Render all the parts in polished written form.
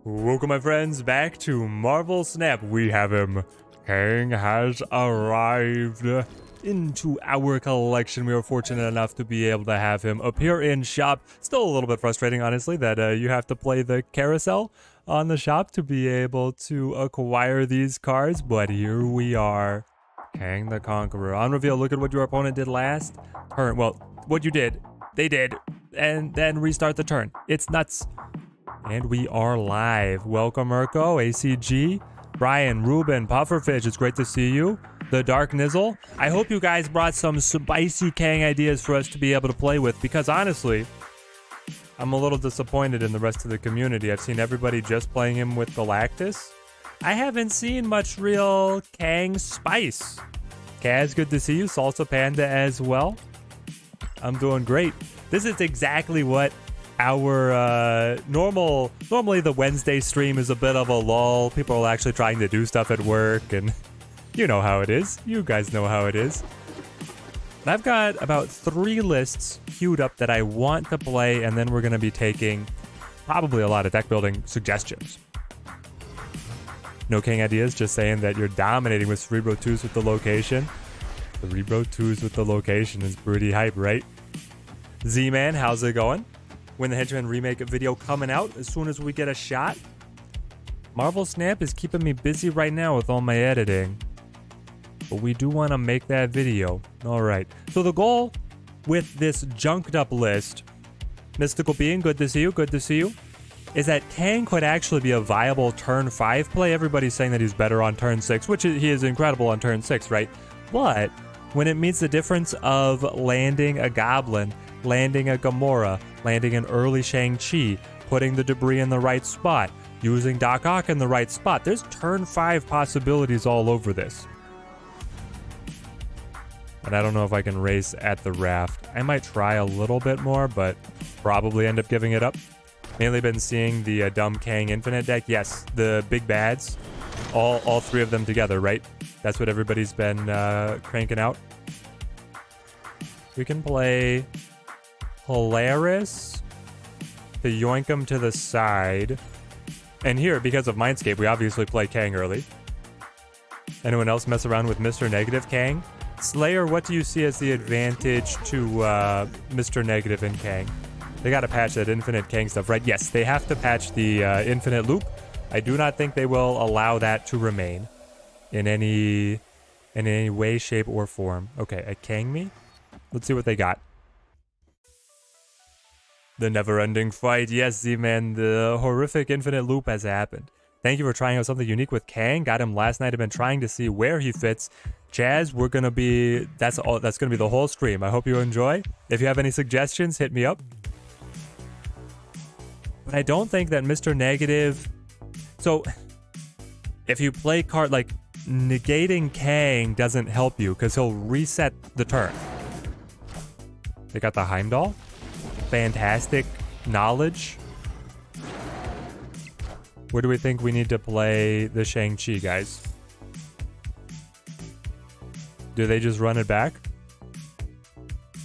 Welcome, my friends, back to Marvel Snap. We have him. Kang has arrived into our collection. We are fortunate enough to be able to have him appear in shop. Still a little bit frustrating, honestly, that you have to play the carousel on the shop to be able to acquire these cards. But here we are. Kang the Conqueror. On reveal, look at what your opponent did last turn. Well, what you did, they did. And then restart the turn. It's nuts. And we are live. Welcome, Mirko, ACG, Brian, Ruben, Pufferfish. It's great to see you. The Dark Nizzle. I hope you guys brought some spicy Kang ideas for us to be able to play with, because honestly, I'm a little disappointed in the rest of the community. I've seen everybody just playing him with Galactus. I haven't seen much real Kang spice. Kaz, good to see you. Salsa Panda as well. I'm doing great. This is exactly what our normally the Wednesday stream is a bit of a lull. People are actually trying to do stuff at work, and you know how it is. You guys know how it is. I've got about 3 lists queued up that I want to play, and then we're going to be taking probably a lot of deck building suggestions. No Kang ideas, just saying that you're dominating with Cerebro 2s with the location. Cerebro 2s with the location is pretty hype, right? Z-Man, how's it going? When the Henchman remake video coming out as soon as we get a shot. Marvel Snap is keeping me busy right now with all my editing, but we do want to make that video. All right. So the goal with this junked up list, Mystical Being, good to see you, good to see you, is that Kang could actually be a viable turn 5 play. Everybody's saying that he's better on turn 6, which he is incredible on turn 6, right? But when it means the difference of landing a Goblin, landing a Gamora, landing an early Shang-Chi, putting the debris in the right spot, using Doc Ock in the right spot, there's turn 5 possibilities all over this. And I don't know if I can race at the raft. I might try a little bit more, but probably end up giving it up. Mainly been seeing the dumb Kang Infinite deck. Yes, the big bads. All 3 of them together, right? That's what everybody's been cranking out. We can play Polaris to yoink him to the side. And here, because of Mindscape, we obviously play Kang early. Anyone else mess around with Mr. Negative Kang? Slayer, what do you see as the advantage to Mr. Negative and Kang? They gotta patch that infinite Kang stuff, right? Yes, they have to patch the infinite loop. I do not think they will allow that to remain in any way, shape, or form. Okay, a Kang me? Let's see what they got. The never-ending fight. Yes, Z-Man, the horrific infinite loop has happened. Thank you for trying out something unique with Kang. Got him last night. I've been trying to see where he fits. Chaz, we're gonna be that's gonna be the whole stream. I hope you enjoy. If you have any suggestions, hit me up. But I don't think that Mr. Negative. So if you play card like negating Kang doesn't help you because he'll reset the turn. They got the Heimdall. Fantastic knowledge. Where do we think we need to play the Shang-Chi, guys? Do they just run it back?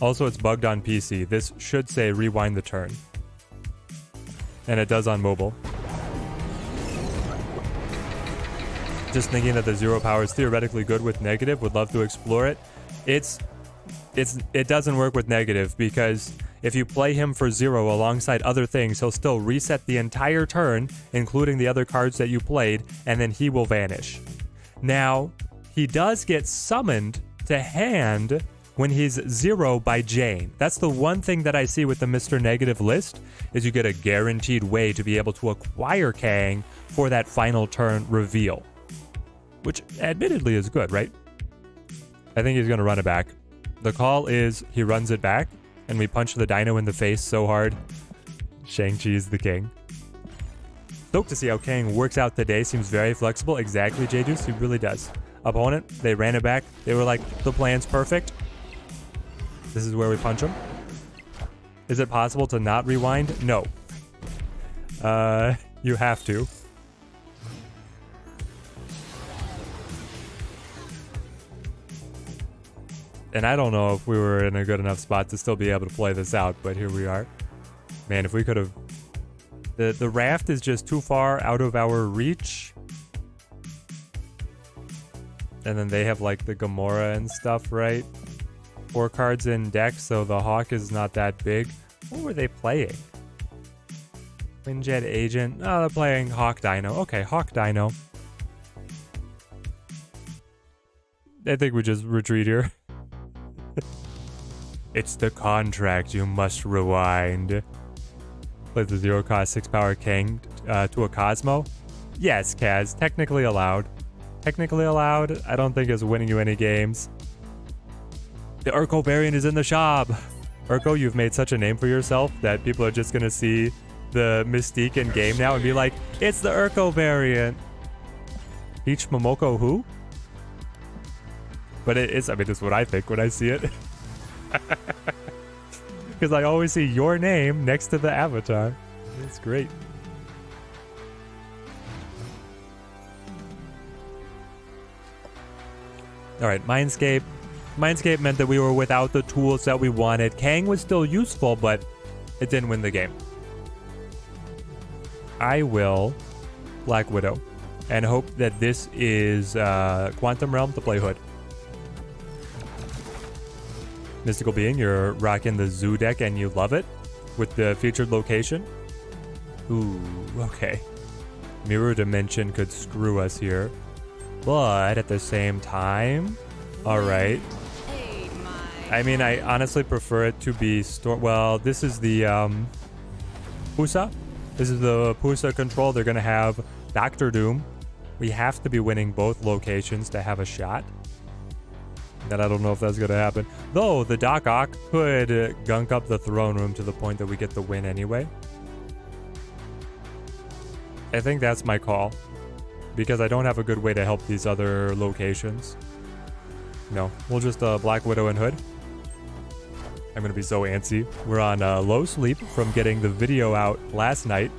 Also, it's bugged on PC. This should say rewind the turn. And it does on mobile. Just thinking that the 0 power is theoretically good with negative. Would love to explore it. It doesn't work with negative because if you play him for 0 alongside other things, he'll still reset the entire turn, including the other cards that you played, and then he will vanish. Now, he does get summoned to hand when he's 0 by Jane. That's the one thing that I see with the Mr. Negative list, is you get a guaranteed way to be able to acquire Kang for that final turn reveal. Which admittedly is good, right? I think he's going to run it back. The call is he runs it back, and we punch the dino in the face so hard. Shang-Chi is the king. Stoked to see how Kang works out today. Seems very flexible. Exactly, J-Juice. He really does. Opponent, they ran it back. They were like, the plan's perfect. This is where we punch him. Is it possible to not rewind? No. You have to. And I don't know if we were in a good enough spot to still be able to play this out, but here we are. Man, if we could have The raft is just too far out of our reach. And then they have like the Gamora and stuff, right? 4 cards in deck, so the Hawk is not that big. What were they playing? Windjet Agent. Oh, they're playing Hawk Dino. Okay, Hawk Dino. I think we just retreat here. It's the contract, you must rewind. Play the 0-cost 6-power Kang to a Cosmo. Yes, Kaz, technically allowed. Technically allowed. I don't think it's winning you any games. The Urko variant is in the shop. Urko, you've made such a name for yourself that people are just gonna see the Mystique in game now and be like, it's the Urko variant. Peach Momoko who? But it is, I mean, it's what I think when I see it. Because I always see your name next to the avatar. It's great. Alright, Mindscape. Mindscape meant that we were without the tools that we wanted. Kang was still useful, but it didn't win the game. I will Black Widow and hope that this is Quantum Realm to play Hood. Mystical Being, you're rocking the Zoo deck and you love it with the featured location. Ooh, okay. Mirror Dimension could screw us here. But at the same time, alright. I mean, I honestly prefer it to be well, this is the Pusa. This is the Pusa control. They're going to have Doctor Doom. We have to be winning both locations to have a shot. And I don't know if that's going to happen. Though, the Doc Ock could gunk up the throne room to the point that we get the win anyway. I think that's my call. Because I don't have a good way to help these other locations. No, we'll just Black Widow and Hood. I'm going to be so antsy. We're on low sleep from getting the video out last night.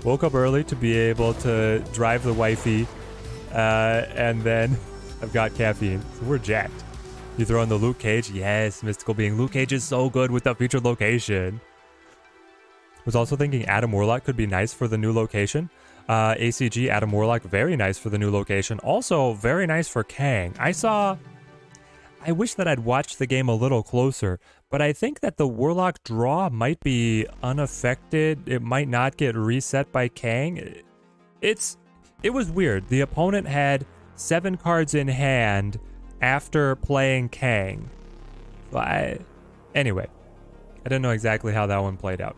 Woke up early to be able to drive the wifey. And then I've got caffeine. So we're jacked. You throw in the Luke Cage? Yes, Mystical Being. Luke Cage is so good with the featured location. Was also thinking Adam Warlock could be nice for the new location. ACG, Adam Warlock, very nice for the new location. Also, very nice for Kang. I wish that I'd watched the game a little closer, but I think that the Warlock draw might be unaffected. It might not get reset by Kang. It was weird. The opponent had 7 cards in hand after playing Kang. Anyway, I didn't know exactly how that one played out.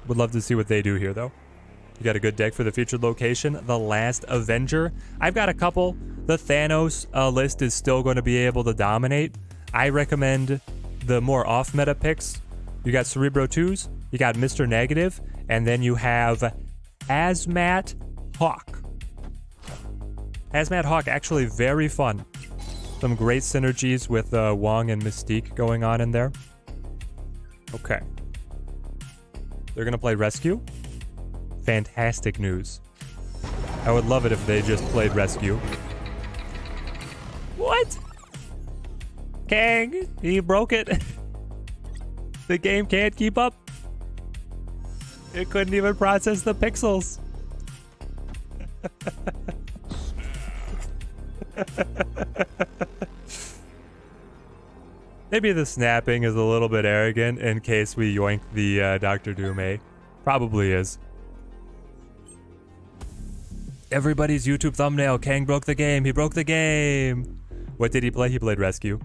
Would love to see what they do here, though. You got a good deck for the featured location. The Last Avenger. I've got a couple. The Thanos list is still going to be able to dominate. I recommend the more off-meta picks. You got Cerebro 2s, you got Mr. Negative, and then you have Hazmat Hawk. Hazmat Hawk, actually very fun. Some great synergies with Wong and Mystique going on in there. Okay. They're going to play Rescue. Fantastic news. I would love it if they just played Rescue. What? Kang, he broke it. The game can't keep up. It couldn't even process the pixels. Maybe the snapping is a little bit arrogant in case we yoink the Dr. Doom, eh? Probably is. Everybody's YouTube thumbnail. Kang broke the game. He broke the game. What did he play? He played Rescue.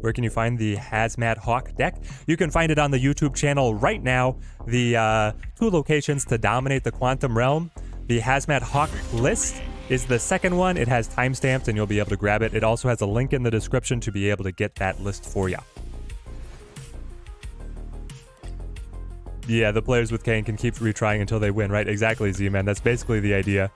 Where can you find the Hazmat Hawk deck? You can find it on the YouTube channel right now. The 2 locations to dominate the Quantum Realm. The Hazmat Hawk list is the second one. It has timestamps and you'll be able to grab it. It also has a link in the description to be able to get that list for you. Yeah, the players with Kang can keep retrying until they win, right? Exactly, Z-Man. That's basically the idea.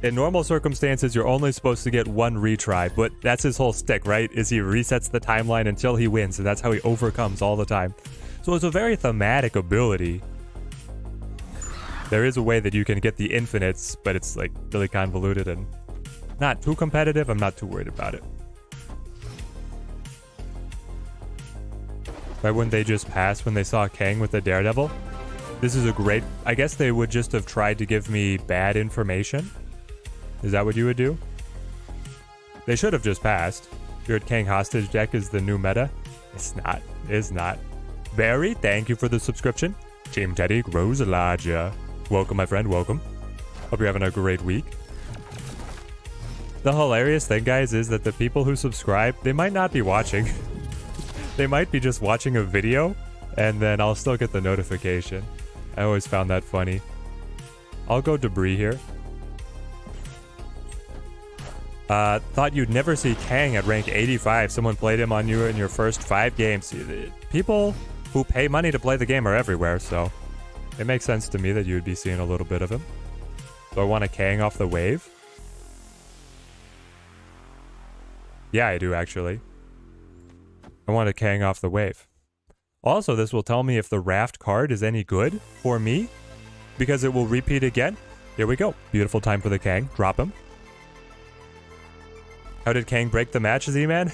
In normal circumstances, you're only supposed to get 1 retry, but that's his whole stick, right? Is he resets the timeline until he wins, and that's how he overcomes all the time. So it's a very thematic ability. There is a way that you can get the infinites, but it's like really convoluted and not too competitive. I'm not too worried about it. Why wouldn't they just pass when they saw Kang with the Daredevil? This is a great... I guess they would just have tried to give me bad information. Is that what you would do? They should have just passed. Your Kang hostage deck is the new meta. It's not. It's not. Barry, thank you for the subscription. Team Teddy grows larger. Welcome, my friend. Welcome. Hope you're having a great week. The hilarious thing, guys, is that the people who subscribe, they might not be watching. They might be just watching a video, and then I'll still get the notification. I always found that funny. I'll go debris here. Thought you'd never see Kang at rank 85. Someone played him on you in your first 5 games. People who pay money to play the game are everywhere, so it makes sense to me that you would be seeing a little bit of him. Do I want a Kang off the wave? Yeah, I do, actually. I want a Kang off the wave. Also, this will tell me if the raft card is any good for me, because it will repeat again. Here we go. Beautiful time for the Kang. Drop him. How did Kang break the match, Z-Man?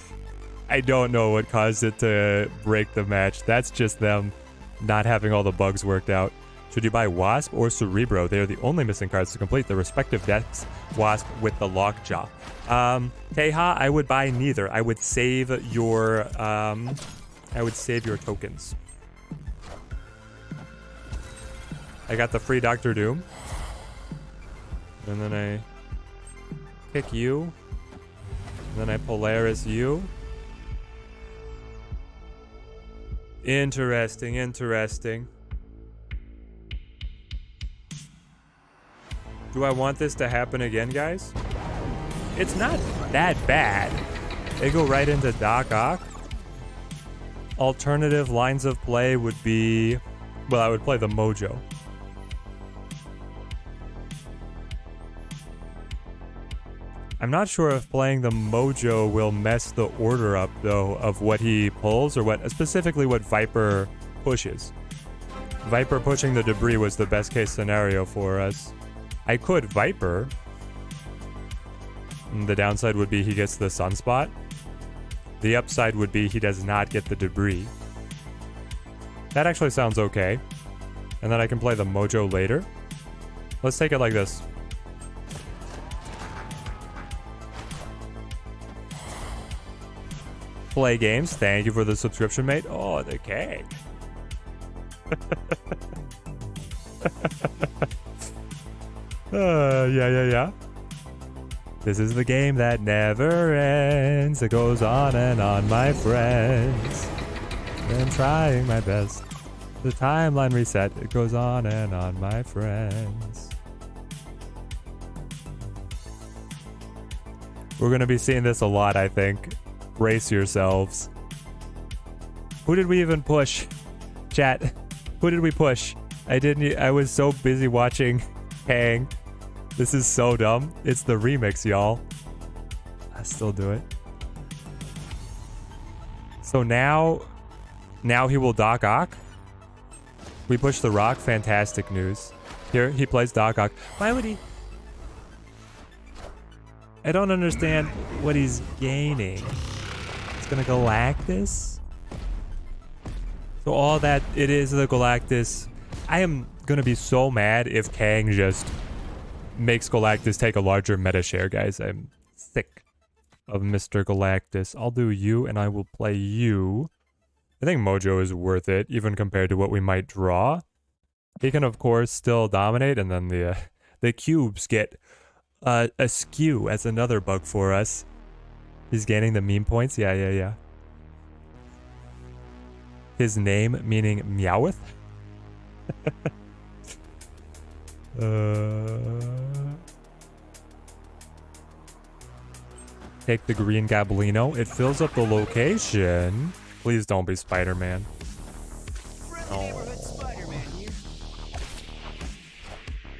I don't know what caused it to break the match. That's just them not having all the bugs worked out. Should you buy Wasp or Cerebro? They are the only missing cards to complete their respective decks. Wasp with the Lockjaw. Teha, I would buy neither. I would save your tokens. I got the free Doctor Doom. And then I pick you. And then I Polaris you. Interesting, interesting. Do I want this to happen again, guys? It's not that bad. They go right into Doc Ock. Alternative lines of play would be... Well, I would play the Mojo. I'm not sure if playing the Mojo will mess the order up, though, of what he pulls, or what specifically what Viper pushes. Viper pushing the debris was the best case scenario for us. I could Viper. And the downside would be he gets the Sunspot. The upside would be he does not get the debris. That actually sounds okay. And then I can play the Mojo later. Let's take it like this. Play games. Thank you for the subscription, mate. Oh, the cake. Yeah. This is the game that never ends. It goes on and on, my friends. I'm trying my best. The timeline reset. It goes on and on, my friends. We're going to be seeing this a lot, I think. Brace yourselves. Who did we even push? Chat. Who did we push? I was so busy watching Kang. This is so dumb. It's the remix, y'all. I still do it. So now he will Doc Ock. We push the rock. Fantastic news. Here, he plays Doc Ock. Why would he? I don't understand what he's gaining. It's gonna Galactus? So all that, it is the Galactus. I am gonna be so mad if Kang just makes Galactus take a larger meta share, guys. I'm sick of Mr. Galactus. I'll do you, and I will play you. I think Mojo is worth it, even compared to what we might draw. He can, of course, still dominate, and then the cubes get askew as another bug for us. He's gaining the meme points. Yeah. His name meaning Meowth. Take the green Gablino. It fills up the location. Please don't be Spider-Man. Oh.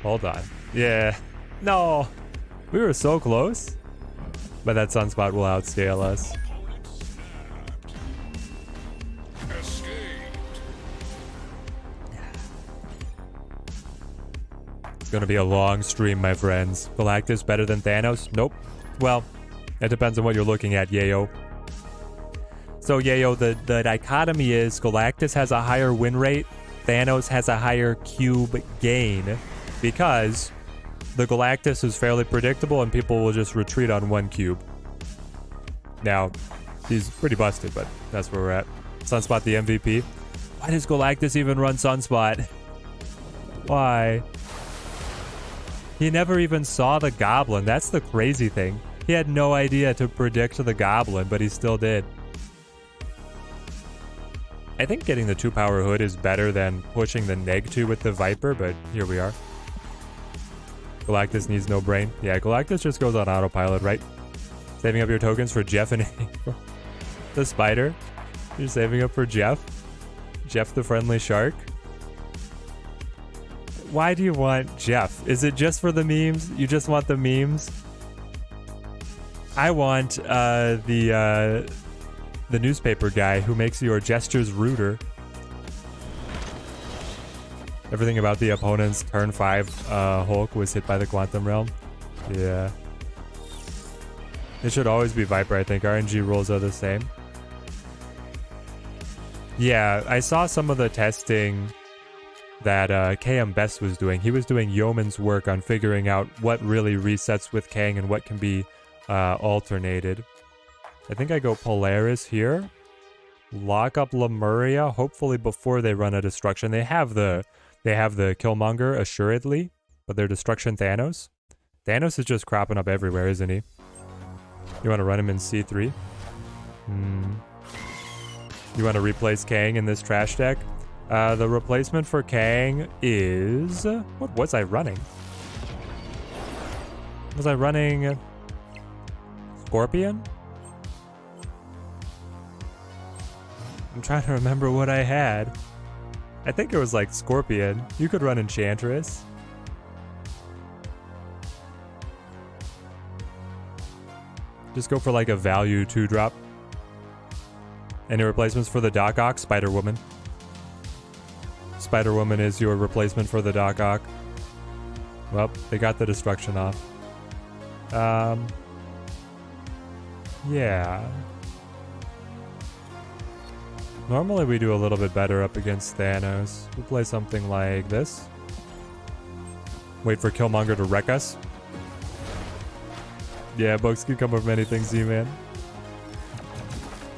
Hold on. Yeah. No. We were so close. But that Sunspot will outscale us. It's gonna be a long stream, my friends. Galactus better than Thanos? Nope. Well, it depends on what you're looking at, Yayo. So, Yayo, the dichotomy is Galactus has a higher win rate Thanos has a higher cube gain because the Galactus is fairly predictable and people will just retreat on 1 cube. Now, he's pretty busted, but that's where we're at. Sunspot the MVP. Why does Galactus even run Sunspot? Why? He never even saw the Goblin. That's the crazy thing. He had no idea to predict the Goblin, but he still did. I think getting the 2-power hood is better than pushing the neg-2 with the Viper, but here we are. Galactus needs no brain. Yeah, Galactus just goes on autopilot, right? Saving up your tokens for Jeff and April. The spider. You're saving up for Jeff. Jeff the friendly shark. Why do you want Jeff? Is it just for the memes? You just want the memes? I want the newspaper guy who makes your gestures ruder. Everything about the opponent's turn 5 Hulk was hit by the Quantum Realm. Yeah. It should always be Viper, I think. RNG rules are the same. Yeah, I saw some of the testing that KM Best was doing. He was doing yeoman's work on figuring out what really resets with Kang and what can be alternated. I think I go Polaris here. Lock up Lemuria, hopefully before they run a destruction. They have the Killmonger, assuredly, but they're destruction Thanos. Thanos is just cropping up everywhere, isn't he? You want to run him in C3? You want to replace Kang in this trash deck? The replacement for Kang is... What was I running? Was I running... Scorpion? I'm trying to remember what I had. I think it was like Scorpion. You could run Enchantress. Just go for like a value 2-drop. Any replacements for the Doc Ock? Spider-Woman. Spider-Woman is your replacement for the Doc Ock. Well, they got the destruction off. Yeah. Normally we do a little bit better up against Thanos. We'll play something like this. Wait for Killmonger to wreck us. Yeah, bugs can come with many things, Z-Man.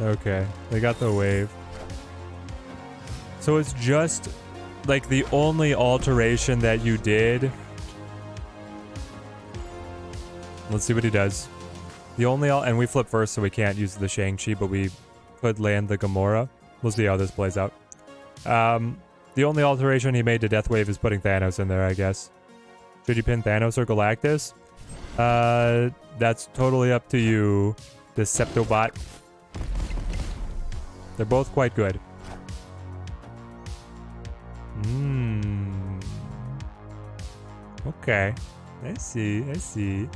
Okay, they got the wave. So it's just like the only alteration that you did. Let's see what he does. The only and we flip first, so we can't use the Shang-Chi, but we could land the Gamora. We'll see how this plays out. The only alteration he made to Death Wave is putting Thanos in there, I guess. Should you pin Thanos or Galactus? That's totally up to you, Deceptobot. They're both quite good. Okay. I see.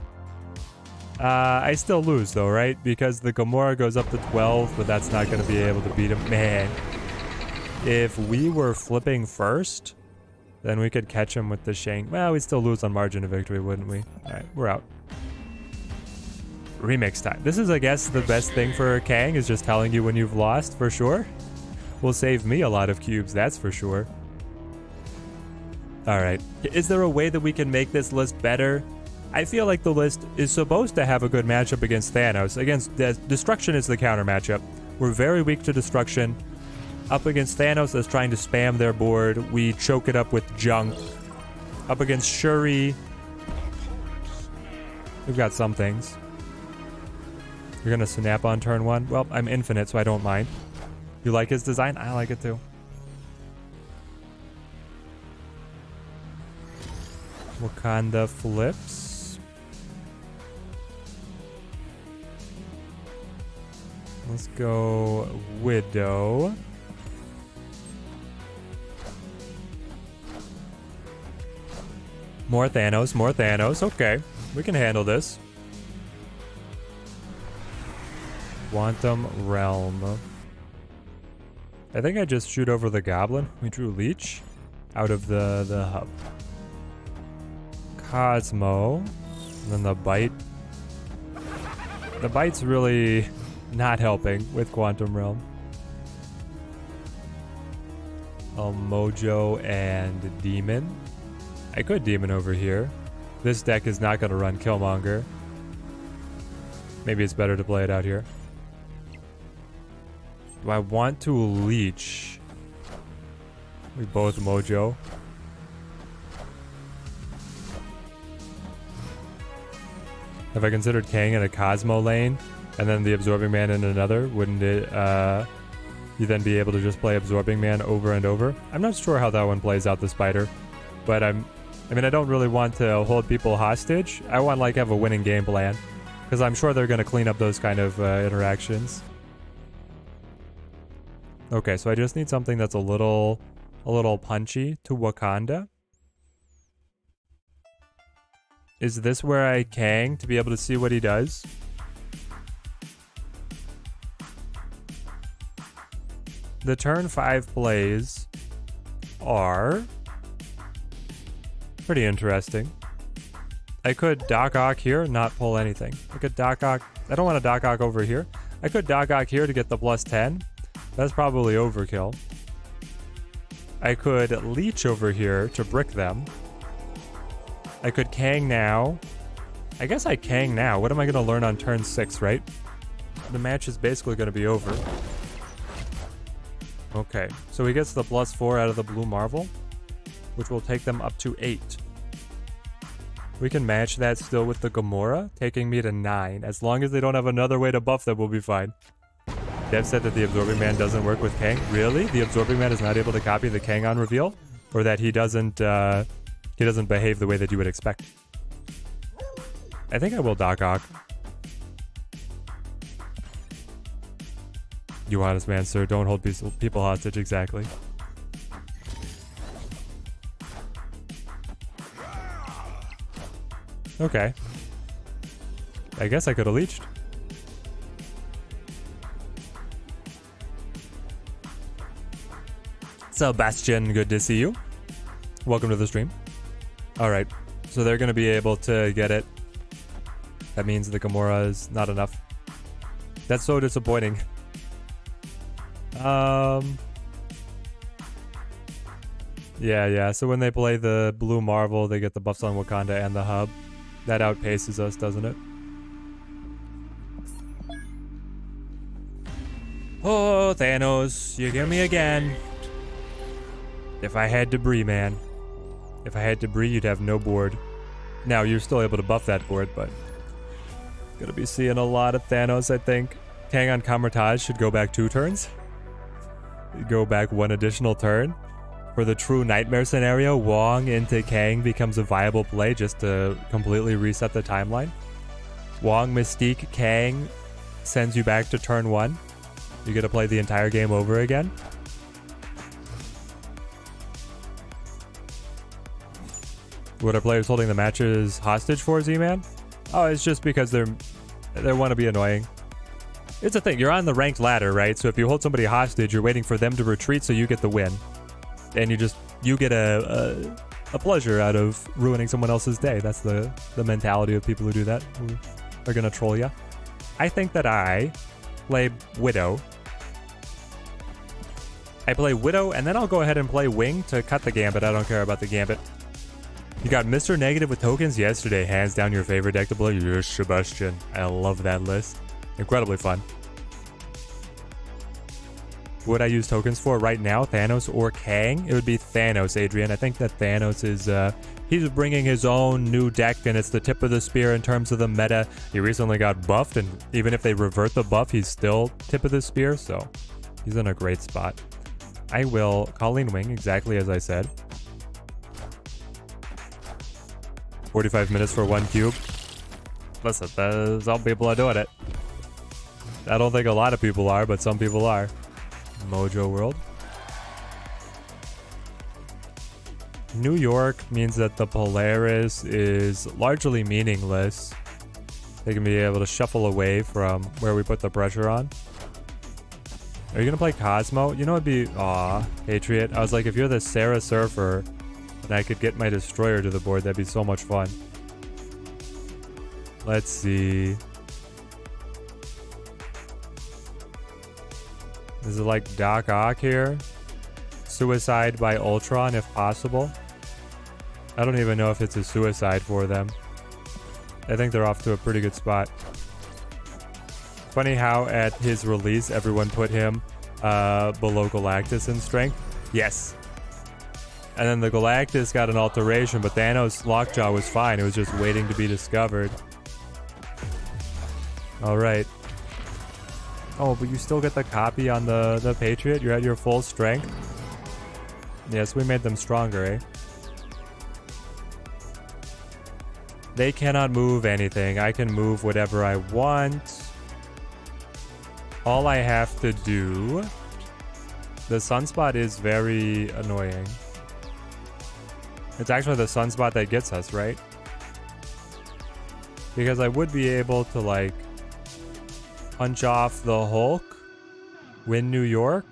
I still lose though, right? Because the Gamora goes up to 12, but that's not going to be able to beat him. Man, if we were flipping first, then we could catch him with the Shang. Well, we'd still lose on margin of victory, wouldn't we? All right, we're out. Remix time. This is, I guess, the best thing for Kang, is just telling you when you've lost, for sure. Will save me a lot of cubes, that's for sure. All right. Is there a way that we can make this list better? I feel like the list is supposed to have a good matchup against Thanos. Against Destruction is the counter matchup. We're very weak to Destruction. Up against Thanos that's trying to spam their board, we choke it up with junk. Up against Shuri, we've got some things. You're gonna snap on turn 1? Well, I'm infinite, so I don't mind. You like his design? I like it too. Wakanda flips. Let's go Widow. More Thanos, more Thanos. Okay, we can handle this. Quantum Realm. I think I just shoot over the Goblin. We drew Leech out of the hub. Cosmo. And then the Bite. The Bite's really not helping with Quantum Realm. Mojo and Demon. I could Demon over here. This deck is not going to run Killmonger. Maybe it's better to play it out here. Do I want to Leech? We both Mojo. Have I considered Kang in a Cosmo lane and then the Absorbing Man in another? Wouldn't it, you then be able to just play Absorbing Man over and over? I'm not sure how that one plays out, the Spider. But I mean, I don't really want to hold people hostage. I want, like, have a winning game plan. Because I'm sure they're going to clean up those kind of interactions. Okay, so I just need something that's a little punchy to Wakanda. Is this where I Kang to be able to see what he does? The turn 5 plays are pretty interesting. I could Doc Ock here, not pull anything. I could Doc Ock. I don't want to Doc Ock over here. I could Doc Ock here to get the +10. That's probably overkill. I could Leech over here to brick them. I could Kang now. I guess I Kang now. What am I going to learn on turn 6, right? The match is basically going to be over. Okay, so he gets the +4 out of the Blue Marvel, which will take them up to 8. We can match that still with the Gamora, taking me to 9. As long as they don't have another way to buff them, we'll be fine. Dev said that the Absorbing Man doesn't work with Kang. Really? The Absorbing Man is not able to copy the Kang on reveal? Or that he doesn't behave the way that you would expect? I think I will Doc Ock. You honest man, sir. Don't hold people hostage, exactly. Okay. I guess I could have leeched. Sebastian, good to see you. Welcome to the stream. Alright, so they're going to be able to get it. That means the Gamora is not enough. That's so disappointing. Yeah, so when they play the Blue Marvel, they get the buffs on Wakanda and the hub. That outpaces us, doesn't it? Oh, Thanos, you get me again. If I had debris, man. If I had debris, you'd have no board. Now, you're still able to buff that board, but... Gonna be seeing a lot of Thanos, I think. Kang on Kamar-Taj should go back 2 turns. Go back 1 additional turn. For the true nightmare scenario, Wong into Kang becomes a viable play just to completely reset the timeline. Wong, Mystique, Kang sends you back to turn 1. You get to play the entire game over again. What are players holding the matches hostage for, Z-Man? Oh, it's just because they want to be annoying. It's a thing. You're on the ranked ladder, right? So if you hold somebody hostage, you're waiting for them to retreat so you get the win. And you get a pleasure out of ruining someone else's day. That's the mentality of people who do that, who are gonna troll you. I think that I play Widow. I play Widow, and then I'll go ahead and play Wing to cut the Gambit. I don't care about the Gambit. You got Mr. Negative with tokens yesterday. Hands down your favorite deck to play. Yes, Sebastian. I love that list. Incredibly fun. Would I use tokens for right now, Thanos or Kang? It would be Thanos, Adrian. I think that Thanos is, he's bringing his own new deck, and it's the tip of the spear in terms of the meta. He recently got buffed, and even if they revert the buff, he's still tip of the spear, so he's in a great spot. I will Colleen Wing, exactly as I said. 45 minutes for 1 cube. Listen, some people are doing it. I don't think a lot of people are, but some people are. Mojo World. New York means that the Polaris is largely meaningless. They can be able to shuffle away from where we put the pressure on. Are you gonna play Cosmo? You know it'd be... Aw, Patriot. I was like, if you're the Sarah Surfer and I could get my Destroyer to the board, that'd be so much fun. Let's see. Is it like Doc Ock here? suicide by Ultron if possible. I don't even know if it's a suicide for them. I think they're off to a pretty good spot. Funny how at his release everyone put him below Galactus in strength. Yes. And then the Galactus got an alteration, but Thanos' Lockjaw was fine. It was just waiting to be discovered. Alright. Oh, but you still get the copy on the Patriot? You're at your full strength? Yes, we made them stronger, eh? They cannot move anything. I can move whatever I want. All I have to do... The sunspot is very annoying. It's actually the sunspot that gets us, right? Because I would be able to, like, punch off the Hulk, win New York,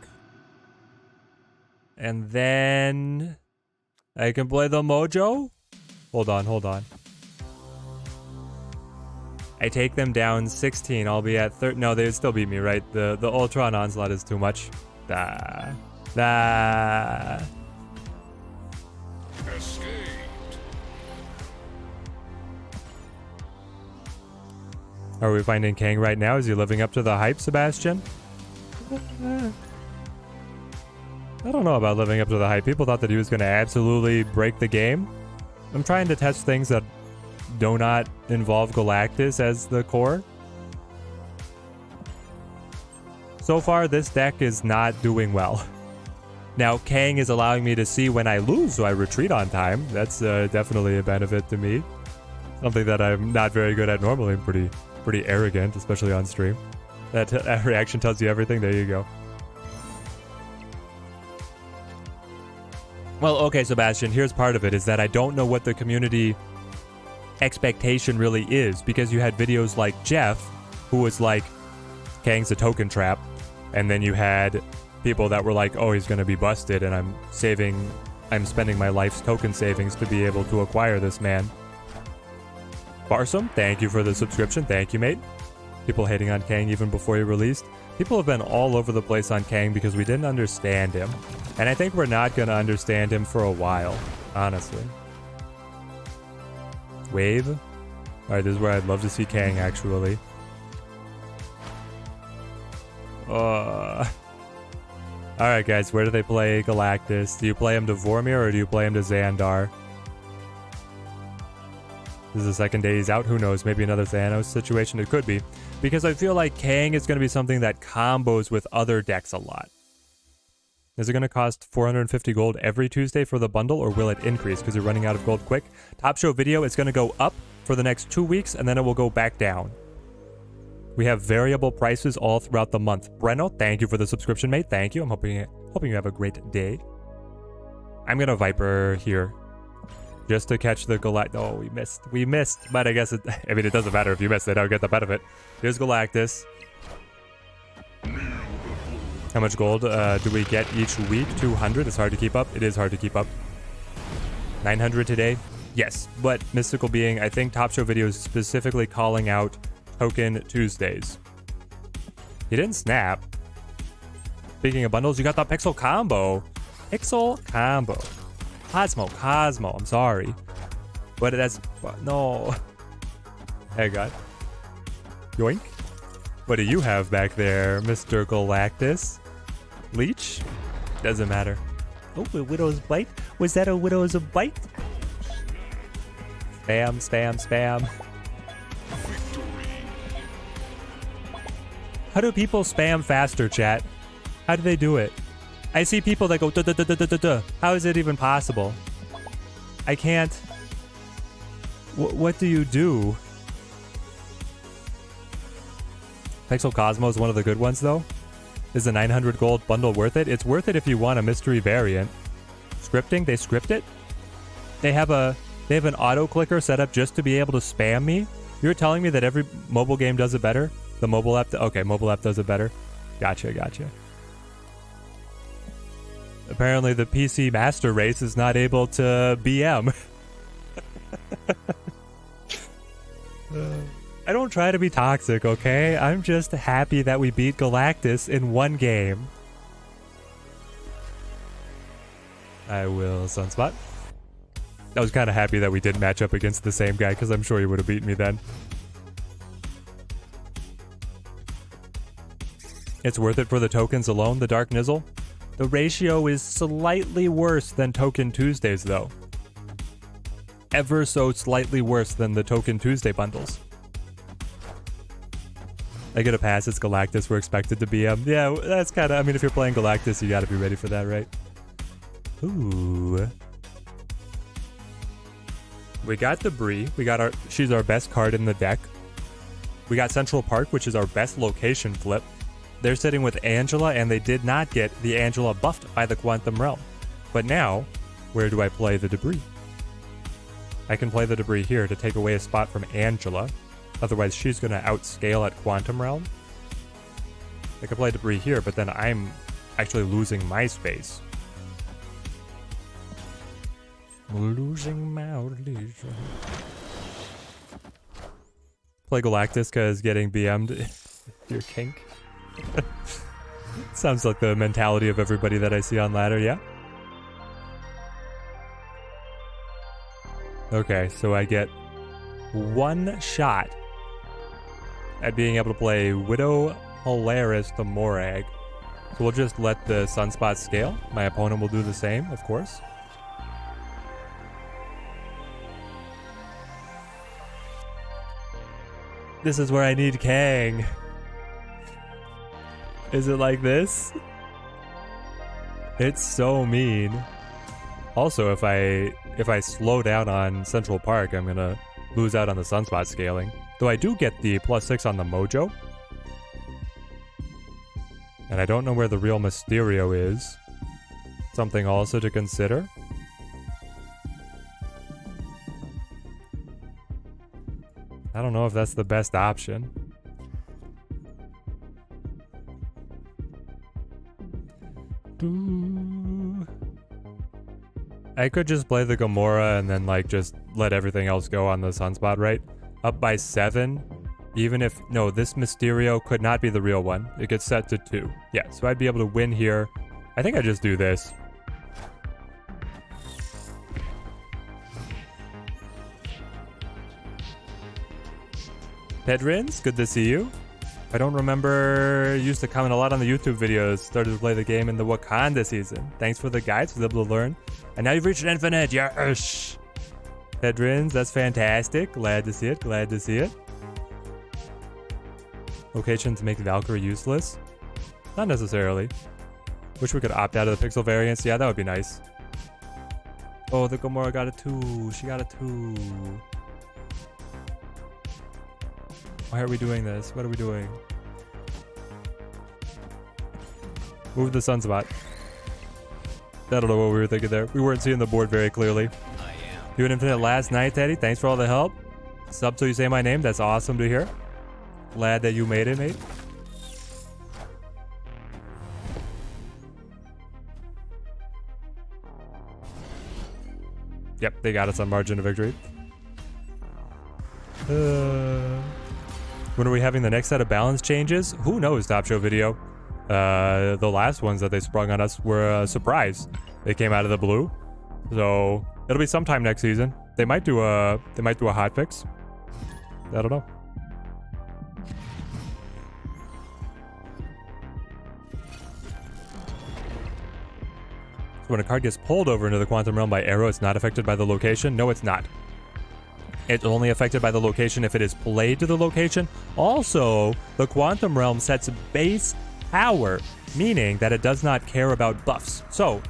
and then I can play the Mojo? Hold on. I take them down 16. I'll be at 30. No, they'd still beat me, right? The Ultron Onslaught is too much. Are we finding Kang right now? Is he living up to the hype, Sebastian? I don't know about living up to the hype. People thought that he was going to absolutely break the game. I'm trying to test things that do not involve Galactus as the core. So far, this deck is not doing well. Now, Kang is allowing me to see when I lose, so I retreat on time. That's definitely a benefit to me. Something that I'm not very good at normally. I'm pretty arrogant, especially on stream. That reaction tells you everything. There you go. Well, okay, Sebastian, here's part of it, is that I don't know what the community expectation really is, because you had videos like Jeff, who was like, Kang's a token trap, and then you had people that were like, oh, he's gonna be busted, and I'm spending my life's token savings to be able to acquire this man. Barsum, thank you for the subscription. Thank you, mate. People hating on Kang even before he released. People have been all over the place on Kang because we didn't understand him. And I think we're not going to understand him for a while, honestly. Wave. Alright, this is where I'd love to see Kang, actually. Alright, guys, where do they play Galactus? Do you play him to Vormir or do you play him to Xandar? This is the second day he's out. Who knows? Maybe another Thanos situation. It could be. Because I feel like Kang is going to be something that combos with other decks a lot. Is it going to cost 450 gold every Tuesday for the bundle, or will it increase because you're running out of gold quick? Top Show video is going to go up for the next 2 weeks, and then it will go back down. We have variable prices all throughout the month. Breno, thank you for the subscription, mate. Thank you. I'm hoping you have a great day. I'm going to Viper here. Just to catch the Galactus. Oh, we missed. We missed. But I guess it doesn't matter if you missed it. I'll get the benefit. Here's Galactus. How much gold do we get each week? 200. It's hard to keep up. It is hard to keep up. 900 today. Yes, but Mystical Being, I think Top Show video is specifically calling out Token Tuesdays. He didn't snap. Speaking of bundles, you got the Pixel Combo. Pixel Combo. Cosmo, I'm sorry. But that's... No. Hey, God. Yoink. What do you have back there, Mr. Galactus? Leech? Doesn't matter. Oh, a Widow's Bite? Was that a Widow's Bite? Spam, spam, spam. How do people spam faster, chat? How do they do it? I see people that go duh, duh, duh, duh, duh, duh, duh. How is it even possible? I can't. What do you do? Pixel Cosmo is one of the good ones, though. Is the 900 gold bundle worth it? It's worth it if you want a mystery variant. Scripting? They script it? They have an auto clicker set up just to be able to spam me? You're telling me that every mobile game does it better? The mobile app? Okay, mobile app does it better. Gotcha. Apparently the PC master race is not able to BM. I don't try to be toxic, okay? I'm just happy that we beat Galactus in one game. I will Sunspot. I was kind of happy that we did match up against the same guy because I'm sure he would have beaten me then. It's worth it for the tokens alone, the Dark Nizzle. The ratio is slightly worse than Token Tuesdays, though. Ever so slightly worse than the Token Tuesday bundles. I get a pass, it's Galactus, we're expected to be yeah, that's kind of, I mean, if you're playing Galactus, you gotta be ready for that, right? Ooh. We got Debris, she's our best card in the deck. We got Central Park, which is our best location flip. They're sitting with Angela, and they did not get the Angela buffed by the Quantum Realm. But now, where do I play the Debris? I can play the Debris here to take away a spot from Angela. Otherwise, she's going to outscale at Quantum Realm. I could play Debris here, but then I'm actually losing my space. Losing my religion. Play Galactus because getting BM'd your kink. Sounds like the mentality of everybody that I see on ladder, yeah? Okay, so I get one shot at being able to play Widow Polaris to Morag. So we'll just let the Sunspot scale. My opponent will do the same, of course. This is where I need Kang. Is it like this? It's so mean. Also, if I slow down on Central Park, I'm gonna lose out on the Sunspot scaling. Though I do get the +6 on the Mojo. And I don't know where the real Mysterio is. Something also to consider. I don't know if that's the best option. I could just play the Gamora and then like just let everything else go on the Sunspot, right? Up by 7. Even if, no, this Mysterio could not be the real one. It gets set to 2. Yeah, so I'd be able to win here. I think I just do this. Pedrins, good to see you. I don't remember, used to comment a lot on the YouTube videos, started to play the game in the Wakanda season. Thanks for the guides, was able to learn. And now you've reached infinite, yes! Pedrins, that's fantastic. Glad to see it, glad to see it. Locations make Valkyrie useless? Not necessarily. Wish we could opt out of the pixel variants. Yeah, that would be nice. Oh, the Gamora got a 2. She got a 2. Why are we doing this? What are we doing? Move the Sunspot. I don't know what we were thinking there. We weren't seeing the board very clearly. You had infinite last night, Teddy. Thanks for all the help. Sub till you say my name. That's awesome to hear. Glad that you made it, mate. Yep, they got us on margin of victory. When are we having the next set of balance changes? Who knows, Top Show Video. The last ones that they sprung on us were a surprise. They came out of the blue. So it'll be sometime next season. They might do a hot fix. I don't know. So when a card gets pulled over into the Quantum Realm by arrow, it's not affected by the location? No, it's not. It's only affected by the location if it is played to the location. Also, the Quantum Realm sets base power, meaning that it does not care about buffs. So,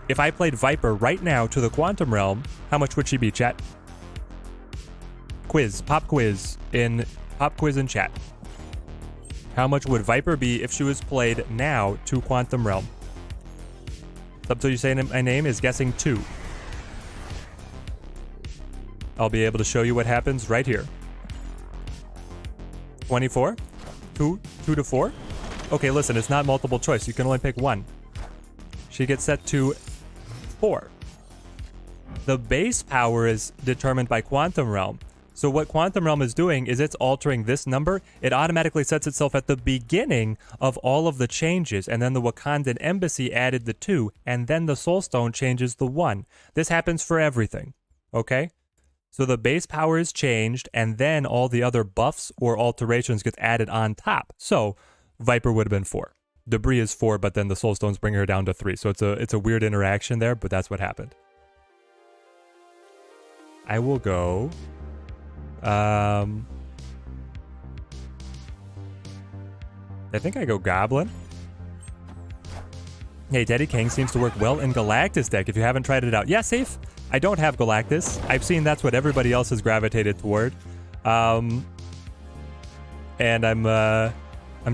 if I played Viper right now to the Quantum Realm, how much would she be, chat? Quiz, pop quiz in chat. How much would Viper be if she was played now to Quantum Realm? Up till you say my name is guessing 2. I'll be able to show you what happens right here. 24? 2 to 4? Okay, listen, it's not multiple choice. You can only pick one. She gets set to 4. The base power is determined by Quantum Realm. So what Quantum Realm is doing is it's altering this number. It automatically sets itself at the beginning of all of the changes, and then the Wakandan Embassy added the 2, and then the Soul Stone changes the 1. This happens for everything, okay? So the base power is changed, and then all the other buffs or alterations get added on top. So Viper would have been 4. Debris is 4, but then the Soul Stones bring her down to 3. So it's a weird interaction there, but that's what happened. I will go... I think I go Goblin. Hey, Teddy King seems to work well in Galactus deck if you haven't tried it out. Yeah, safe. I don't have Galactus. I've seen that's what everybody else has gravitated toward. And I'm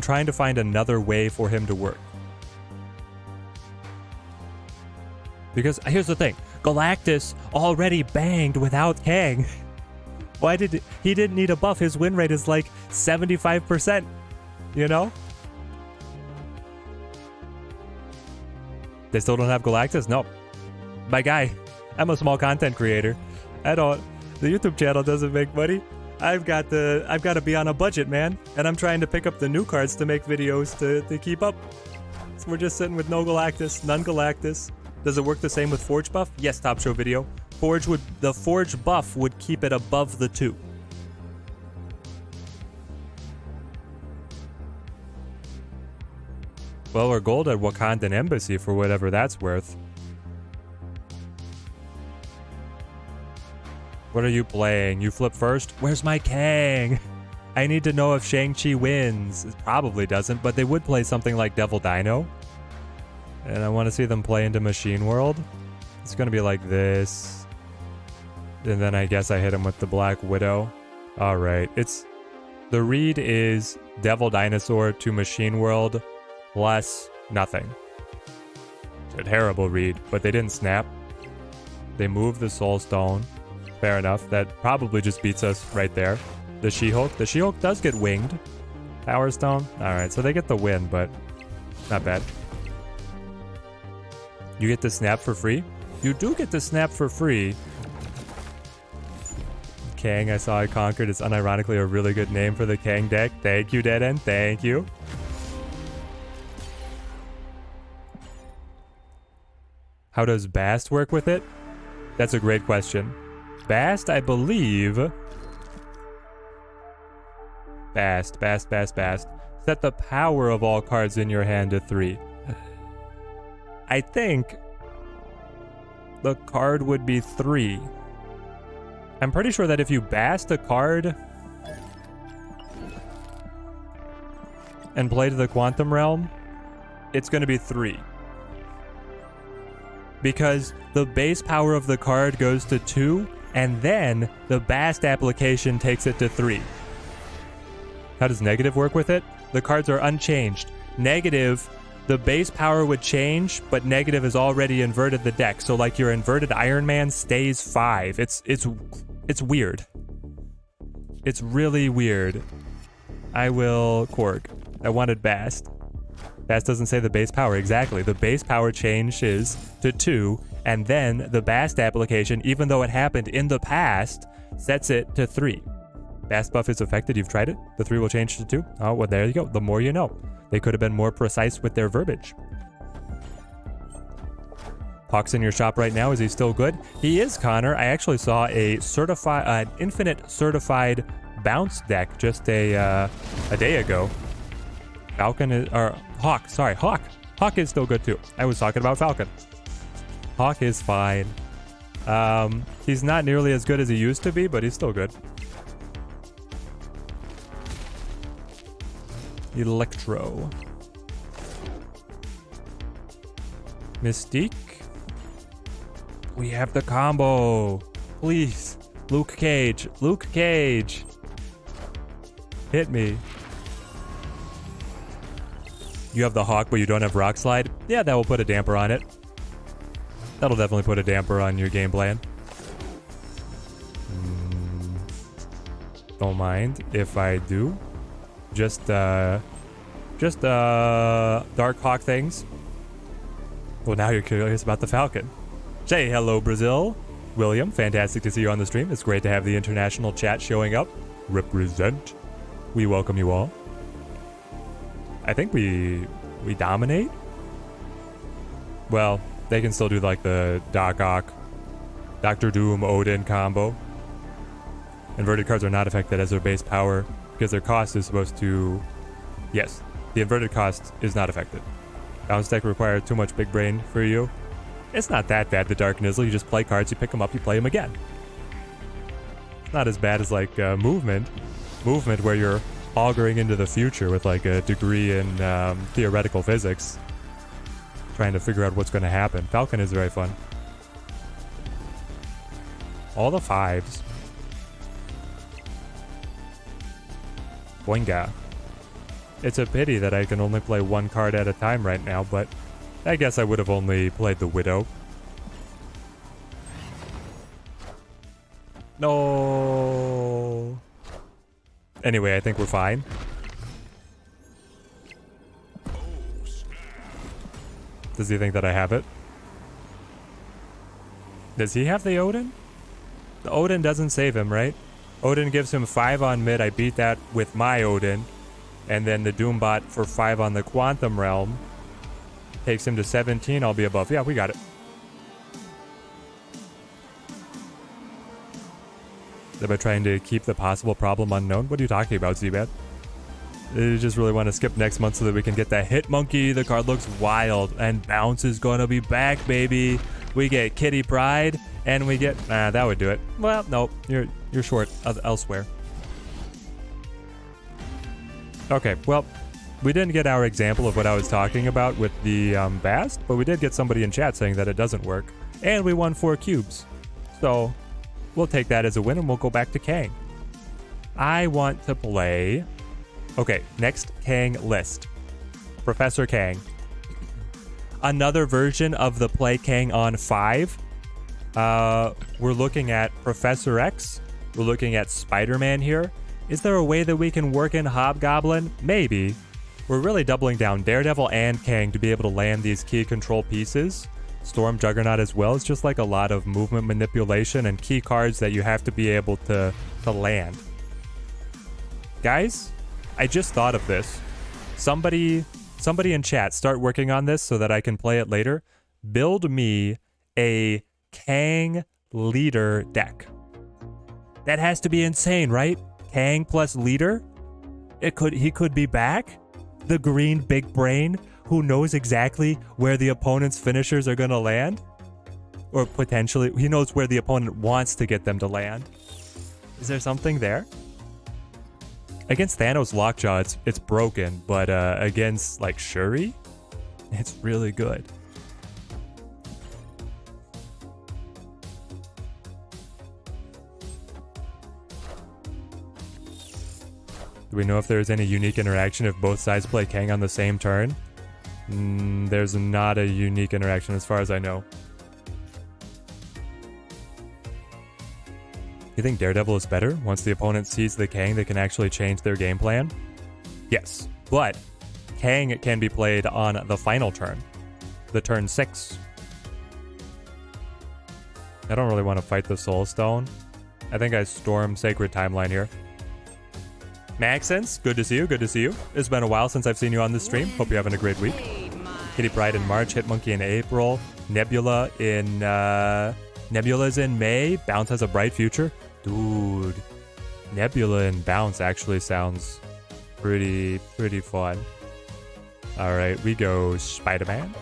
trying to find another way for him to work. Because here's the thing. Galactus already banged without Kang. Why did he didn't need a buff? His win rate is like 75%, you know? They still don't have Galactus? No. My guy, I'm a small content creator. The YouTube channel doesn't make money. I've got to be on a budget, man. And I'm trying to pick up the new cards to make videos to keep up. So we're just sitting with no Galactus, none Galactus. Does it work the same with Forge buff? Yes, Top Show video. The Forge buff would keep it above the 2. Well, we're gold at Wakandan Embassy for whatever that's worth. What are you playing? You flip first? Where's my Kang? I need to know if Shang-Chi wins. It probably doesn't, but they would play something like Devil Dino. And I want to see them play into Machine World. It's going to be like this. And then I guess I hit him with the Black Widow. Alright, the read is Devil Dinosaur to Machine World plus nothing. It's a terrible read, but they didn't snap. They moved the Soul Stone. Fair enough, that probably just beats us right there. The She-Hulk does get winged. Power Stone, alright, so they get the win, but not bad. You get to snap for free? You do get to snap for free. Kang, I saw I conquered is unironically a really good name for the Kang deck. Thank you, Dead End. Thank you. How does Bast work with it? That's a great question. Bast, I believe... Bast. Set the power of all cards in your hand to 3. I think the card would be 3. I'm pretty sure that if you Bast a card and play to the Quantum Realm, it's going to be 3. Because the base power of the card goes to 2, and then the Bast application takes it to 3. How does negative work with it? The cards are unchanged. Negative, the base power would change, but negative has already inverted the deck. So like your inverted Iron Man stays 5. It's weird. It's really weird. I will Korg. I wanted Bast. Bast doesn't say the base power. Exactly. The base power changes to 2, and then the Bast application, even though it happened in the past, sets it to 3. Bast buff is affected. You've tried it. The 3 will change to 2. Oh, well, there you go. The more you know. They could have been more precise with their verbiage. Hawk's in your shop right now. Is he still good? He is, Connor. I actually saw an infinite certified bounce deck just a day ago. Falcon is, or Hawk. Sorry, Hawk. Hawk is still good too. I was talking about Falcon. Hawk is fine. He's not nearly as good as he used to be, but he's still good. Electro. Mystique. We have the combo. Please. Luke Cage. Luke Cage. Hit me. You have the Hawk, but you don't have Rock Slide? Yeah, that will put a damper on it. That'll definitely put a damper on your game plan. Don't mind if I do. Just Dark Hawk things. Well, now you're curious about the Falcon. Say hello, Brazil. William, fantastic to see you on the stream. It's great to have the international chat showing up. Represent. We welcome you all. I think we dominate. Well, they can still do like the Doc Ock, Doctor Doom, Odin combo. Inverted cards are not affected as their base power because their cost is supposed to... Yes, the inverted cost is not affected. Bounce deck requires too much big brain for you. It's not that bad, the Dark Nizzle. You just play cards, you pick them up, you play them again. It's not as bad as like movement. Movement where you're auguring into the future with like a degree in theoretical physics. Trying to figure out what's going to happen. Falcon is very fun. All the 5s. Boinga. It's a pity that I can only play one card at a time right now, but I guess I would have only played the Widow. No. Anyway, I think we're fine. Does he think that I have it? Does he have the Odin? The Odin doesn't save him, right? Odin gives him 5 on mid. I beat that with my Odin. And then the Doombot for 5 on the Quantum Realm. Takes him to 17. I'll be above. Yeah, we got it. Am I trying to keep the possible problem unknown? What are you talking about, Z-Bat? You just really want to skip next month so that we can get that Hit Monkey. The card looks wild. And Bounce is going to be back, baby. We get Kitty Pride. And we get... that would do it. Well, nope. You're short elsewhere. Okay, well, we didn't get our example of what I was talking about with the Bast, but we did get somebody in chat saying that it doesn't work. And we won 4 cubes. So, we'll take that as a win and we'll go back to Kang. I want to play... Okay, next Kang list. Professor Kang. Another version of the Play Kang on 5. We're looking at Professor X. We're looking at Spider-Man here. Is there a way that we can work in Hobgoblin? Maybe. We're really doubling down Daredevil and Kang to be able to land these key control pieces. Storm Juggernaut as well. It's just like a lot of movement manipulation and key cards that you have to be able to land. Guys, I just thought of this. Somebody in chat start working on this so that I can play it later. Build me a Kang leader deck. That has to be insane, right? Kang plus leader? He could be back? The green big brain who knows exactly where the opponent's finishers are going to land? Or potentially, he knows where the opponent wants to get them to land. Is there something there? Against Thanos Lockjaw, it's broken, but against, like, Shuri, it's really good. Do we know if there's any unique interaction if both sides play Kang on the same turn? There's not a unique interaction as far as I know. You think Daredevil is better? Once the opponent sees the Kang, they can actually change their game plan? Yes, but Kang can be played on the final turn. The turn 6. I don't really want to fight the Soul Stone. I think I storm Sacred Timeline here. Maxence, good to see you, good to see you. It's been a while since I've seen you on this stream. Hope you're having a great week. Kitty Pryde in March, Hitmonkey in April, Nebula's in May, Bounce has a bright future. Dude, Nebula and Bounce actually sounds pretty fun. Alright, we go Spider-Man.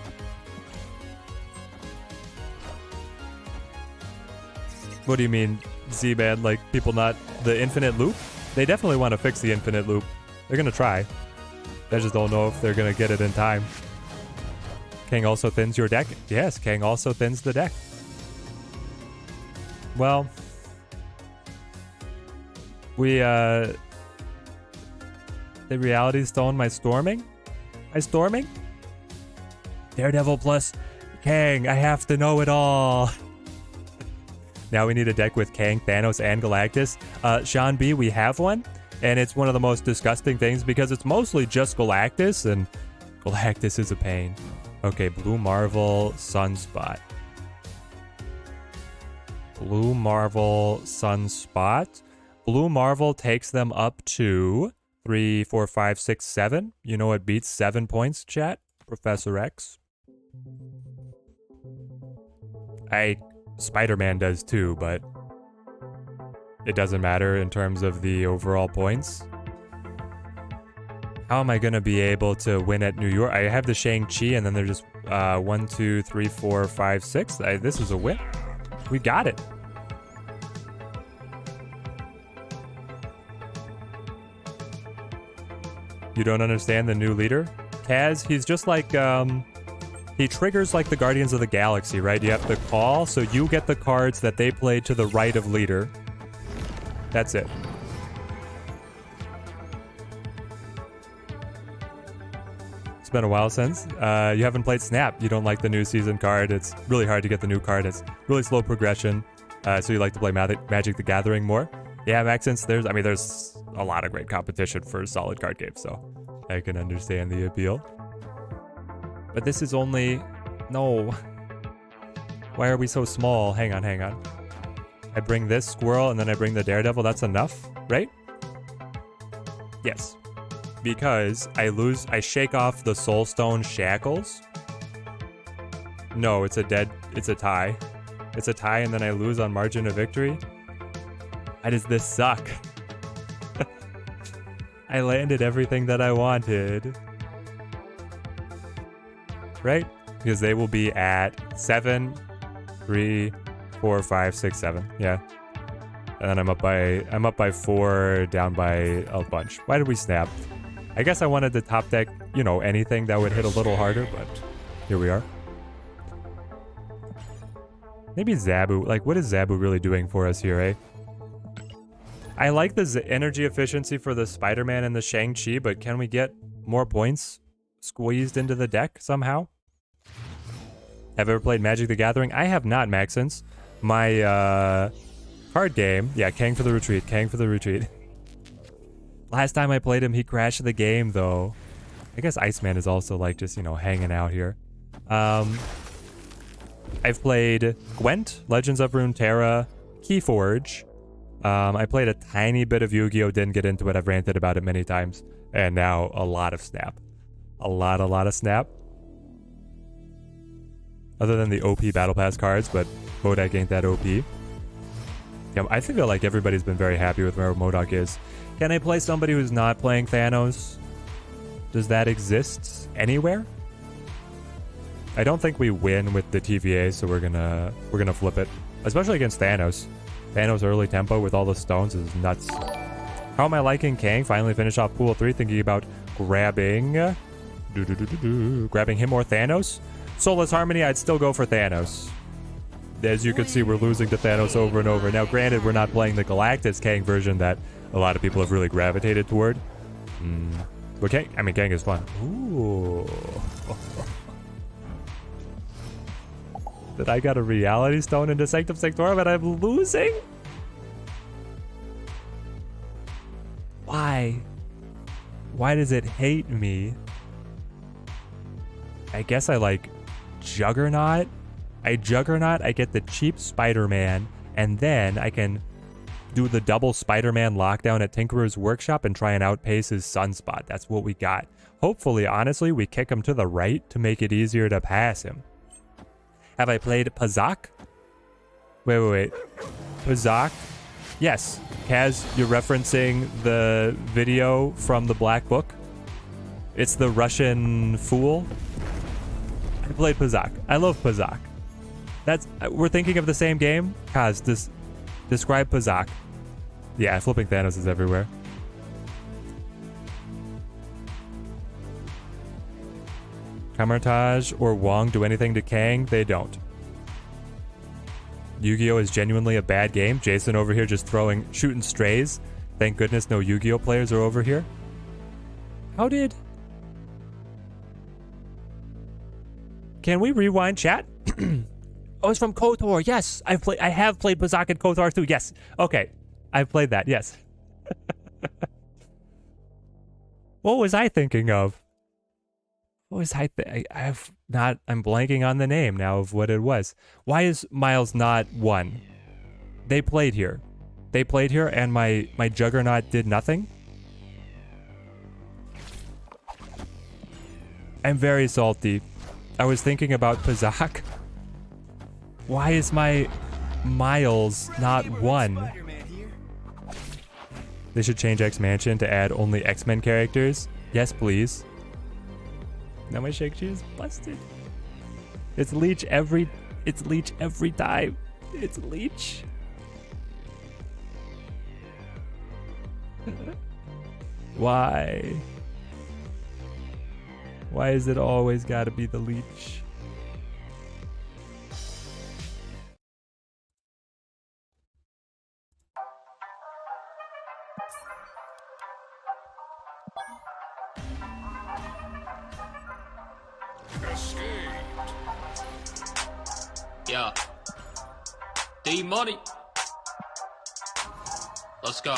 What do you mean, Z-Bad? Like, people not... The infinite loop? They definitely want to fix the infinite loop. They're going to try. They just don't know if they're going to get it in time. Kang also thins your deck? Yes, Kang also thins the deck. Well... The Reality Stone my storming? My storming? Daredevil plus Kang, I have to know it all. Now we need a deck with Kang, Thanos, and Galactus. Sean B, we have one, and it's one of the most disgusting things because it's mostly just Galactus, and Galactus is a pain. Okay, Blue Marvel, Sunspot. Blue Marvel Sunspot. Blue Marvel takes them up to 3, 4, 5, 6, 7. You know what beats 7 points, chat? Professor X. Spider-Man does too, but it doesn't matter in terms of the overall points. How am I gonna be able to win at New York? I have the Shang-Chi, and then they're just 1, 2, 3, 4, 5, 6. This is a win. We got it. You don't understand the new leader? Kaz, he's just like, he triggers like the Guardians of the Galaxy, right? You have to call, so you get the cards that they play to the right of leader. That's it. It's been a while since. You haven't played Snap. You don't like the new season card. It's really hard to get the new card. It's really slow progression. So you like to play Magic the Gathering more. Yeah, Maxence, there's a lot of great competition for solid card games, so I can understand the appeal. But this is only... No. Why are we so small? Hang on. I bring this squirrel and then I bring the Daredevil. That's enough, right? Yes. Because I shake off the Soulstone Shackles. No, it's a tie. It's a tie and then I lose on margin of victory. Why does this suck? I landed everything that I wanted. Right? Because they will be at 7, 3, 4, 5, 6, 7. Yeah. And then I'm up by 4, down by a bunch. Why did we snap? I guess I wanted to top deck, you know, anything that would hit a little harder, but here we are. Maybe Zabu. Like, what is Zabu really doing for us here, eh? I like the energy efficiency for the Spider-Man and the Shang-Chi, but can we get more points squeezed into the deck somehow? Have you ever played Magic the Gathering? I have not, Maxence. My card game, yeah, Kang for the Retreat. Last time I played him, he crashed the game, though. I guess Iceman is also like just, you know, hanging out here. I've played Gwent, Legends of Runeterra, Keyforge. I played a tiny bit of Yu-Gi-Oh! Didn't get into it. I've ranted about it many times. And now a lot of Snap. A lot of Snap. Other than the OP Battle Pass cards, but MODOK ain't that OP. Yeah, I feel like everybody's been very happy with where MODOK is. Can I play somebody who's not playing Thanos? Does that exist anywhere? I don't think we win with the TVA, so we're gonna flip it. Especially against Thanos. Thanos early tempo with all the stones is nuts. How am I liking Kang? Finally finish off pool 3, thinking about grabbing him or Thanos. Soulless Harmony, I'd still go for Thanos. As you can see, we're losing to Thanos over and over. Now, granted, we're not playing the Galactus Kang version that a lot of people have really gravitated toward. But Kang is fun. Ooh. That I got a Reality Stone into Sanctum Sanctorum and I'm losing? Why? Why does it hate me? I guess I like Juggernaut. I get the cheap Spider-Man, and then I can do the double Spider-Man lockdown at Tinkerer's Workshop and try and outpace his Sunspot. That's what we got. Hopefully, honestly, we kick him to the right to make it easier to pass him. Have I played Pazak? Wait. Pazak? Yes. Kaz, you're referencing the video from the Black Book? It's the Russian fool? I played Pazak. I love Pazak. We're thinking of the same game? Kaz, describe Pazak. Yeah, flipping Thanos is everywhere. Kamartaj or Wong do anything to Kang? They don't. Yu-Gi-Oh! Is genuinely a bad game. Jason over here just shooting strays. Thank goodness no Yu-Gi-Oh! Players are over here. How did... Can we rewind chat? Oh, it's from KOTOR. Yes, I have played Pazak and KOTOR too. Yes. Okay. I've played that. Yes. What was I thinking of? What was I'm blanking on the name now of what it was. Why is Miles not 1? They played here. They played here and my Juggernaut did nothing. I'm very salty. I was thinking about Pazak. Why is my Miles not 1? They should change X-Mansion to add only X-Men characters. Yes, please. Now my Shang-Chi is busted. It's Leech every time. It's Leech. Why? Why is it always gotta be the Leech? Yeah. D-Money. Let's go.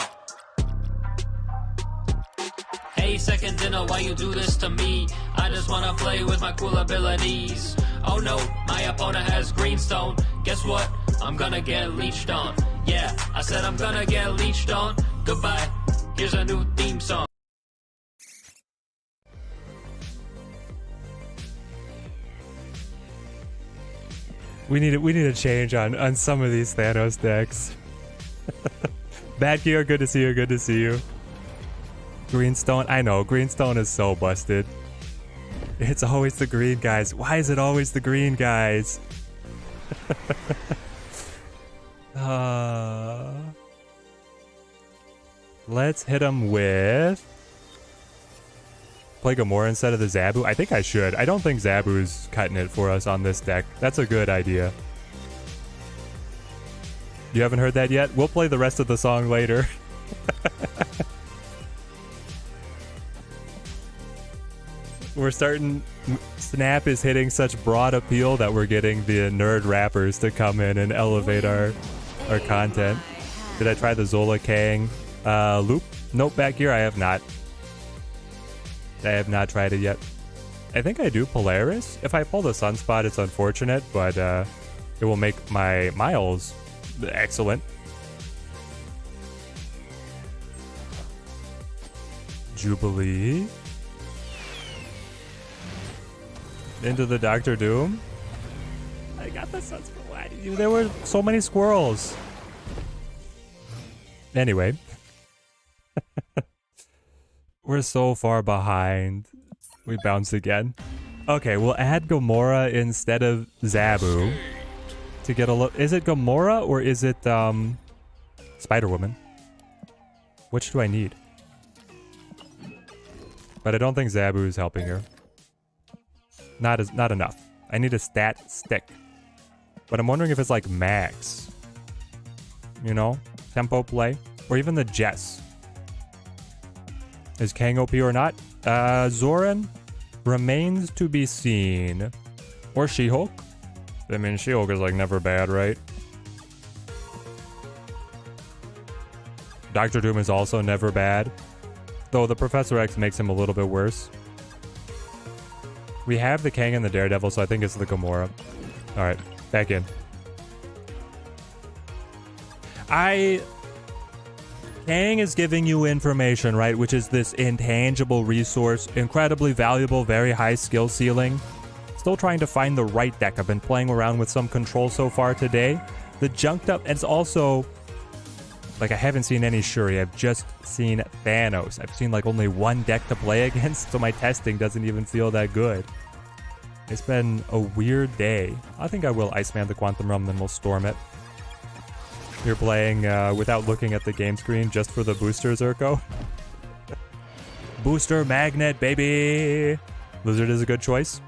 Hey, second dinner, why you do this to me? I just wanna play with my cool abilities. Oh no, my opponent has Greenstone. Guess what? I'm gonna get leeched on. Yeah, I said I'm gonna get leeched on. Goodbye. Here's a new theme song. We need a change on some of these Thanos decks. Bad Gear, good to see you, good to see you. Greenstone, I know, Greenstone is so busted. It's always the green guys. Why is it always the green guys? Let's hit him with... Play Gamora instead of the Zabu? I think I should. I don't think Zabu's cutting it for us on this deck. That's a good idea. You haven't heard that yet? We'll play the rest of the song later. We're starting... Snap is hitting such broad appeal that we're getting the nerd rappers to come in and elevate our content. Did I try the Zola Kang loop? Nope, back here I have not. I have not tried it yet. I think I do Polaris. If I pull the Sunspot, it's unfortunate, but it will make my Miles excellent. Jubilee. Into the Doctor Doom. I got the Sunspot. Why did you? There were so many squirrels. Anyway. We're so far behind. We bounced again. Okay, we'll add Gamora instead of Zabu to get a look. Is it Gamora or is it Spider-Woman? Which do I need? But I don't think Zabu is helping here. Not enough. I need a stat stick. But I'm wondering if it's like Max. You know? Tempo play. Or even the Jess. Is Kang OP or not? Zoran remains to be seen. Or She-Hulk. I mean, She-Hulk is like never bad, right? Doctor Doom is also never bad. Though the Professor X makes him a little bit worse. We have the Kang and the Daredevil, so I think it's the Gamora. Alright, back in. Kang is giving you information, right? Which is this intangible resource. Incredibly valuable, very high skill ceiling. Still trying to find the right deck. I've been playing around with some control so far today. The junked up, and it's also... Like, I haven't seen any Shuri. I've just seen Thanos. I've seen, like, only one deck to play against, so my testing doesn't even feel that good. It's been a weird day. I think I will Iceman the Quantum Realm, then we'll storm it. You're playing without looking at the game screen just for the boosters, Urko? Booster Magnet, baby! Lizard is a good choice.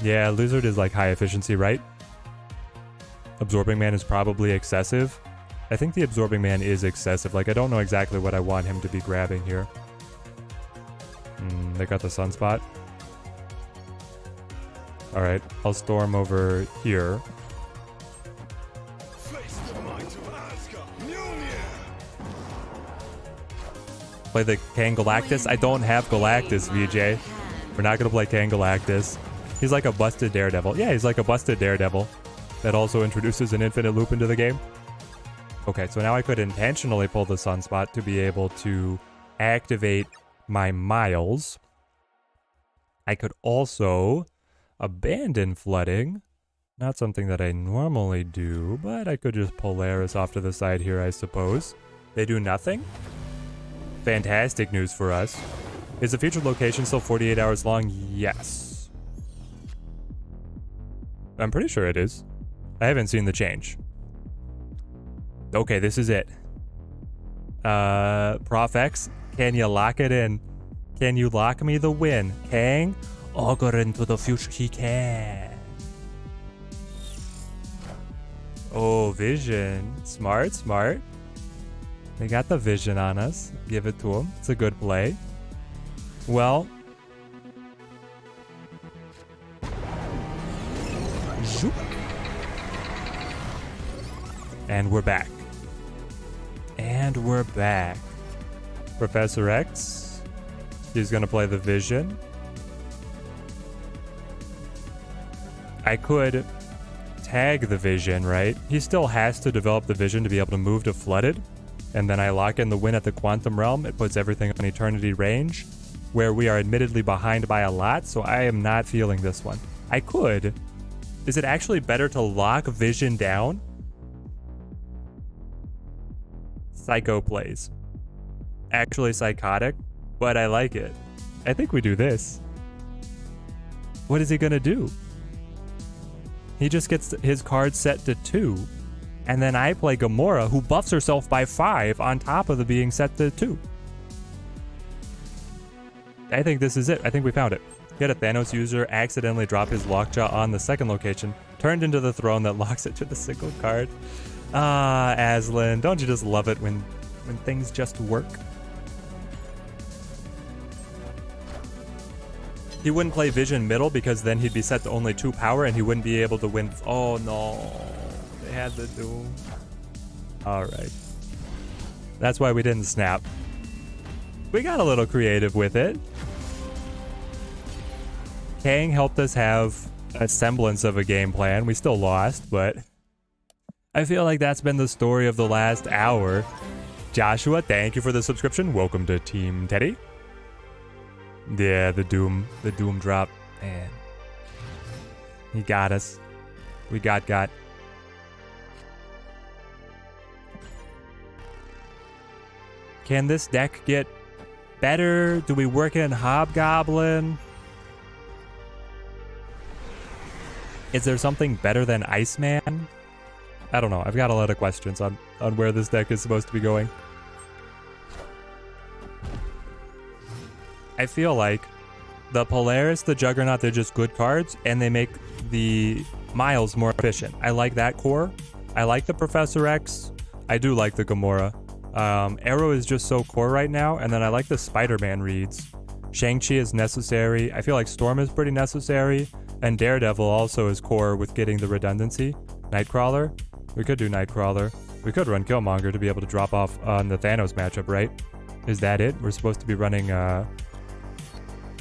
Yeah, Lizard is, like, high efficiency, right? Absorbing Man is probably excessive. I think the Absorbing Man is excessive. Like, I don't know exactly what I want him to be grabbing here. They got the Sunspot. Alright, I'll storm over here. Play the Kang Galactus? I don't have Galactus, VJ. We're not gonna play Kang Galactus. He's like a busted Daredevil. Yeah, he's like a busted Daredevil. That also introduces an infinite loop into the game. Okay, so now I could intentionally pull the Sunspot to be able to activate my Miles. I could also abandon flooding. Not something that I normally do, but I could just Polaris off to the side here, I suppose. They do nothing? Fantastic news for us. Is the featured location still 48 hours long? Yes. I'm pretty sure it is. I haven't seen the change. Okay, this is it. Prof X, can you lock it in? Can you lock me the win? Kang? Augur into the future he can. Oh, vision. Smart, smart. They got the vision on us. Give it to them. It's a good play. Well. Zoop. And we're back. And we're back. Professor X. He's gonna play the vision. I could tag the vision, right? He still has to develop the vision to be able to move to flooded. And then I lock in the win at the quantum realm. It puts everything on eternity range, where we are admittedly behind by a lot, so I am not feeling this one. I could. Is it actually better to lock vision down? Psycho plays. Actually psychotic, but I like it. I think we do this. What is he gonna do? He just gets his card set to 2, and then I play Gamora, who buffs herself by 5 on top of the being set to 2. I think this is it. I think we found it. He had a Thanos user accidentally drop his lockjaw on the second location, turned into the throne that locks it to the single card. Ah, Aslan, don't you just love it when things just work? He wouldn't play Vision middle because then he'd be set to only 2 power and he wouldn't be able to win. Oh no, they had the Doom. Alright. That's why we didn't snap. We got a little creative with it. Kang helped us have a semblance of a game plan. We still lost, but I feel like that's been the story of the last hour. Joshua, thank you for the subscription. Welcome to Team Teddy. Yeah, the Doom drop, man. He got us. We got. Can this deck get better? Do we work in Hobgoblin? Is there something better than Iceman? I don't know. I've got a lot of questions on where this deck is supposed to be going. I feel like the Polaris, the Juggernaut, they're just good cards, and they make the Miles more efficient. I like that core. I like the Professor X. I do like the Gamora. Arrow is just so core right now, and then I like the Spider-Man reads. Shang-Chi is necessary. I feel like Storm is pretty necessary, and Daredevil also is core with getting the redundancy. Nightcrawler? We could do Nightcrawler. We could run Killmonger to be able to drop off on the Thanos matchup, right? Is that it? We're supposed to be running,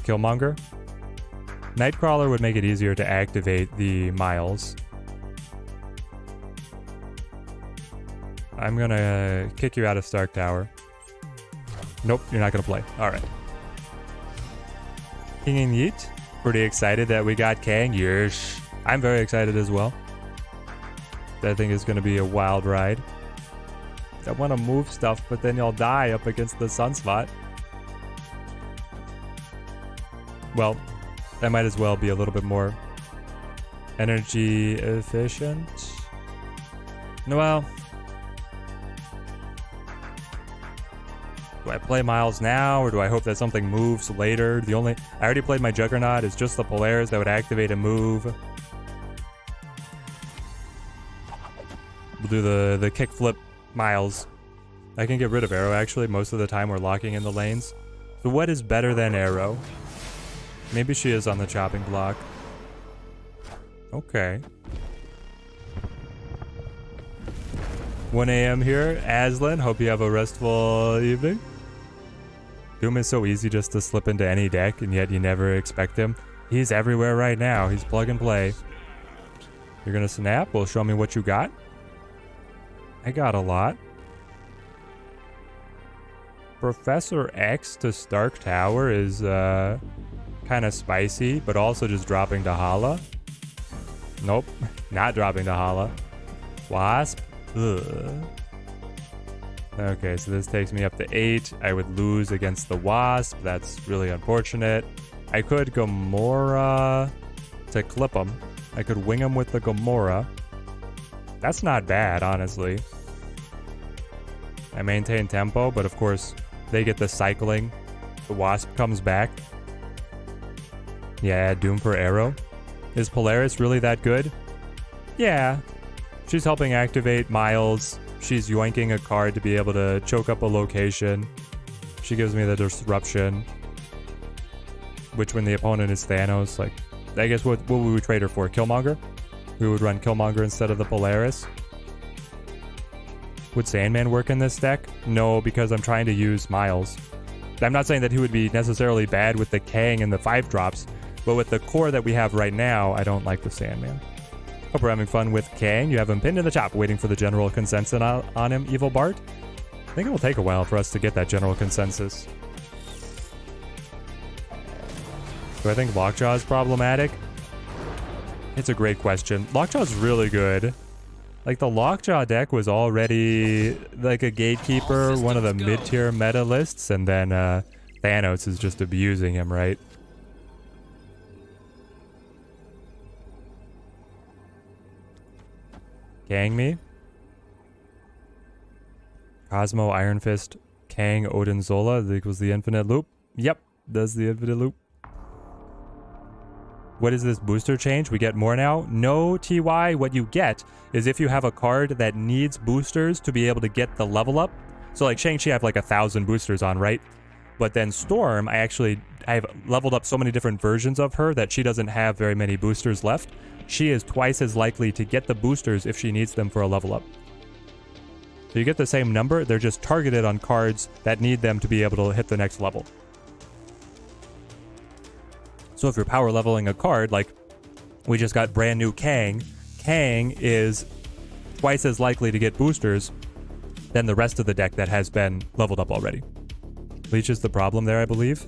Killmonger. Nightcrawler would make it easier to activate the Miles. I'm gonna kick you out of Stark Tower. Nope, you're not gonna play. Alright. King and Yeet. Pretty excited that we got Kang. Yes. I'm very excited as well. That thing is gonna be a wild ride. I want to move stuff, but then you'll die up against the Sunspot. Well, that might as well be a little bit more energy efficient. Well, do I play Miles now, or do I hope that something moves later? I already played my Juggernaut. It's just the Polaris that would activate a move. We'll do the kickflip Miles. I can get rid of Arrow, actually. Most of the time we're locking in the lanes. So what is better than Arrow? Maybe she is on the chopping block. Okay. 1 a.m. here. Aslan, hope you have a restful evening. Doom is so easy just to slip into any deck, and yet you never expect him. He's everywhere right now. He's plug and play. You're gonna snap? Well, show me what you got. I got a lot. Professor X to Stark Tower is kind of spicy, but also just dropping to Hala. Nope, not dropping to Hala. Wasp. Ugh. Okay, so this takes me up to 8. I would lose against the Wasp. That's really unfortunate. I could Gamora to clip him. I could wing him with the Gamora. That's not bad, honestly. I maintain tempo, but of course, they get the cycling. The Wasp comes back. Yeah, Doom for Arrow. Is Polaris really that good? Yeah. She's helping activate Miles. She's yoinking a card to be able to choke up a location. She gives me the Disruption. Which when the opponent is Thanos, like, I guess what would we trade her for? Killmonger? We would run Killmonger instead of the Polaris. Would Sandman work in this deck? No, because I'm trying to use Miles. I'm not saying that he would be necessarily bad with the Kang and the 5-drops, but with the core that we have right now, I don't like the Sandman. Hope we're having fun with Kang. You have him pinned in the top, waiting for the general consensus on him, Evil Bart. I think it will take a while for us to get that general consensus. Do I think Lockjaw is problematic? It's a great question. Lockjaw's really good. Like, the Lockjaw deck was already like a gatekeeper, one of the mid-tier meta lists, and then Thanos is just abusing him, right? Kang me? Cosmo, Iron Fist, Kang, Odin, Zola equals the infinite loop. Yep, does the infinite loop. What is this booster change? We get more now? No, TY. What you get is if you have a card that needs boosters to be able to get the level up. So like Shang-Chi, I have like 1,000 boosters on, right? But then Storm, I've leveled up so many different versions of her that she doesn't have very many boosters left. She is twice as likely to get the boosters if she needs them for a level up. So you get the same number, they're just targeted on cards that need them to be able to hit the next level. So if you're power leveling a card, like we just got brand new Kang, Kang is twice as likely to get boosters than the rest of the deck that has been leveled up already. Leech is the problem there, I believe.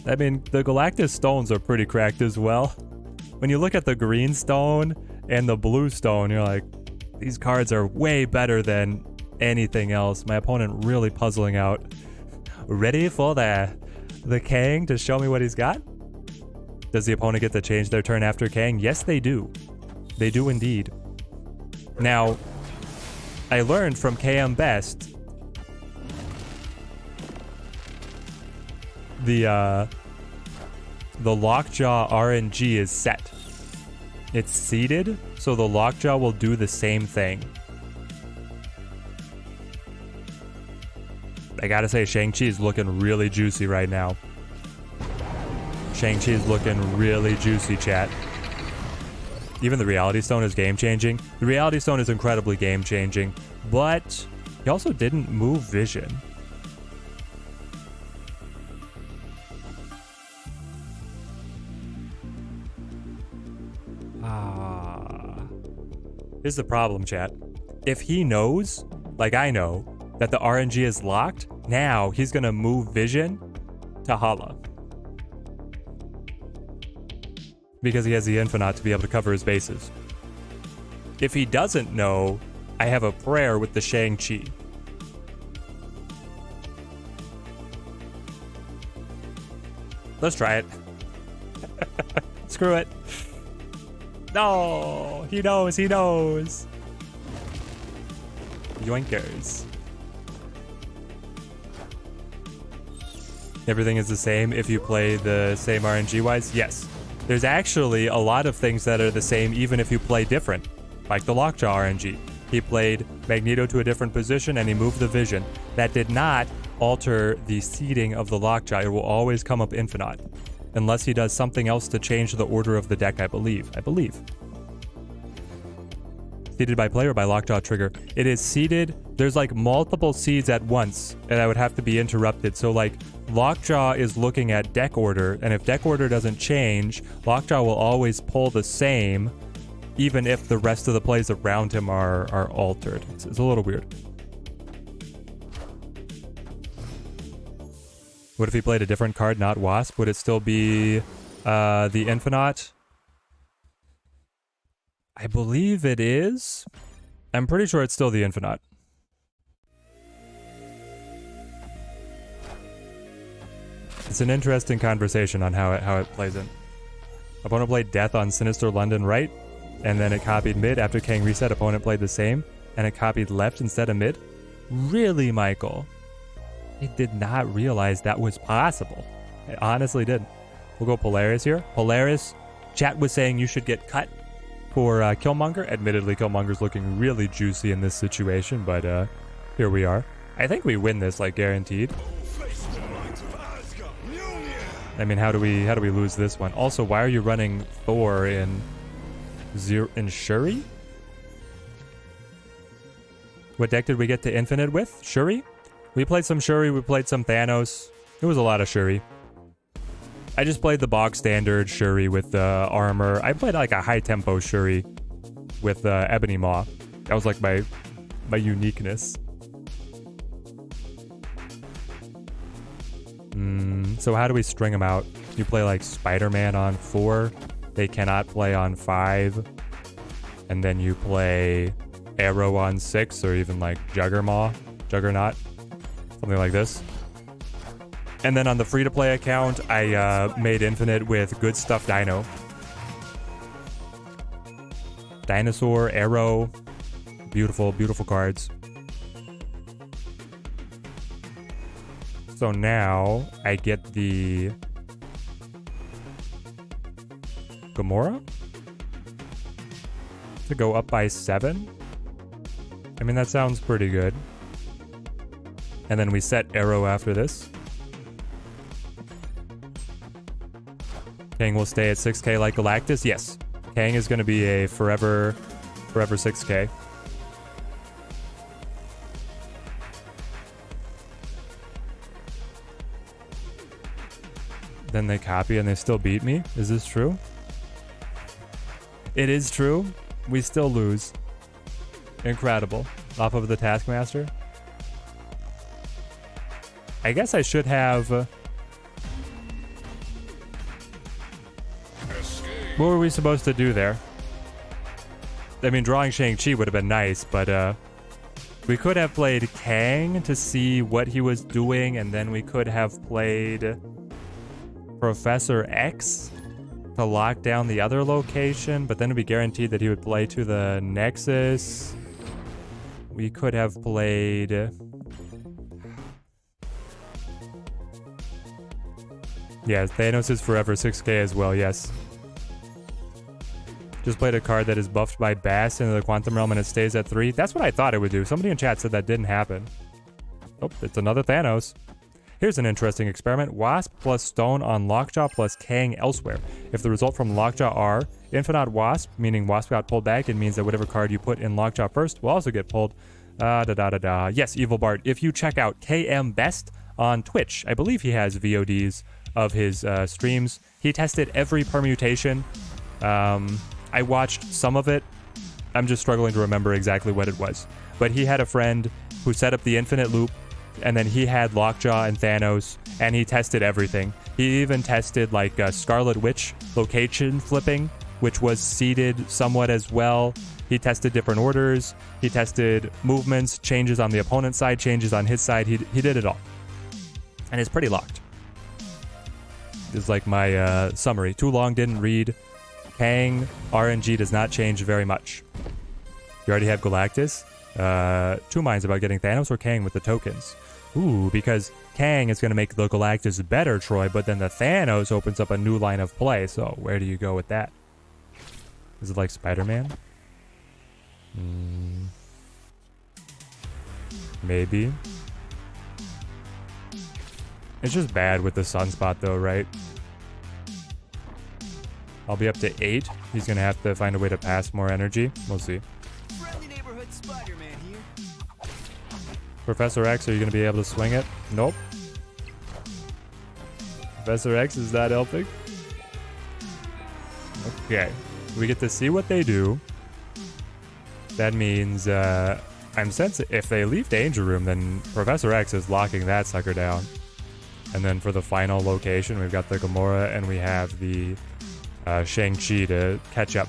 I mean, the Galactus stones are pretty cracked as well. When you look at the green stone and the blue stone, you're like, these cards are way better than anything else. My opponent really puzzling out. Ready for the Kang to show me what he's got? Does the opponent get to change their turn after Kang? Yes, they do. They do indeed. Now, I learned from KM Best the Lockjaw RNG is set. It's seeded, so the Lockjaw will do the same thing. I gotta say, Shang-Chi is looking really juicy right now. Shang-Chi is looking really juicy, chat. Even the Reality Stone is game-changing. The Reality Stone is incredibly game-changing, but he also didn't move Vision. Here's the problem, chat. If he knows, like I know, that the RNG is locked, now he's gonna move Vision to Hala. Because he has the Infinite to be able to cover his bases. If he doesn't know, I have a prayer with the Shang-Chi. Let's try it. Screw it. No, he knows, he knows. Yoinkers. Everything is the same if you play the same RNG-wise? Yes. There's actually a lot of things that are the same even if you play different. Like the Lockjaw RNG. He played Magneto to a different position and he moved the Vision. That did not alter the seeding of the Lockjaw. It will always come up Infinite. Unless he does something else to change the order of the deck, I believe. Seeded by player or by Lockjaw trigger. It is seeded. There's like multiple seeds at once, and I would have to be interrupted. So like Lockjaw is looking at deck order, and if deck order doesn't change, Lockjaw will always pull the same even if the rest of the plays around him are altered. It's a little weird. What if he played a different card, not Wasp? Would it still be the Infinite? I believe it is. I'm pretty sure it's still the Infinite. It's an interesting conversation on how it plays in. Opponent played Death on Sinister London right, and then it copied mid. After Kang reset, opponent played the same, and it copied left instead of mid. Really, Michael? I did not realize that was possible. I honestly didn't. We'll go Polaris here. Polaris, chat was saying you should get cut for Killmonger. Admittedly, Killmonger's looking really juicy in this situation, but here we are. I think we win this, like, guaranteed. I mean, how do we lose this one? Also, why are you running Thor in Shuri? What deck did we get to Infinite with? Shuri? We played some Shuri, we played some Thanos. It was a lot of Shuri. I just played the bog standard Shuri with armor. I played like a high tempo Shuri with Ebony Maw. That was like my uniqueness. So how do we string them out? You play like Spider-Man on 4. They cannot play on 5. And then you play Arrow on 6, or even like Juggernaut. Something like this. And then on the free-to-play account, I made Infinite with Good Stuff Dino. Dinosaur, Arrow. Beautiful, beautiful cards. So now I get the Gamora to go up by 7. I mean, that sounds pretty good. And then we set Arrow after this. Kang will stay at 6k like Galactus? Yes. Kang is going to be a forever 6k. Then they copy and they still beat me? Is this true? It is true. We still lose. Incredible. Off of the Taskmaster. I guess I should have... What were we supposed to do there? I mean, drawing Shang-Chi would have been nice, but we could have played Kang to see what he was doing, and then we could have played Professor X to lock down the other location, but then it'd be guaranteed that he would play to the Nexus. We could have played... Yeah, Thanos is forever 6k as well, yes. Just played a card that is buffed by Bass into the Quantum Realm and it stays at 3. That's what I thought it would do. Somebody in chat said that didn't happen. Oh, it's another Thanos. Here's an interesting experiment. Wasp plus Stone on Lockjaw plus Kang elsewhere. If the result from Lockjaw are Infinite Wasp, meaning Wasp got pulled back, it means that whatever card you put in Lockjaw first will also get pulled. Yes, Evil Bart. If you check out KM Best on Twitch, I believe he has VODs of his streams. He tested every permutation. I watched some of it. I'm just struggling to remember exactly what it was. But he had a friend who set up the infinite loop, and then he had Lockjaw and Thanos, and he tested everything. He even tested like Scarlet Witch location flipping, which was seeded somewhat as well. He tested different orders. He tested movements, changes on the opponent's side, changes on his side. He did it all. And it's pretty locked. This is like my summary. Too long, didn't read. Kang, RNG does not change very much. You already have Galactus. 2 minds about getting Thanos or Kang with the tokens. Ooh, because Kang is going to make the Galactus better, Troy, but then the Thanos opens up a new line of play. So where do you go with that? Is it like Spider-Man? Maybe. It's just bad with the Sunspot though, right? I'll be up to 8. He's going to have to find a way to pass more energy. We'll see. Friendly neighborhood Spider-Man here. Professor X, are you going to be able to swing it? Nope. Professor X is not helping. Okay. We get to see what they do. That means I'm sensing if they leave Danger Room, then Professor X is locking that sucker down. And then for the final location, we've got the Gamora and we have the Shang-Chi to catch up.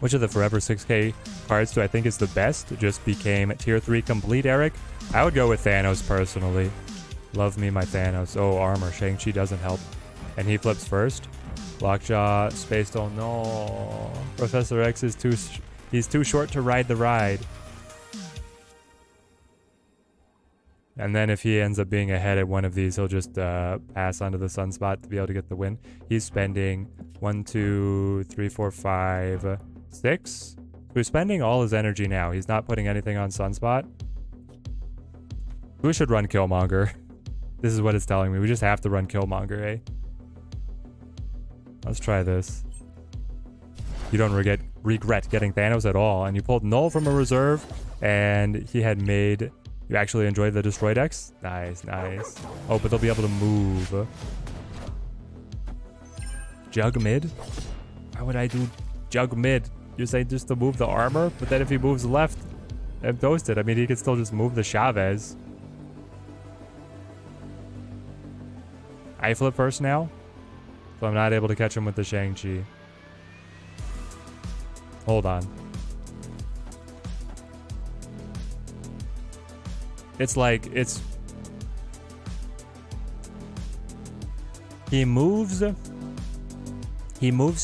Which of the Forever 6K cards do I think is the best? It just became tier 3 complete, Eric. I would go with Thanos personally. Love me my Thanos. Oh, armor. Shang-Chi doesn't help. And he flips first. Lockjaw, Space Stone. No. Professor X is he's too short to ride the ride. And then if he ends up being ahead at one of these, he'll just pass onto the Sunspot to be able to get the win. He's spending 1, 2, 3, 4, 5, 6. We're spending all his energy now. He's not putting anything on Sunspot. We should run Killmonger. This is what it's telling me. We just have to run Killmonger, eh? Let's try this. You don't regret getting Thanos at all. And you pulled Null from a reserve. And he had made... You actually enjoyed the Destroy decks? Nice, nice. Oh, but they'll be able to move. Jug mid? Why would I do Jug mid? You're saying just to move the armor? But then if he moves left, I'm toasted. I mean, he could still just move the Chavez. I flip first now. So I'm not able to catch him with the Shang-Chi. Hold on. It's like, it's... He moves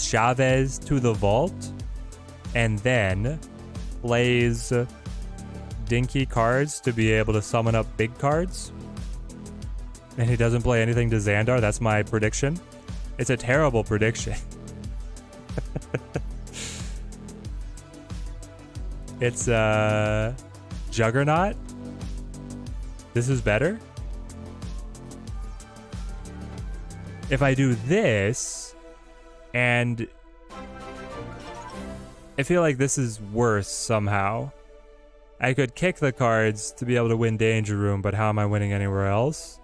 Chavez to the vault and then plays dinky cards to be able to summon up big cards. And he doesn't play anything to Xandar. That's my prediction. It's a terrible prediction. It's Juggernaut. This is better. If I do this, and I feel like this is worse somehow. I could kick the cards to be able to win Danger Room, but how am I winning anywhere else?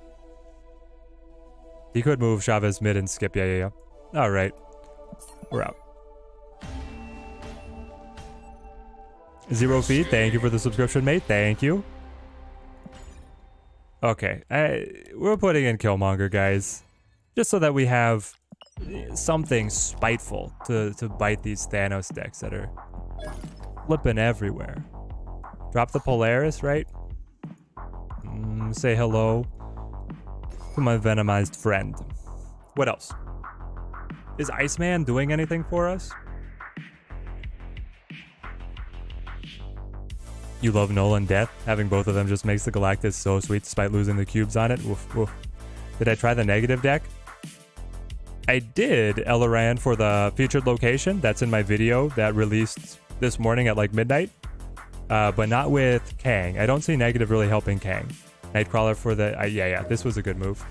He could move Chavez mid and skip. Yeah. All right. We're out. 0 feet. Thank you for the subscription, mate. Thank you. Okay. We're putting in Killmonger, guys. Just so that we have something spiteful to bite these Thanos decks that are flipping everywhere. Drop the Polaris, right? Say hello to my venomized friend. What else? Is Iceman doing anything for us? You love Nolan Death. Having both of them just makes the Galactus so sweet despite losing the cubes on it. Woof, woof. Did I try the negative deck? I did Elorand for the featured location. That's in my video that released this morning at like midnight. But not with Kang. I don't see negative really helping Kang. Nightcrawler for the... yeah, this was a good move.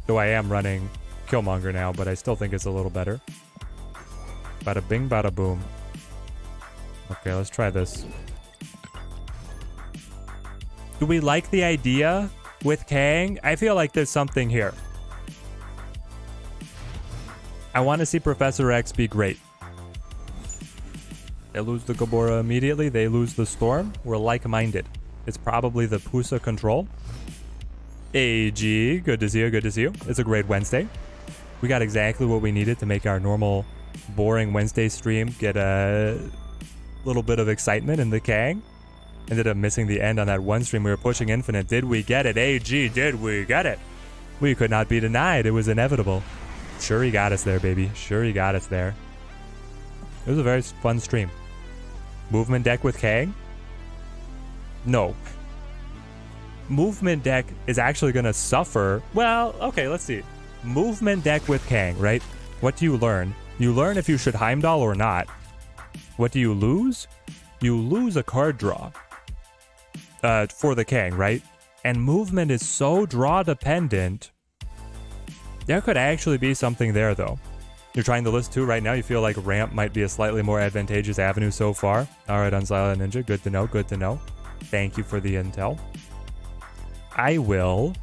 Though I am running Killmonger now, but I still think it's a little better. Bada bing, bada boom. Okay, let's try this. Do we like the idea with Kang? I feel like there's something here. I want to see Professor X be great. They lose the Gamora immediately. They lose the Storm. We're like-minded. It's probably the Pusa control. AG, good to see you, good to see you. It's a great Wednesday. We got exactly what we needed to make our normal boring Wednesday stream get a little bit of excitement in the Kang. Ended up missing the end on that one stream. We were pushing infinite. Did we get it? AG, did we get it? We could not be denied. It was inevitable. Sure he got us there, baby. Sure he got us there. It was a very fun stream. Movement deck with Kang? No. Movement deck is actually going to suffer. Well, okay, let's see. Movement deck with Kang, right? What do you learn? You learn if you should Heimdall or not. What do you lose? You lose a card draw. For the Kang, right? And movement is so draw dependent. There could actually be something there, though. You're trying the list too right now. You feel like ramp might be a slightly more advantageous avenue so far. All right, Unsilent Ninja. Good to know. Good to know. Thank you for the intel. I will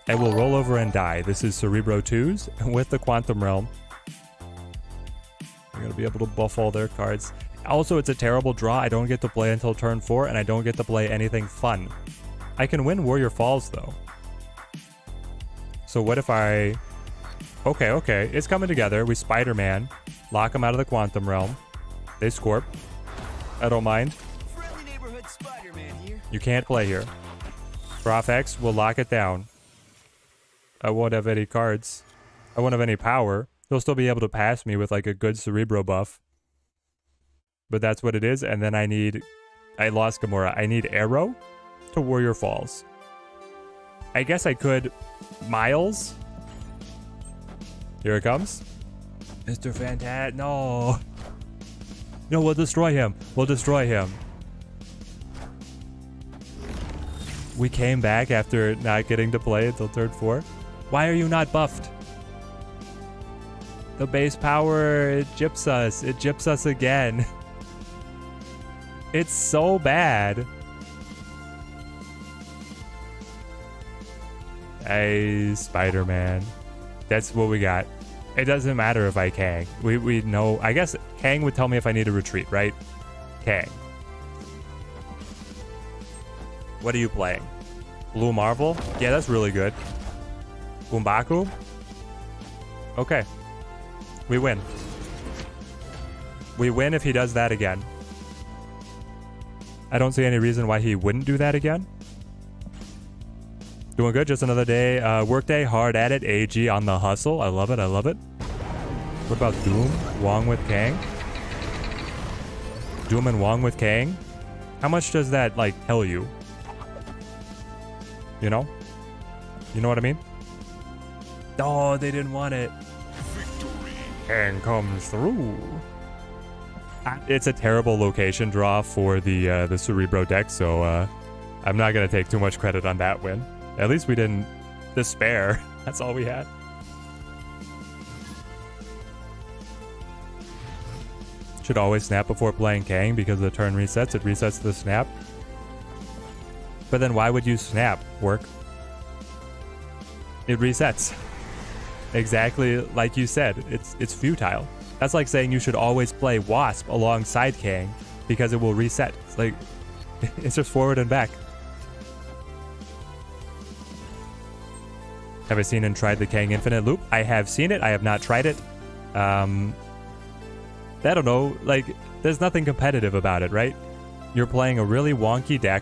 roll over and die. This is Cerebro 2s with the Quantum Realm. I'm gonna be able to buff all their cards. Also, it's a terrible draw. I don't get to play until turn 4, and I don't get to play anything fun. I can win Warrior Falls, though. So what if I... Okay. It's coming together. We Spider-Man. Lock them out of the Quantum Realm. They Scorp. I don't mind. Friendly neighborhood Spider-Man here. You can't play here. Prof X will lock it down. I won't have any cards. I won't have any power. He'll still be able to pass me with like a good Cerebro buff. But that's what it is. And then I lost Gamora. I need Arrow to Warrior Falls. I guess I could Miles. Here it comes. Mr. Fantastic. No. No, we'll destroy him. We'll destroy him. We came back after not getting to play until turn 4. Why are you not buffed? The base power, it gyps us. It gyps us again. It's so bad. Hey, Spider-Man. That's what we got. It doesn't matter if I Kang. We know. I guess Kang would tell me if I need to retreat, right? Kang. What are you playing? Blue Marvel? Yeah, that's really good. Umbaku? Okay. We win. We win if he does that again. I don't see any reason why he wouldn't do that again. Doing good. Just another day. Work day. Hard at it. AG on the hustle. I love it. I love it. What about Doom? Wong with Kang? Doom and Wong with Kang? How much does that, like, tell you? You know? You know what I mean? Oh, they didn't want it. Victory. Kang comes through. It's a terrible location draw for the Cerebro deck, so I'm not going to take too much credit on that win. At least we didn't despair. That's all we had. Should always snap before playing Kang because the turn resets. It resets the snap. But then why would you snap? Work. It resets. Exactly like you said. It's futile. That's like saying you should always play Wasp alongside Kang because it will reset. It's like, it's just forward and back. Have I seen and tried the Kang Infinite loop? I have seen it. I have not tried it. I don't know. Like, there's nothing competitive about it, right? You're playing a really wonky deck,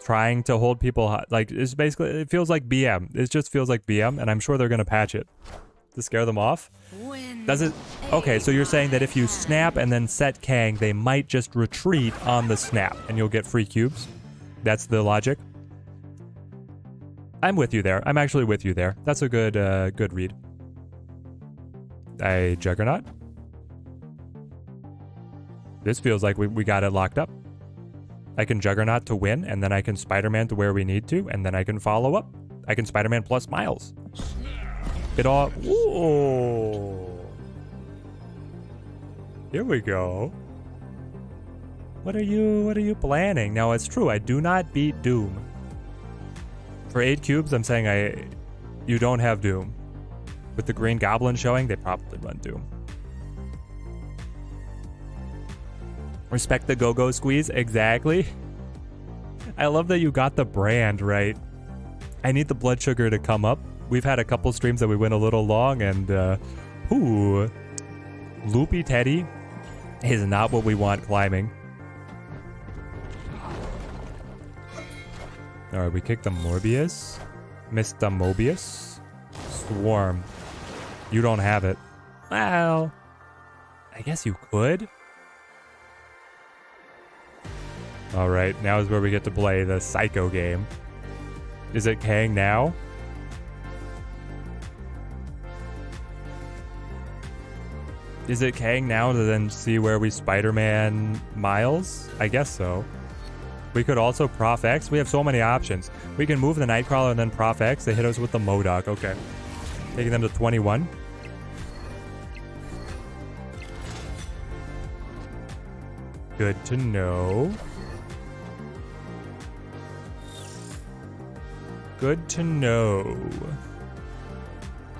trying to hold people like, it's basically, it feels like BM. It just feels like BM, and I'm sure they're gonna patch it to scare them off. Does it? Okay, so you're saying that if you snap and then set Kang, they might just retreat on the snap, and you'll get free cubes. That's the logic. I'm with you there. I'm actually with you there. That's a good good read. A Juggernaut. This feels like we got it locked up. I can Juggernaut to win, and then I can Spider-Man to where we need to, and then I can follow up. I can Spider-Man plus Miles. It all... Whoa. Here we go. What are you planning? Now, it's true. I do not beat Doom. For 8 cubes, I'm saying you don't have Doom. With the Green Goblin showing, they probably run Doom. Respect the go-go squeeze. Exactly. I love that you got the brand right. I need the blood sugar to come up. We've had a couple streams that we went a little long, and Loopy Teddy is not what we want climbing. Alright, we kicked the Morbius. Mr. Mobius. Swarm. You don't have it. Well, I guess you could. Alright, now is where we get to play the Psycho game. Is it Kang now? Is it Kang now to then see where we Spider-Man Miles? I guess so. We could also Prof X. We have so many options. We can move the Nightcrawler and then Prof X. They hit us with the MODOK. Okay. Taking them to 21. Good to know. Good to know.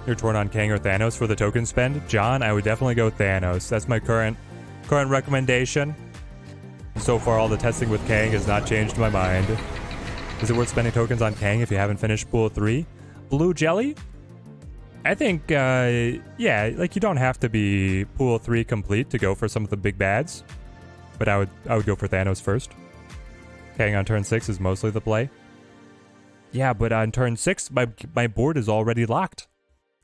You're torn on Kang or Thanos for the token spend. John, I would definitely go Thanos. That's my current recommendation. So far, all the testing with Kang has not changed my mind. Is it worth spending tokens on Kang if you haven't finished Pool 3? Blue Jelly? I think, yeah, like you don't have to be Pool 3 complete to go for some of the big bads. But I would go for Thanos first. Kang on turn 6 is mostly the play. Yeah, but on turn 6, my board is already locked.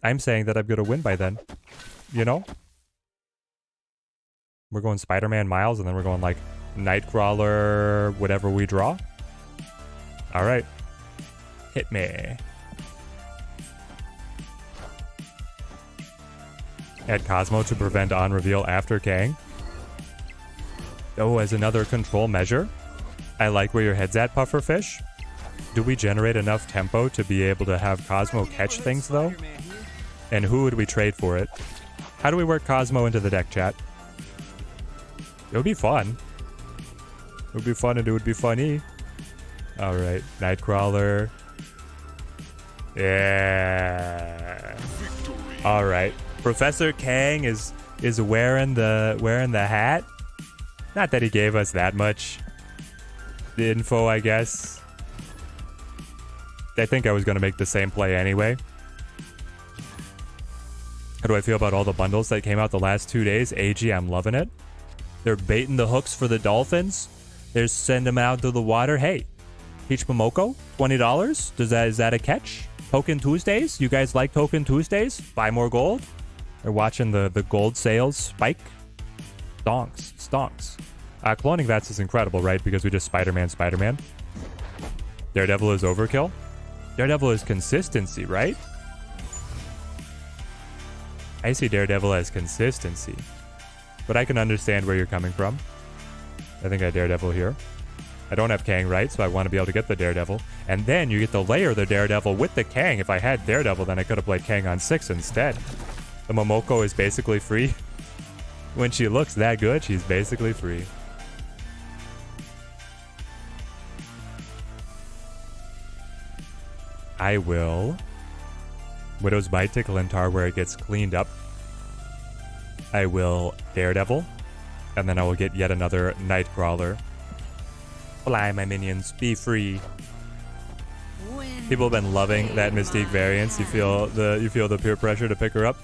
I'm saying that I'm going to win by then. You know? We're going Spider-Man Miles, and then we're going, like, Nightcrawler, whatever we draw. Alright. Hit me. Add Cosmo to prevent on-reveal after Kang. Oh, as another control measure. I like where your head's at, Pufferfish. Do we generate enough tempo to be able to have Cosmo catch things, though? And who would we trade for it? How do we work Cosmo into the deck, chat? It would be fun. It would be fun and it would be funny. Alright, Nightcrawler. Yeah. Alright. Professor Kang is wearing the hat. Not that he gave us that much info, I guess. I think I was going to make the same play anyway. How do I feel about all the bundles that came out the last 2 days? AG, I'm loving it. They're baiting the hooks for the Dolphins. They're sending them out to the water. Hey, Peach Momoko, $20. Is that a catch? Token Tuesdays? You guys like Token Tuesdays? Buy more gold? They're watching the gold sales spike. Stonks. Cloning Vats is incredible, right? Because we just Spider-Man. Daredevil is overkill. Daredevil is consistency, right? I see Daredevil as consistency. But I can understand where you're coming from. I think I Daredevil here. I don't have Kang, right? So I want to be able to get the Daredevil. And then you get to layer the Daredevil with the Kang. If I had Daredevil, then I could have played Kang on 6 instead. The Momoko is basically free. When she looks that good, she's basically free. I will Widow's Bite to Kalintar where it gets cleaned up. I will Daredevil. And then I will get yet another Nightcrawler. Fly, my minions. Be free. People have been loving that Mystique variance. You feel the peer pressure to pick her up.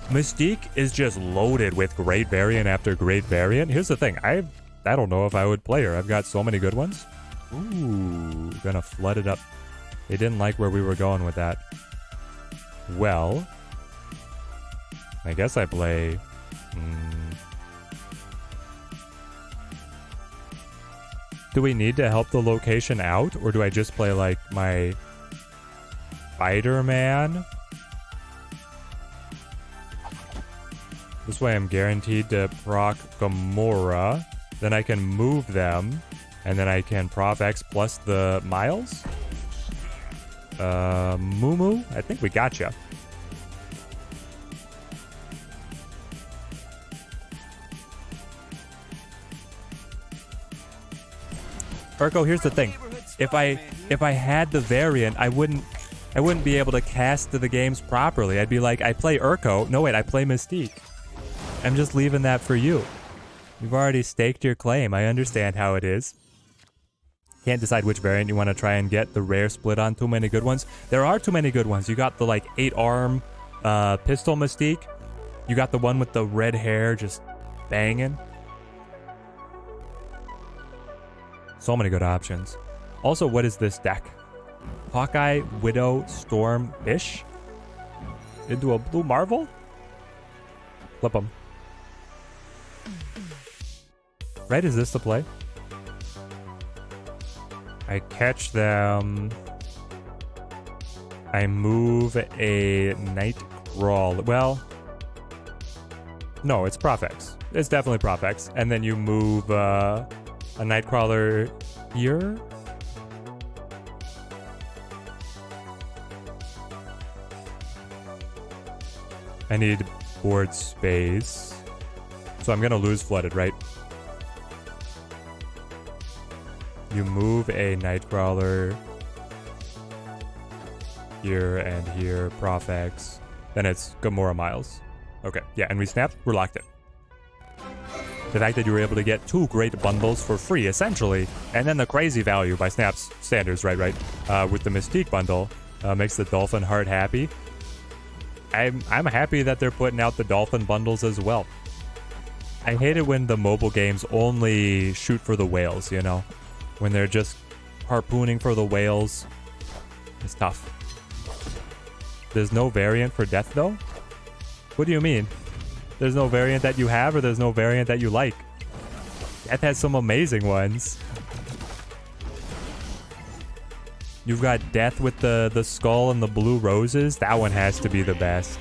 Mystique is just loaded with great variant after great variant. Here's the thing. I don't know if I would play her. I've got so many good ones. Ooh, gonna flood it up. They didn't like where we were going with that. Well, I guess I play... Do we need to help the location out? Or do I just play like my Spider-Man? This way I'm guaranteed to proc Gamora. Then I can move them. And then I can Prof X plus the Miles. Mumu? I think we gotcha. Urko, here's the thing. If I had the variant, I wouldn't be able to cast the games properly. I'd be like, I play Urko. No, wait, I play Mystique. I'm just leaving that for you. You've already staked your claim. I understand how it is. Can't decide which variant you want to try and get. The rare split on too many good ones. There are too many good ones. You got the like 8-arm pistol Mystique. You got the one with the red hair just banging. So many good options. Also, what is this deck? Hawkeye, Widow, Storm, Bish? Into a blue Marvel? Flip them. Right, is this the play? I catch them. I move a Nightcrawler. Well, no, it's Prof X. It's definitely Prof X. And then you move a Nightcrawler here. I need board space. So I'm going to lose Flooded, right? You move a Nightcrawler here and here, Prof X. then it's Gamora Miles. Okay, yeah, and we snapped, we're locked in. The fact that you were able to get 2 great bundles for free, essentially, and then the crazy value by Snap's standards, right, with the Mystique bundle, makes the Dolphin heart happy. I'm happy that they're putting out the Dolphin bundles as well. I hate it when the mobile games only shoot for the whales, you know? When they're just harpooning for the whales. It's tough. There's no variant for death, though? What do you mean? There's no variant that you have, or there's no variant that you like? Death has some amazing ones. You've got Death with the skull and the blue roses. That one has to be the best.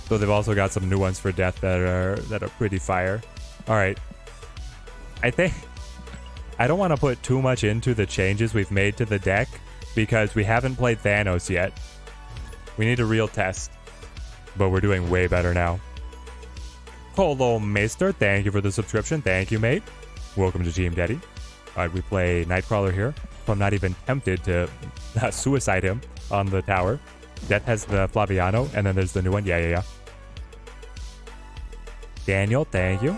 So they've also got some new ones for Death that are pretty fire. All right. I think I don't want to put too much into the changes we've made to the deck because we haven't played Thanos yet. We need a real test. But we're doing way better now. Colo Maester, thank you for the subscription. Thank you, mate. Welcome to Team Daddy. All right, we play Nightcrawler here. So I'm not even tempted to suicide him on the tower. Death has the Flaviano, and then there's the new one. Yeah. Daniel, thank you.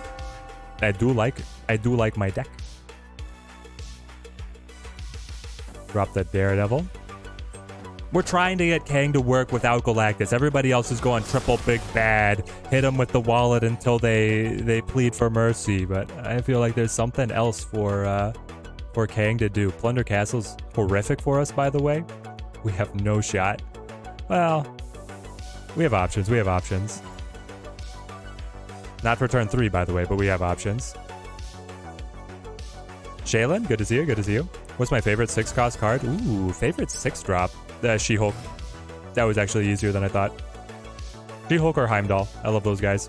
I do like my deck. Drop the Daredevil. We're trying to get Kang to work without Galactus. Everybody else is going triple big bad. Hit him with the wallet until they plead for mercy. But I feel like there's something else for Kang to do. Plunder Castle's horrific for us, by the way. We have no shot. Well, we have options. Not for turn 3, by the way, but we have options. Shaylin, good to see you. What's my favorite 6-cost card? Ooh, favorite 6-drop. She-Hulk. That was actually easier than I thought. She-Hulk or Heimdall. I love those guys.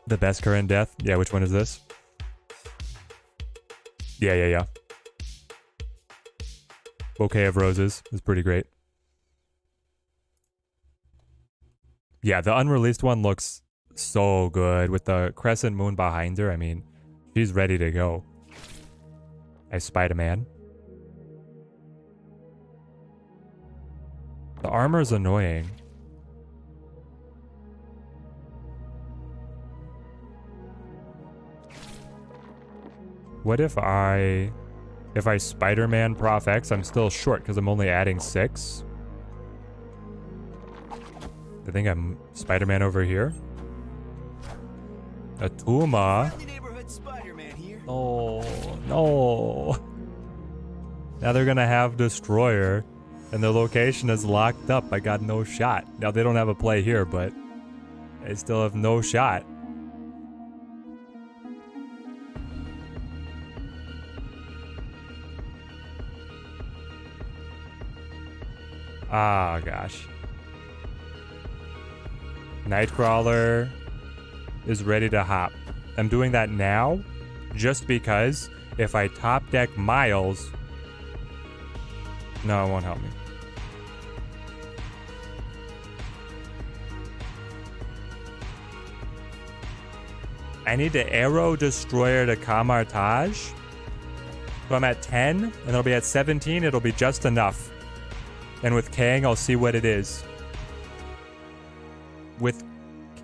The best current death? Yeah, which one is this? Yeah. Bouquet of Roses is pretty great. Yeah, the unreleased one looks so good with the crescent moon behind her. I mean, she's ready to go. As Spider-Man. The armor's annoying. What if I Spider-Man Prof X? I'm still short because I'm only adding 6. I think I'm Spider-Man over here. Atuma. Oh, no. Now they're gonna have Destroyer. And the location is locked up. I got no shot. Now, they don't have a play here, but I still have no shot. Ah, gosh. Nightcrawler is ready to hop. I'm doing that now just because if I top deck Miles... No, it won't help me. I need the Arrow Destroyer to Kamartage. So I'm at 10, and it'll be at 17. It'll be just enough. And with Kang, I'll see what it is. With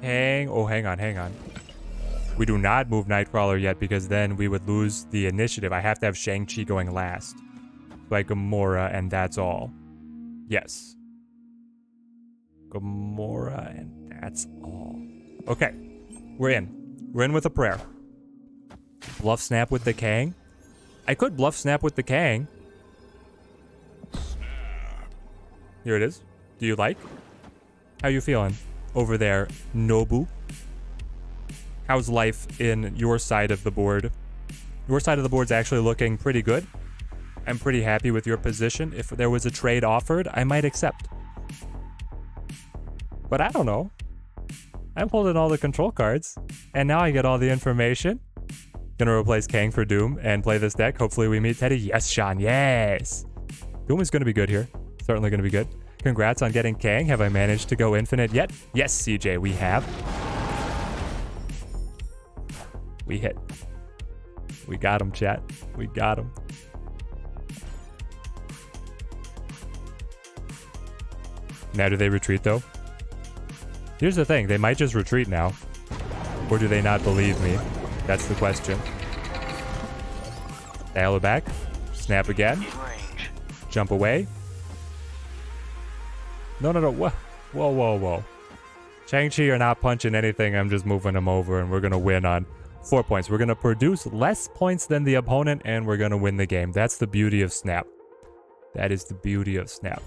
Kang... Oh, hang on. We do not move Nightcrawler yet, because then we would lose the initiative. I have to have Shang-Chi going last. Like Gamora, and that's all. Yes. Gamora, and that's all. Okay. We're in. We're in with a prayer. Bluff Snap with the Kang. I could Bluff Snap with the Kang. Here it is. Do you like? How you feeling over there, Nobu? How's life in your side of the board? Your side of the board's actually looking pretty good. I'm pretty happy with your position. If there was a trade offered, I might accept. But I don't know. I'm holding all the control cards, and now I get all the information. Gonna replace Kang for Doom and play this deck. Hopefully we meet Teddy. Yes, Sean, yes! Doom is gonna be good here. Certainly gonna be good. Congrats on getting Kang. Have I managed to go infinite yet? Yes, CJ, we have. We hit. We got him, chat. We got him. Now do they retreat though? Here's the thing, they might just retreat now. Or do they not believe me? That's the question. Dial it back. Snap again. Jump away. No. Whoa. Whoa. Shang-Chi, you're not punching anything. I'm just moving him over, and we're going to win on 4 points. We're going to produce less points than the opponent, and we're going to win the game. That's the beauty of Snap. That is the beauty of Snap.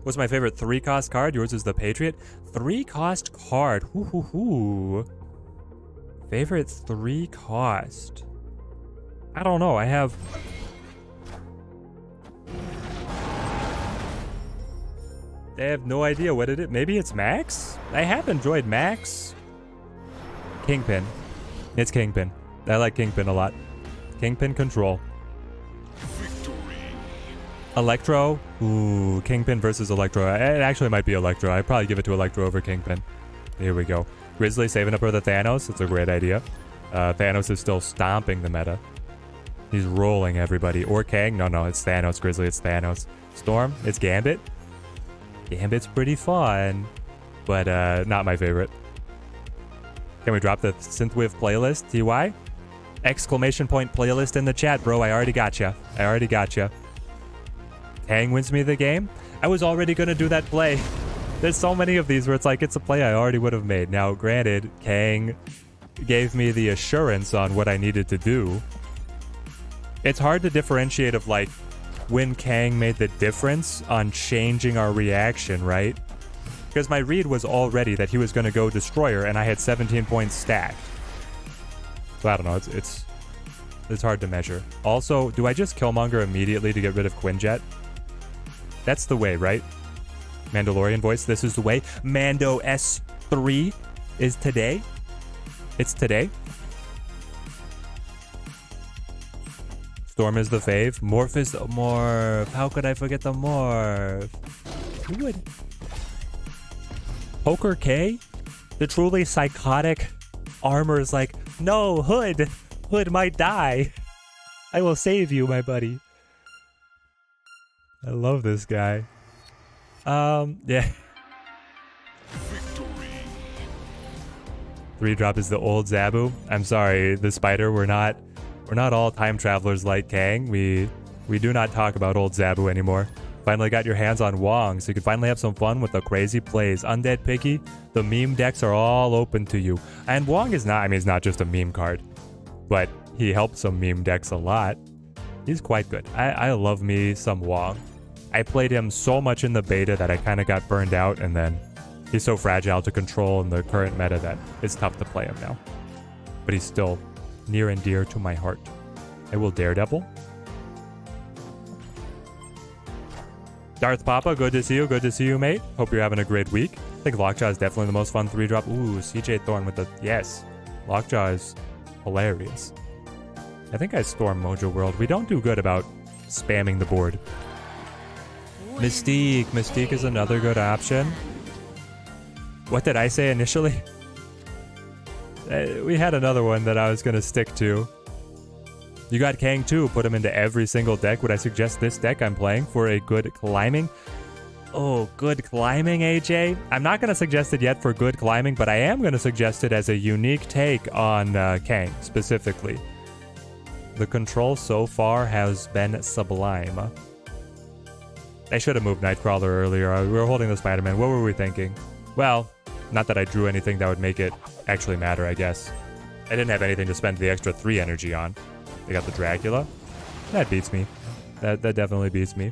What's my favorite 3-cost card? Yours is the Patriot. 3-cost card. Hoo. Favorite 3-cost. I don't know. I have... no idea what it is. Maybe it's Max? I have enjoyed Max. Kingpin. It's Kingpin. I like Kingpin a lot. Kingpin control. Electro. Ooh, Kingpin versus Electro. It actually might be Electro. I'd probably give it to Electro over Kingpin. Here we go. Grizzly saving up for the Thanos. It's a great idea. Thanos is still stomping the meta. He's rolling everybody. Or Kang. No, it's Thanos. Grizzly, it's Thanos. Storm, it's Gambit. Gambit's pretty fun, but not my favorite. Can we drop the Synthwave playlist, TY? Exclamation point playlist in the chat, bro. I already got you. Kang wins me the game. I was already going to do that play. There's so many of these where it's like, it's a play I already would have made. Now, granted, Kang gave me the assurance on what I needed to do. It's hard to differentiate of like when Kang made the difference on changing our reaction, right? Because my read was already that he was going to go Destroyer, and I had 17 points stacked. So I don't know. It's hard to measure. Also, do I just Killmonger immediately to get rid of Quinjet? That's the way, right? Mandalorian voice, this is the way. Mando S3 is today. It's today. Storm is the fave. Morph is the morph. How could I forget the morph? Who would? Poker K? The truly psychotic armor is like, no, Hood. Hood might die. I will save you, my buddy. I love this guy. Yeah. 3-drop is the old Zabu. I'm sorry, the spider. We're not all time travelers like Kang. We do not talk about old Zabu anymore. Finally got your hands on Wong, so you can finally have some fun with the crazy plays. Undead Piggy, the meme decks are all open to you. And Wong is not, I mean, he's not just a meme card, but he helps some meme decks a lot. He's quite good. I love me some Wong. I played him so much in the beta that I kind of got burned out, and then he's so fragile to control in the current meta that it's tough to play him now. But he's still near and dear to my heart. I will Daredevil. Darth Papa, good to see you. Good to see you, mate. Hope you're having a great week. I think Lockjaw is definitely the most fun 3-drop. Ooh, CJ Thorne with the... Yes. Lockjaw is hilarious. I think I storm Mojo World. We don't do good about spamming the board. Mystique. Mystique is another good option. What did I say initially? We had another one that I was going to stick to. You got Kang too. Put him into every single deck. Would I suggest this deck I'm playing for a good climbing? Oh, good climbing, AJ? I'm not going to suggest it yet for good climbing, but I am going to suggest it as a unique take on Kang specifically. The control so far has been sublime. I should have moved Nightcrawler earlier. We were holding the Spider-Man. What were we thinking? Well, not that I drew anything that would make it actually matter, I guess. I didn't have anything to spend the extra 3 energy on. They got the Dracula. That beats me. That definitely beats me.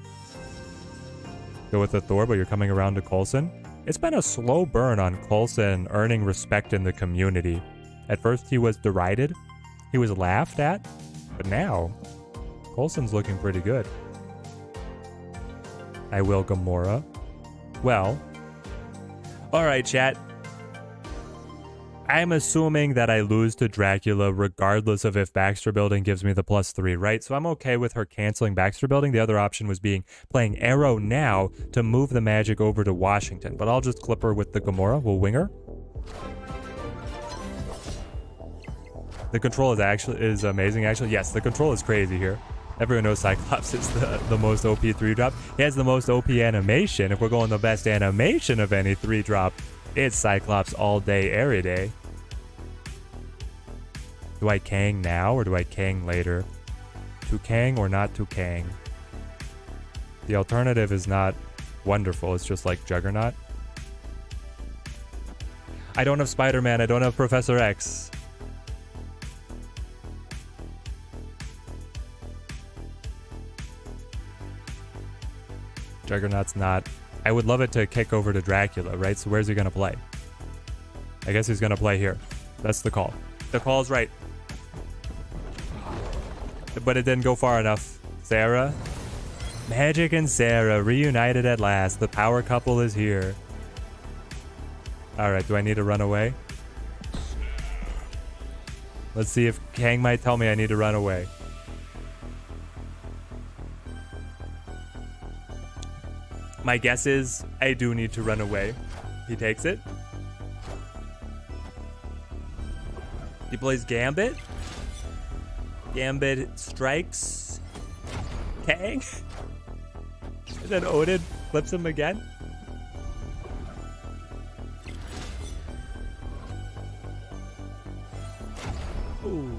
Go with the Thor, but you're coming around to Coulson. It's been a slow burn on Coulson earning respect in the community. At first, he was derided. He was laughed at. But now, Coulson's looking pretty good. I will Gamora. Well. Alright, chat. I'm assuming that I lose to Dracula regardless of if Baxter Building gives me the +3, right? So I'm okay with her canceling Baxter Building. The other option was playing Arrow now to move the magic over to Washington. But I'll just clip her with the Gamora. We'll wing her. The control is amazing, actually. Yes, the control is crazy here. Everyone knows Cyclops is the most OP 3-drop. He has the most OP animation. If we're going the best animation of any 3-drop, it's Cyclops all day, every day. Do I Kang now or do I Kang later? To Kang or not to Kang? The alternative is not wonderful. It's just like Juggernaut. I don't have Spider-Man. I don't have Professor X. Juggernaut's not. I would love it to kick over to Dracula, right? So where's he going to play? I guess he's going to play here. That's the call. The call's right. But it didn't go far enough. Sarah? Magic and Sarah reunited at last. The power couple is here. Alright, do I need to run away? Let's see if Kang might tell me I need to run away. My guess is I do need to run away. He takes it. He plays Gambit. Gambit strikes Kang. And then Odin flips him again. Ooh.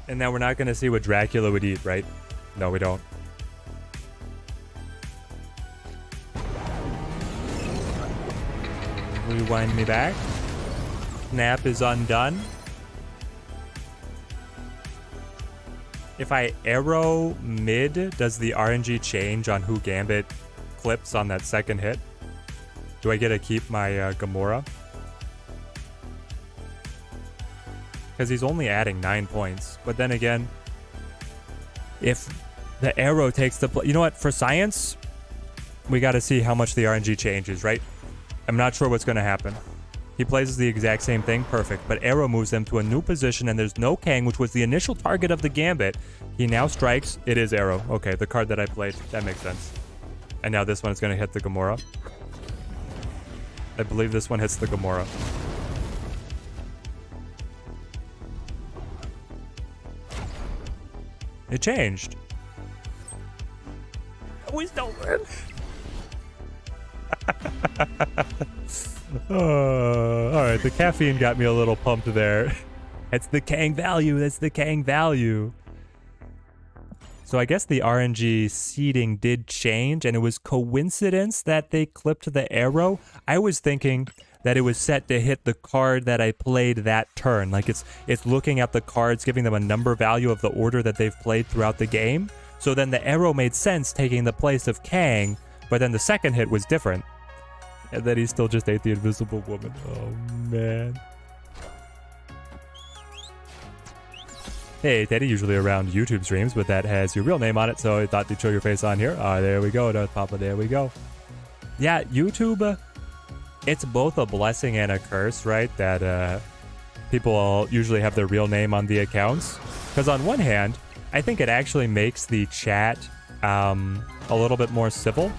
And now we're not going to see what Dracula would eat, right? No, we don't. Rewind me back. Snap is undone. If I arrow mid, does the RNG change on who Gambit clips on that second hit? Do I get to keep my Gamora? Because he's only adding 9 points. But then again, if the arrow takes the you know what? For science, we got to see how much the RNG changes, right? I'm not sure what's going to happen. He plays the exact same thing, perfect. But arrow moves them to a new position, and there's no Kang, which was the initial target of the Gambit. He now strikes. It is arrow. Okay, the card that I played. That makes sense. And now this one is going to hit the Gamora. I believe this one hits the Gamora. It changed. We still win. Alright, the caffeine got me a little pumped there. That's the Kang value. That's the Kang value. So I guess the RNG seeding did change, and it was coincidence that they clipped the arrow. I was thinking that it was set to hit the card that I played that turn. Like it's looking at the cards, giving them a number value of the order that they've played throughout the game. So then the arrow made sense taking the place of Kang, but then the second hit was different. And then he still just ate the invisible woman. Oh, man. Hey, Teddy, usually around YouTube streams, but that has your real name on it, so I thought to show your face on here. Oh, there we go, Papa, there we go. Yeah, YouTube, it's both a blessing and a curse, right? That people usually have their real name on the accounts. Because on one hand, I think it actually makes the chat a little bit more civil.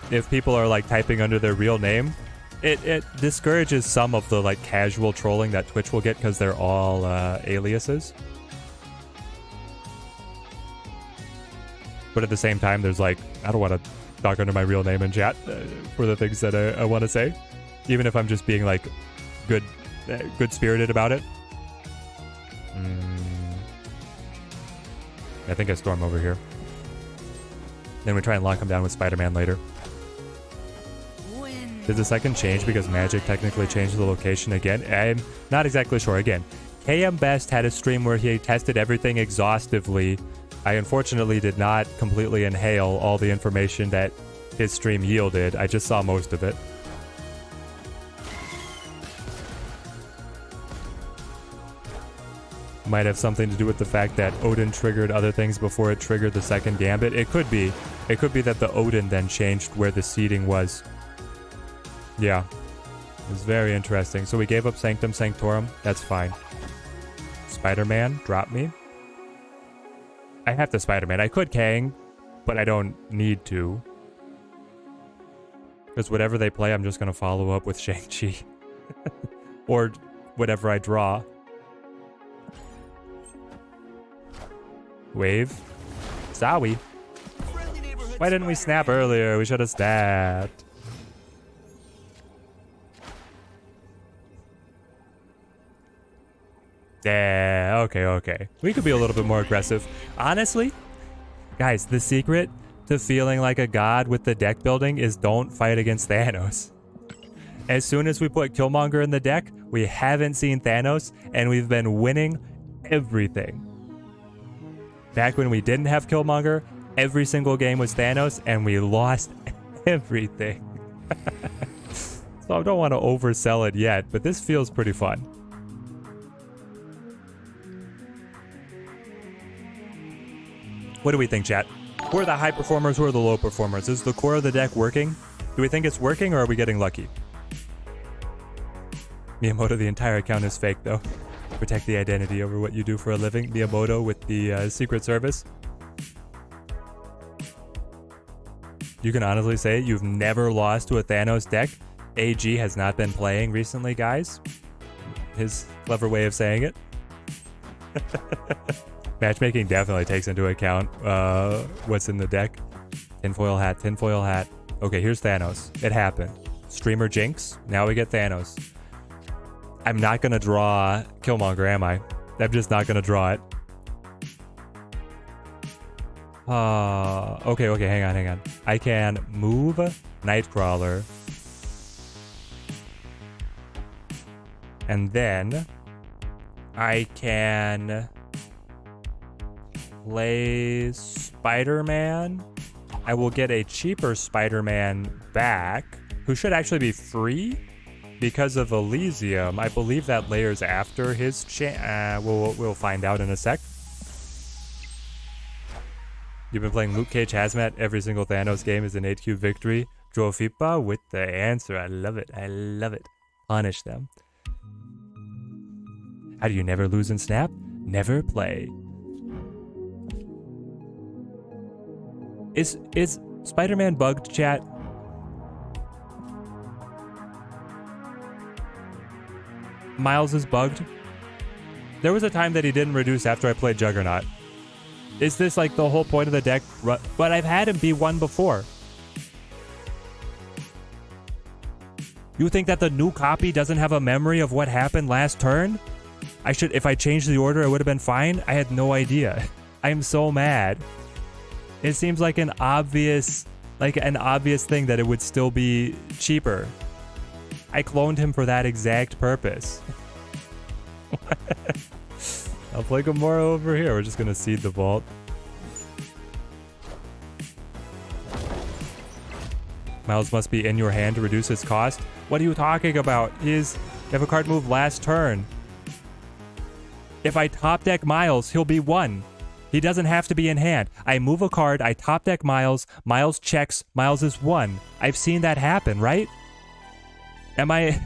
If people are like typing under their real name, it discourages some of the like casual trolling that Twitch will get because they're all aliases. But at the same time, there's like, I don't want to talk under my real name in chat for the things that I want to say, even if I'm just being like good spirited about it. I think I storm over here. Then we try and lock him down with Spider-Man later. Did the second change because Magic technically changed the location again? I'm not exactly sure. Again, KM Best had a stream where he tested everything exhaustively. I unfortunately did not completely inhale all the information that his stream yielded. I just saw most of it. Might have something to do with the fact that Odin triggered other things before it triggered the second Gambit. It could be. It could be that the Odin then changed where the seeding was. Yeah. It was very interesting. So we gave up Sanctum Sanctorum. That's fine. Spider-Man, drop me. I have to Spider-Man. I could Kang, but I don't need to. Because whatever they play, I'm just going to follow up with Shang-Chi. Or whatever I draw. Wave. Sorry. Friendly neighborhood Why didn't we snap earlier? We should have snapped. Yeah, okay. We could be a little bit more aggressive. Honestly, guys, the secret to feeling like a god with the deck building is don't fight against Thanos. As soon as we put Killmonger in the deck, we haven't seen Thanos, and we've been winning everything. Back when we didn't have Killmonger, every single game was Thanos, and we lost everything. So I don't want to oversell it yet, but this feels pretty fun. What do we think, chat? Who are the high performers? Who are the low performers? Is the core of the deck working? Do we think it's working, or are we getting lucky? Miyamoto, the entire account is fake, though. Protect the identity over what you do for a living. Miyamoto with the Secret Service. You can honestly say you've never lost to a Thanos deck. AG has not been playing recently, guys. His clever way of saying it. Matchmaking definitely takes into account what's in the deck. Tinfoil hat, tinfoil hat. Okay, here's Thanos. It happened. Streamer Jinx. Now we get Thanos. I'm not going to draw Killmonger, am I? I'm just not going to draw it. Okay, hang on. I can move Nightcrawler. And then I can play Spider-Man. I will get a cheaper Spider-Man back, who should actually be free because of Elysium. I believe that layers after his we'll find out in a sec. You've been playing Luke Cage Hazmat. Every single Thanos game is an 8Q victory. Drofipa with the answer. I love it. Punish them. How do you never lose in Snap? Never play. Is Spider-Man bugged, chat? Miles is bugged? There was a time that he didn't reduce after I played Juggernaut. Is this like the whole point of the deck? But I've had him be one before. You think that the new copy doesn't have a memory of what happened last turn? If I changed the order, it would have been fine? I had no idea. I'm so mad. It seems like an obvious thing that it would still be cheaper. I cloned him for that exact purpose. I'll play Gamora over here. We're just gonna seed the vault. Miles must be in your hand to reduce its cost. What are you talking about? You have a card move last turn. If I top deck Miles, he'll be 1. He doesn't have to be in hand. I move a card, I top deck Miles, Miles checks, Miles is 1. I've seen that happen, right? Am I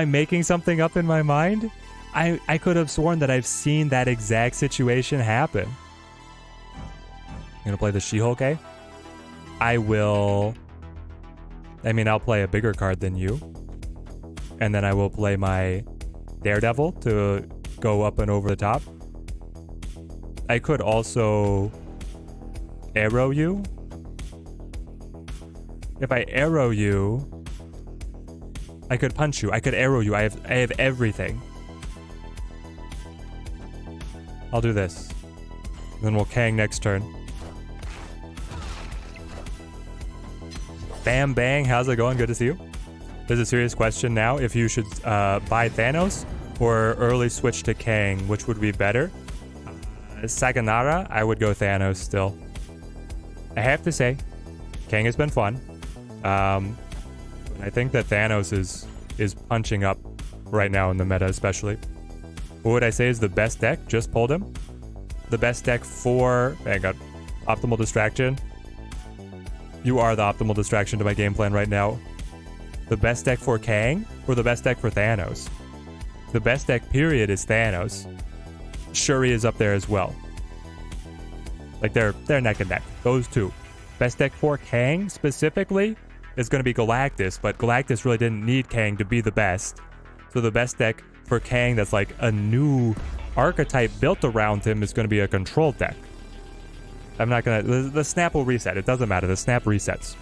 making something up in my mind? I could have sworn that I've seen that exact situation happen. You gonna play the She-Hulk, eh? I'll play a bigger card than you. And then I will play my Daredevil to go up and over the top. I could also arrow you. If I arrow you, I could punch you. I could arrow you. I have everything. I'll do this. Then we'll Kang next turn. Bam Bang, how's it going? Good to see you. There's a serious question now. If you should buy Thanos or early switch to Kang, which would be better? Saganara, I would go Thanos still. I have to say, Kang has been fun. I think that Thanos is punching up right now in the meta, especially. What would I say is the best deck? Just pulled him. The best deck for... Hang on. Optimal Distraction. You are the optimal distraction to my game plan right now. The best deck for Kang or the best deck for Thanos? The best deck, period, is Thanos. Shuri is up there as well. Like, they're neck and neck. Those two. Best deck for Kang, specifically, is going to be Galactus, but Galactus really didn't need Kang to be the best. So the best deck for Kang that's like a new archetype built around him is going to be a control deck. I'm not gonna... The snap will reset. It doesn't matter. The snap resets.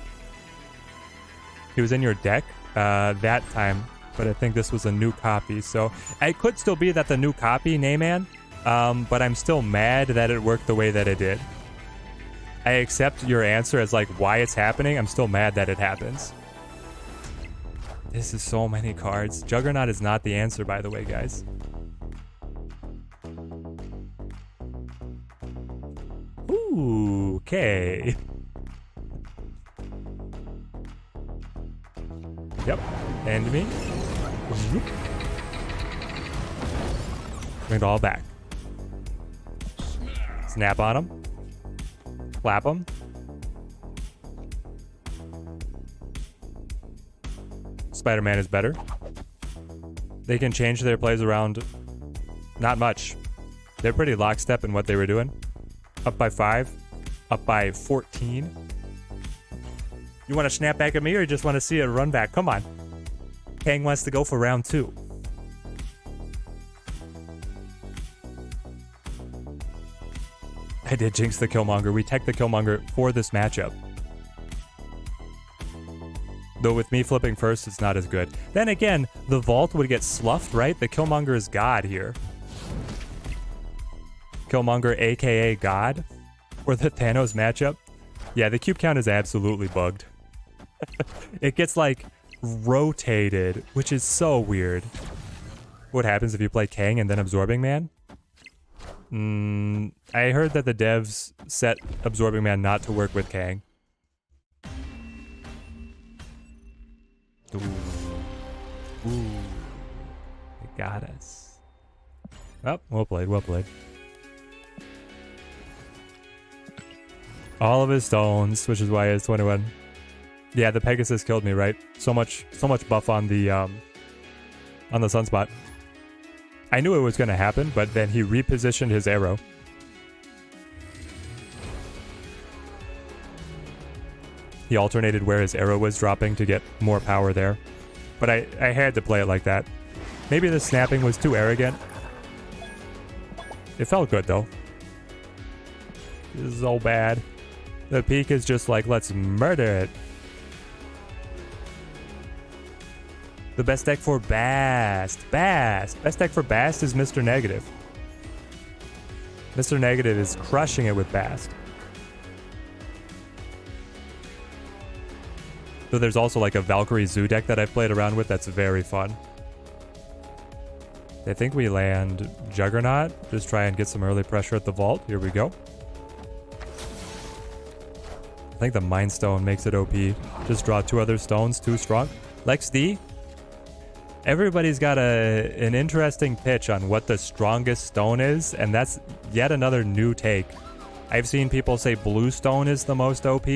He was in your deck that time, but I think this was a new copy. So it could still be that the new copy, Nayman, but I'm still mad that it worked the way that it did. I accept your answer as like why it's happening. I'm still mad that it happens. This is so many cards. Juggernaut is not the answer, by the way, guys. Ooh, okay. Yep. And me. Bring it all back. Snap on him. Clap him. Spider-Man is better. They can change their plays around. Not much. They're pretty lockstep in what they were doing. Up by 5. Up by 14. You want to snap back at me or you just want to see a run back? Come on. Kang wants to go for round 2. I did jinx the Killmonger. We tech the Killmonger for this matchup. Though with me flipping first, it's not as good. Then again, the vault would get sloughed, right? The Killmonger is God here. Killmonger, aka God, for the Thanos matchup. Yeah, the cube count is absolutely bugged. It gets like rotated, which is so weird. What happens if you play Kang and then Absorbing Man? I heard that the devs set Absorbing Man not to work with Kang. Ooh. Ooh. They got us. Oh, well played, well played. All of his stones, which is why it's 21. Yeah, the Pegasus killed me, right? So much buff on the sunspot. I knew it was gonna happen, but then he repositioned his arrow. He alternated where his arrow was dropping to get more power there. But I had to play it like that. Maybe the snapping was too arrogant. It felt good, though. This is so bad. The peak is just like, let's murder it. The best deck for Bast. Bast. Best deck for Bast is Mr. Negative. Mr. Negative is crushing it with Bast. So there's also like a Valkyrie Zoo deck that I've played around with that's very fun. I think we land Juggernaut. Just try and get some early pressure at the vault. Here we go. I think the Mind Stone makes it OP. Just draw 2 other stones, too strong. Lex D. Everybody's got an interesting pitch on what the strongest stone is, and that's yet another new take. I've seen people say blue stone is the most OP.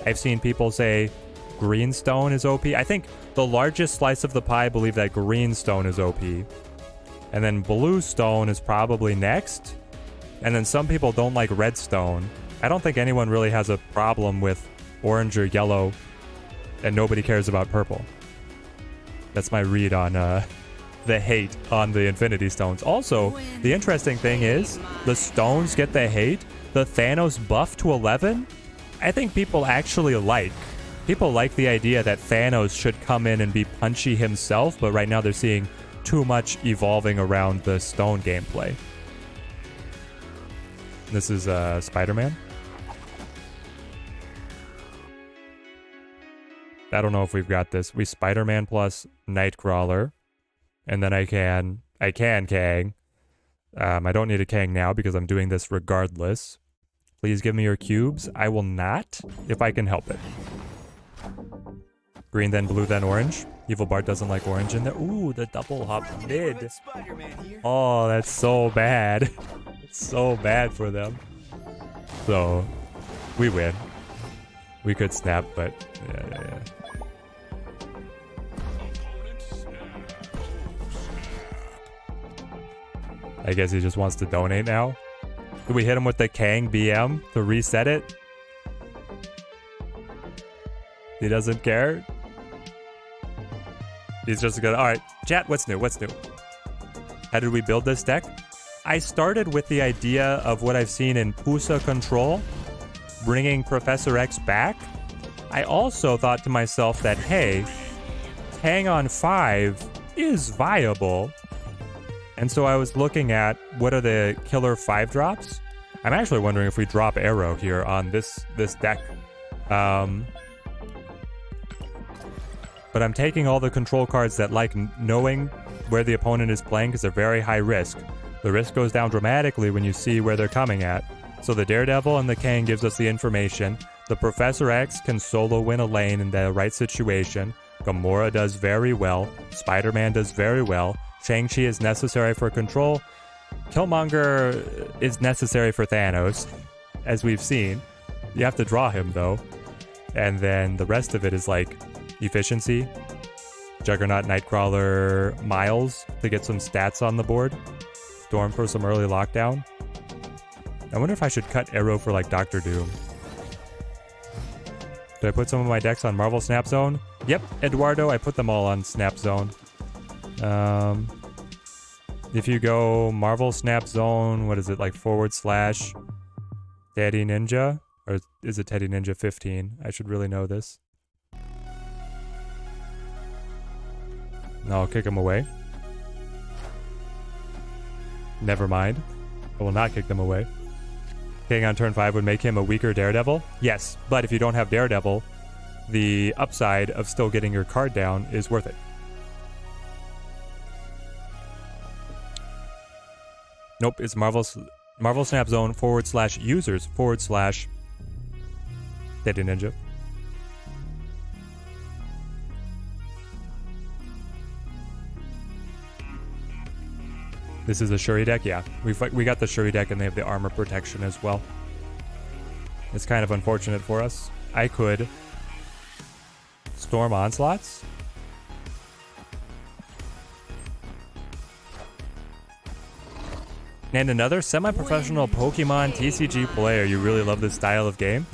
I've seen people say green stone is OP. I think the largest slice of the pie believe that green stone is OP. And then blue stone is probably next. And then some people don't like red stone. I don't think anyone really has a problem with orange or yellow, and nobody cares about purple. That's my read on the hate on the Infinity Stones. Also, the interesting thing is, the stones get the hate. The Thanos buff to 11, I think people actually like. People like the idea that Thanos should come in and be punchy himself, but right now they're seeing too much evolving around the stone gameplay. This is Spider-Man. I don't know if we've got this. We Spider-Man plus Nightcrawler. And then I can Kang. I don't need a Kang now because I'm doing this regardless. Please give me your cubes. I will not, if I can help it. Green, then blue, then orange. Evil Bart doesn't like orange in there. Ooh, the double hop mid. Oh, that's so bad. It's so bad for them. So, we win. We could snap, but yeah. I guess he just wants to donate now. Do we hit him with the Kang BM to reset it? He doesn't care. He's just gonna... Alright, chat, what's new? What's new? How did we build this deck? I started with the idea of what I've seen in Pusa Control, bringing Professor X back, I also thought to myself that, hey, Kang on 5 is viable. And so I was looking at what are the killer 5 drops. I'm actually wondering if we drop Arrow here on this deck. But I'm taking all the control cards that like knowing where the opponent is playing because they're very high risk. The risk goes down dramatically when you see where they're coming at. So the Daredevil and the Kang gives us the information. The Professor X can solo win a lane in the right situation. Gamora does very well. Spider-Man does very well. Shang-Chi is necessary for control. Killmonger is necessary for Thanos, as we've seen. You have to draw him, though. And then the rest of it is like efficiency. Juggernaut, Nightcrawler, Miles to get some stats on the board. Storm for some early lockdown. I wonder if I should cut Arrow for like Doctor Doom. Did I put some of my decks on Marvel Snap Zone? Yep, Eduardo, I put them all on Snap Zone. If you go Marvel Snap Zone, what is it, like / Teddy Ninja? Or is it Teddy Ninja 15? I should really know this. No, I'll kick him away. Never mind. I will not kick them away. Kang on turn 5 would make him a weaker Daredevil? Yes, but if you don't have Daredevil, the upside of still getting your card down is worth it. Nope, it's Marvel Snap Zone / users / Teddy Ninja. This is a Shuri deck? Yeah. We got the Shuri deck and they have the armor protection as well. It's kind of unfortunate for us. I could Storm Onslaughts. And another semi-professional Pokemon TCG player. You really love this style of game?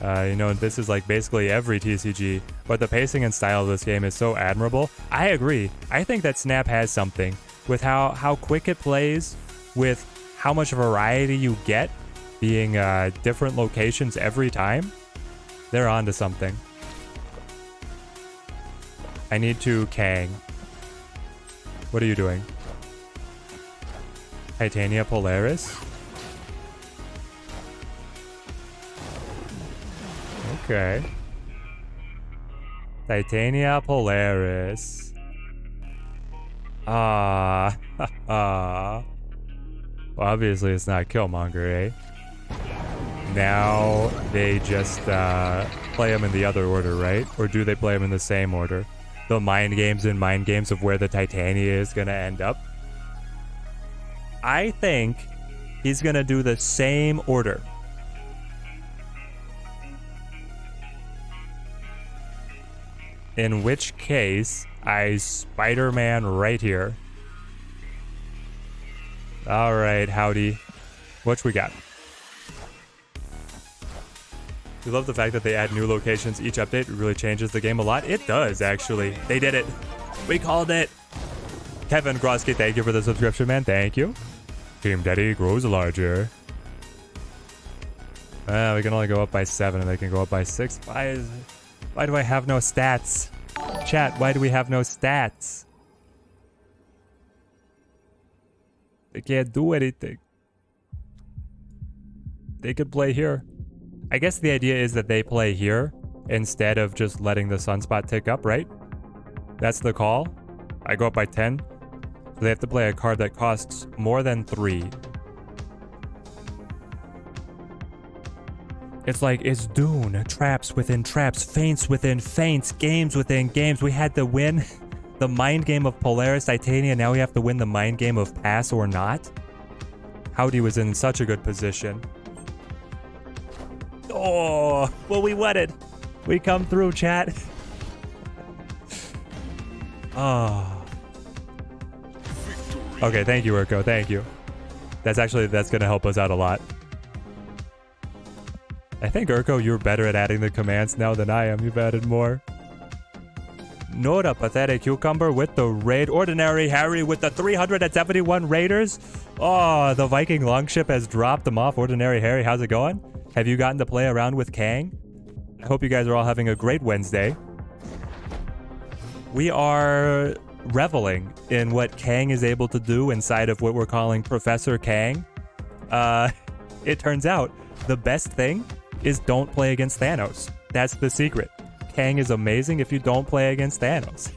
You know, this is like basically every TCG, but the pacing and style of this game is so admirable. I agree. I think that Snap has something with how quick it plays, with how much variety you get, being different locations every time. They're onto something. I need to Kang. What are you doing? Titania Polaris? Okay. Titania Polaris. Well, obviously it's not Killmonger, eh? Now they just play them in the other order, right? Or do they play them in the same order? The mind games of where the Titania is gonna end up. I think he's gonna do the same order. In which case, I Spider-Man right here. Alright, howdy. What we got? You love the fact that they add new locations each update. It really changes the game a lot. It does, actually. They did it. We called it. Kevin Grosky, thank you for the subscription, man. Thank you. Team Daddy grows larger. We can only go up by 7 and they can go up by 6. Why do I have no stats? Chat, why do we have no stats? They can't do anything. They could play here. I guess the idea is that they play here instead of just letting the sunspot tick up, right? That's the call. I go up by 10. So they have to play a card that costs more than 3. It's like, it's Dune, traps within traps, feints within feints, games within games. We had to win the mind game of Polaris Titania. Now we have to win the mind game of Pass or Not. Howdy was in such a good position. Oh, well, we won it. We come through, chat. Oh. Okay, thank you, Urko. Thank you. That's going to help us out a lot. I think, Urko, you're better at adding the commands now than I am. You've added more. Not a pathetic cucumber with the raid. Ordinary Harry with the 371 raiders. Oh, the Viking longship has dropped them off. Ordinary Harry, how's it going? Have you gotten to play around with Kang? I hope you guys are all having a great Wednesday. We are reveling in what Kang is able to do inside of what we're calling Professor Kang. It turns out the best thing is don't play against Thanos. That's the secret. Kang is amazing if you don't play against Thanos.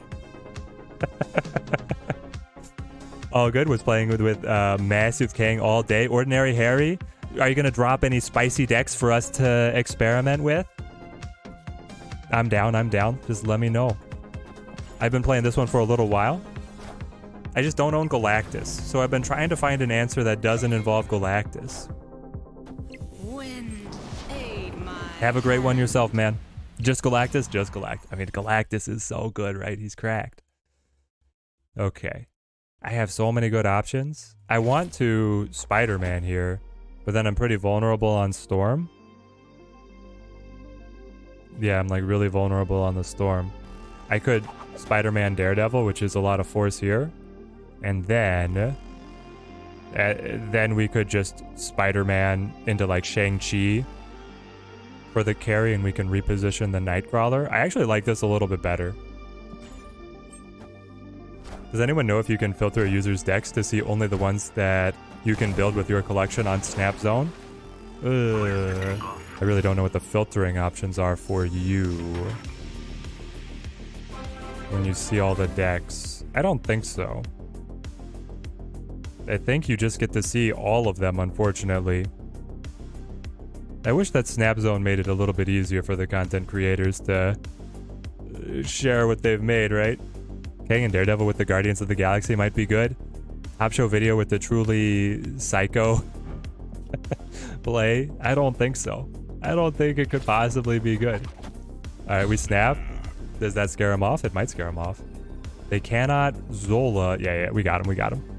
All good was playing with Massive Kang all day. Ordinary Harry, are you going to drop any spicy decks for us to experiment with? I'm down. Just let me know. I've been playing this one for a little while. I just don't own Galactus, so I've been trying to find an answer that doesn't involve Galactus. Have a great one yourself, man. Just Galactus? Just Galactus. I mean, Galactus is so good, right? He's cracked. Okay. I have so many good options. I want to Spider-Man here, but then I'm pretty vulnerable on Storm. Yeah, I'm like really vulnerable on the Storm. I could Spider-Man Daredevil, which is a lot of force here. And then we could just Spider-Man into like Shang-Chi for the carry, and we can reposition the Nightcrawler. I actually like this a little bit better. Does anyone know if you can filter a user's decks to see only the ones that you can build with your collection on Snap Zone? I really don't know what the filtering options are for you when you see all the decks. I don't think so. I think you just get to see all of them, unfortunately. I wish that Snap Zone made it a little bit easier for the content creators to share what they've made, right? Kang and Daredevil with the Guardians of the Galaxy might be good. Top Show Video with the truly psycho play? I don't think so. I don't think it could possibly be good. Alright, we snap. Does that scare him off? It might scare him off. They cannot Zola. Yeah, we got him.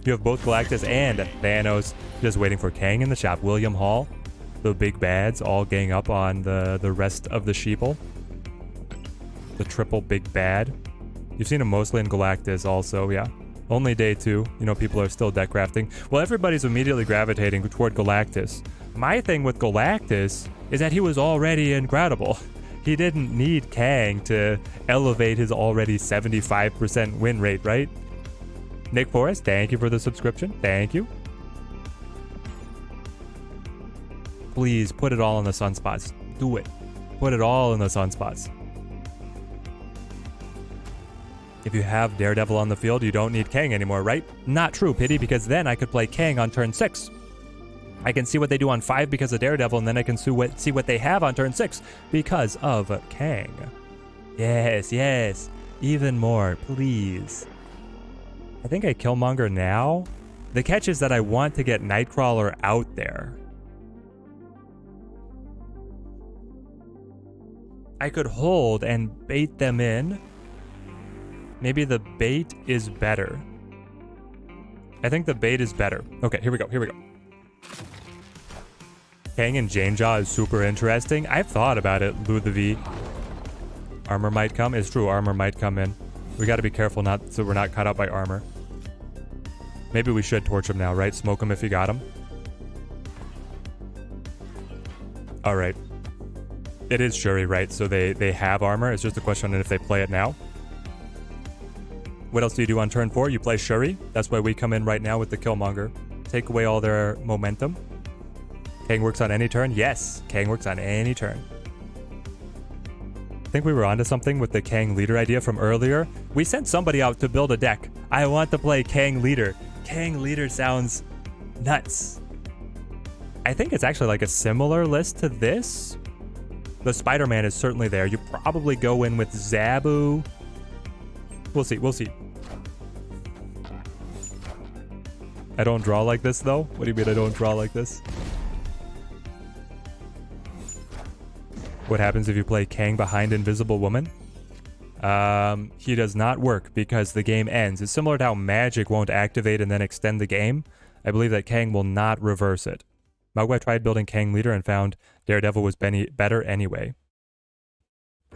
You have both Galactus and Thanos just waiting for Kang in the shop. William Hall, the big bads, all gang up on the rest of the sheeple. The triple big bad. You've seen him mostly in Galactus also, yeah. Only day 2. You know, people are still deck crafting. Well, everybody's immediately gravitating toward Galactus. My thing with Galactus is that he was already incredible. He didn't need Kang to elevate his already 75% win rate, right? Nick Forrest, thank you for the subscription. Thank you. Please put it all in the sunspots. Do it. Put it all in the sunspots. If you have Daredevil on the field, you don't need Kang anymore, right? Not true, Pity, because then I could play Kang on turn 6. I can see what they do on 5 because of Daredevil, and then I can see what they have on turn 6 because of Kang. Yes. Even more, please. I think I Killmonger now. The catch is that I want to get Nightcrawler out there. I could hold and bait them in. Maybe the bait is better. I think the bait is better. Okay, here we go. Kang and Janejaw is super interesting. I've thought about it, Ludovic. Armor might come. It's true, armor might come in. We gotta be careful so we're not caught out by armor. Maybe we should torch him now, right? Smoke him if you got him. Alright. It is Shuri, right? So they have armor. It's just a question of if they play it now. What else do you do on turn 4? You play Shuri. That's why we come in right now with the Killmonger. Take away all their momentum. Kang works on any turn? Yes, Kang works on any turn. I think we were onto something with the Kang leader idea from earlier. We sent somebody out to build a deck. I want to play Kang leader. Kang leader sounds nuts. I think it's actually like a similar list to this. The Spider-Man is certainly there. You probably go in with Zabu. We'll see. I don't draw like this, though? What do you mean I don't draw like this? What happens if you play Kang behind Invisible Woman? He does not work because the game ends. It's similar to how Magic won't activate and then extend the game. I believe that Kang will not reverse it. Mogwai tried building Kang leader and found Daredevil was better anyway.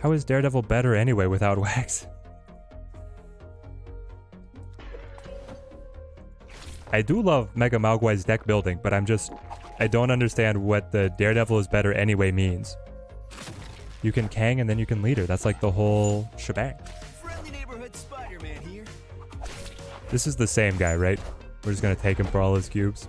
How is Daredevil better anyway without Wax? I do love Mega Mogwai's deck building, but I don't understand what the Daredevil is better anyway means. You can Kang and then you can leader. That's like the whole shebang. Friendly neighborhood Spider-Man here. This is the same guy, right? We're just gonna take him for all his cubes.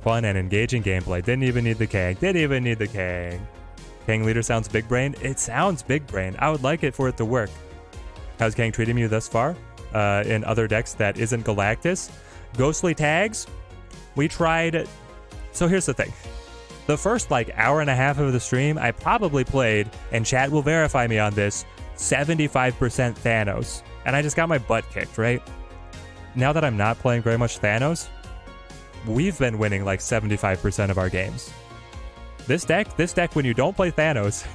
Fun and engaging gameplay. Didn't even need the Kang. Didn't even need the Kang. Kang leader sounds big brain. It sounds big brain. I would like it for it to work. How's Kang treating you thus far? In other decks that isn't Galactus? Ghostly tags? We tried... So here's the thing. The first like hour and a half of the stream, I probably played, and chat will verify me on this, 75% Thanos. And I just got my butt kicked, right? Now that I'm not playing very much Thanos, we've been winning like 75% of our games. This deck, when you don't play Thanos,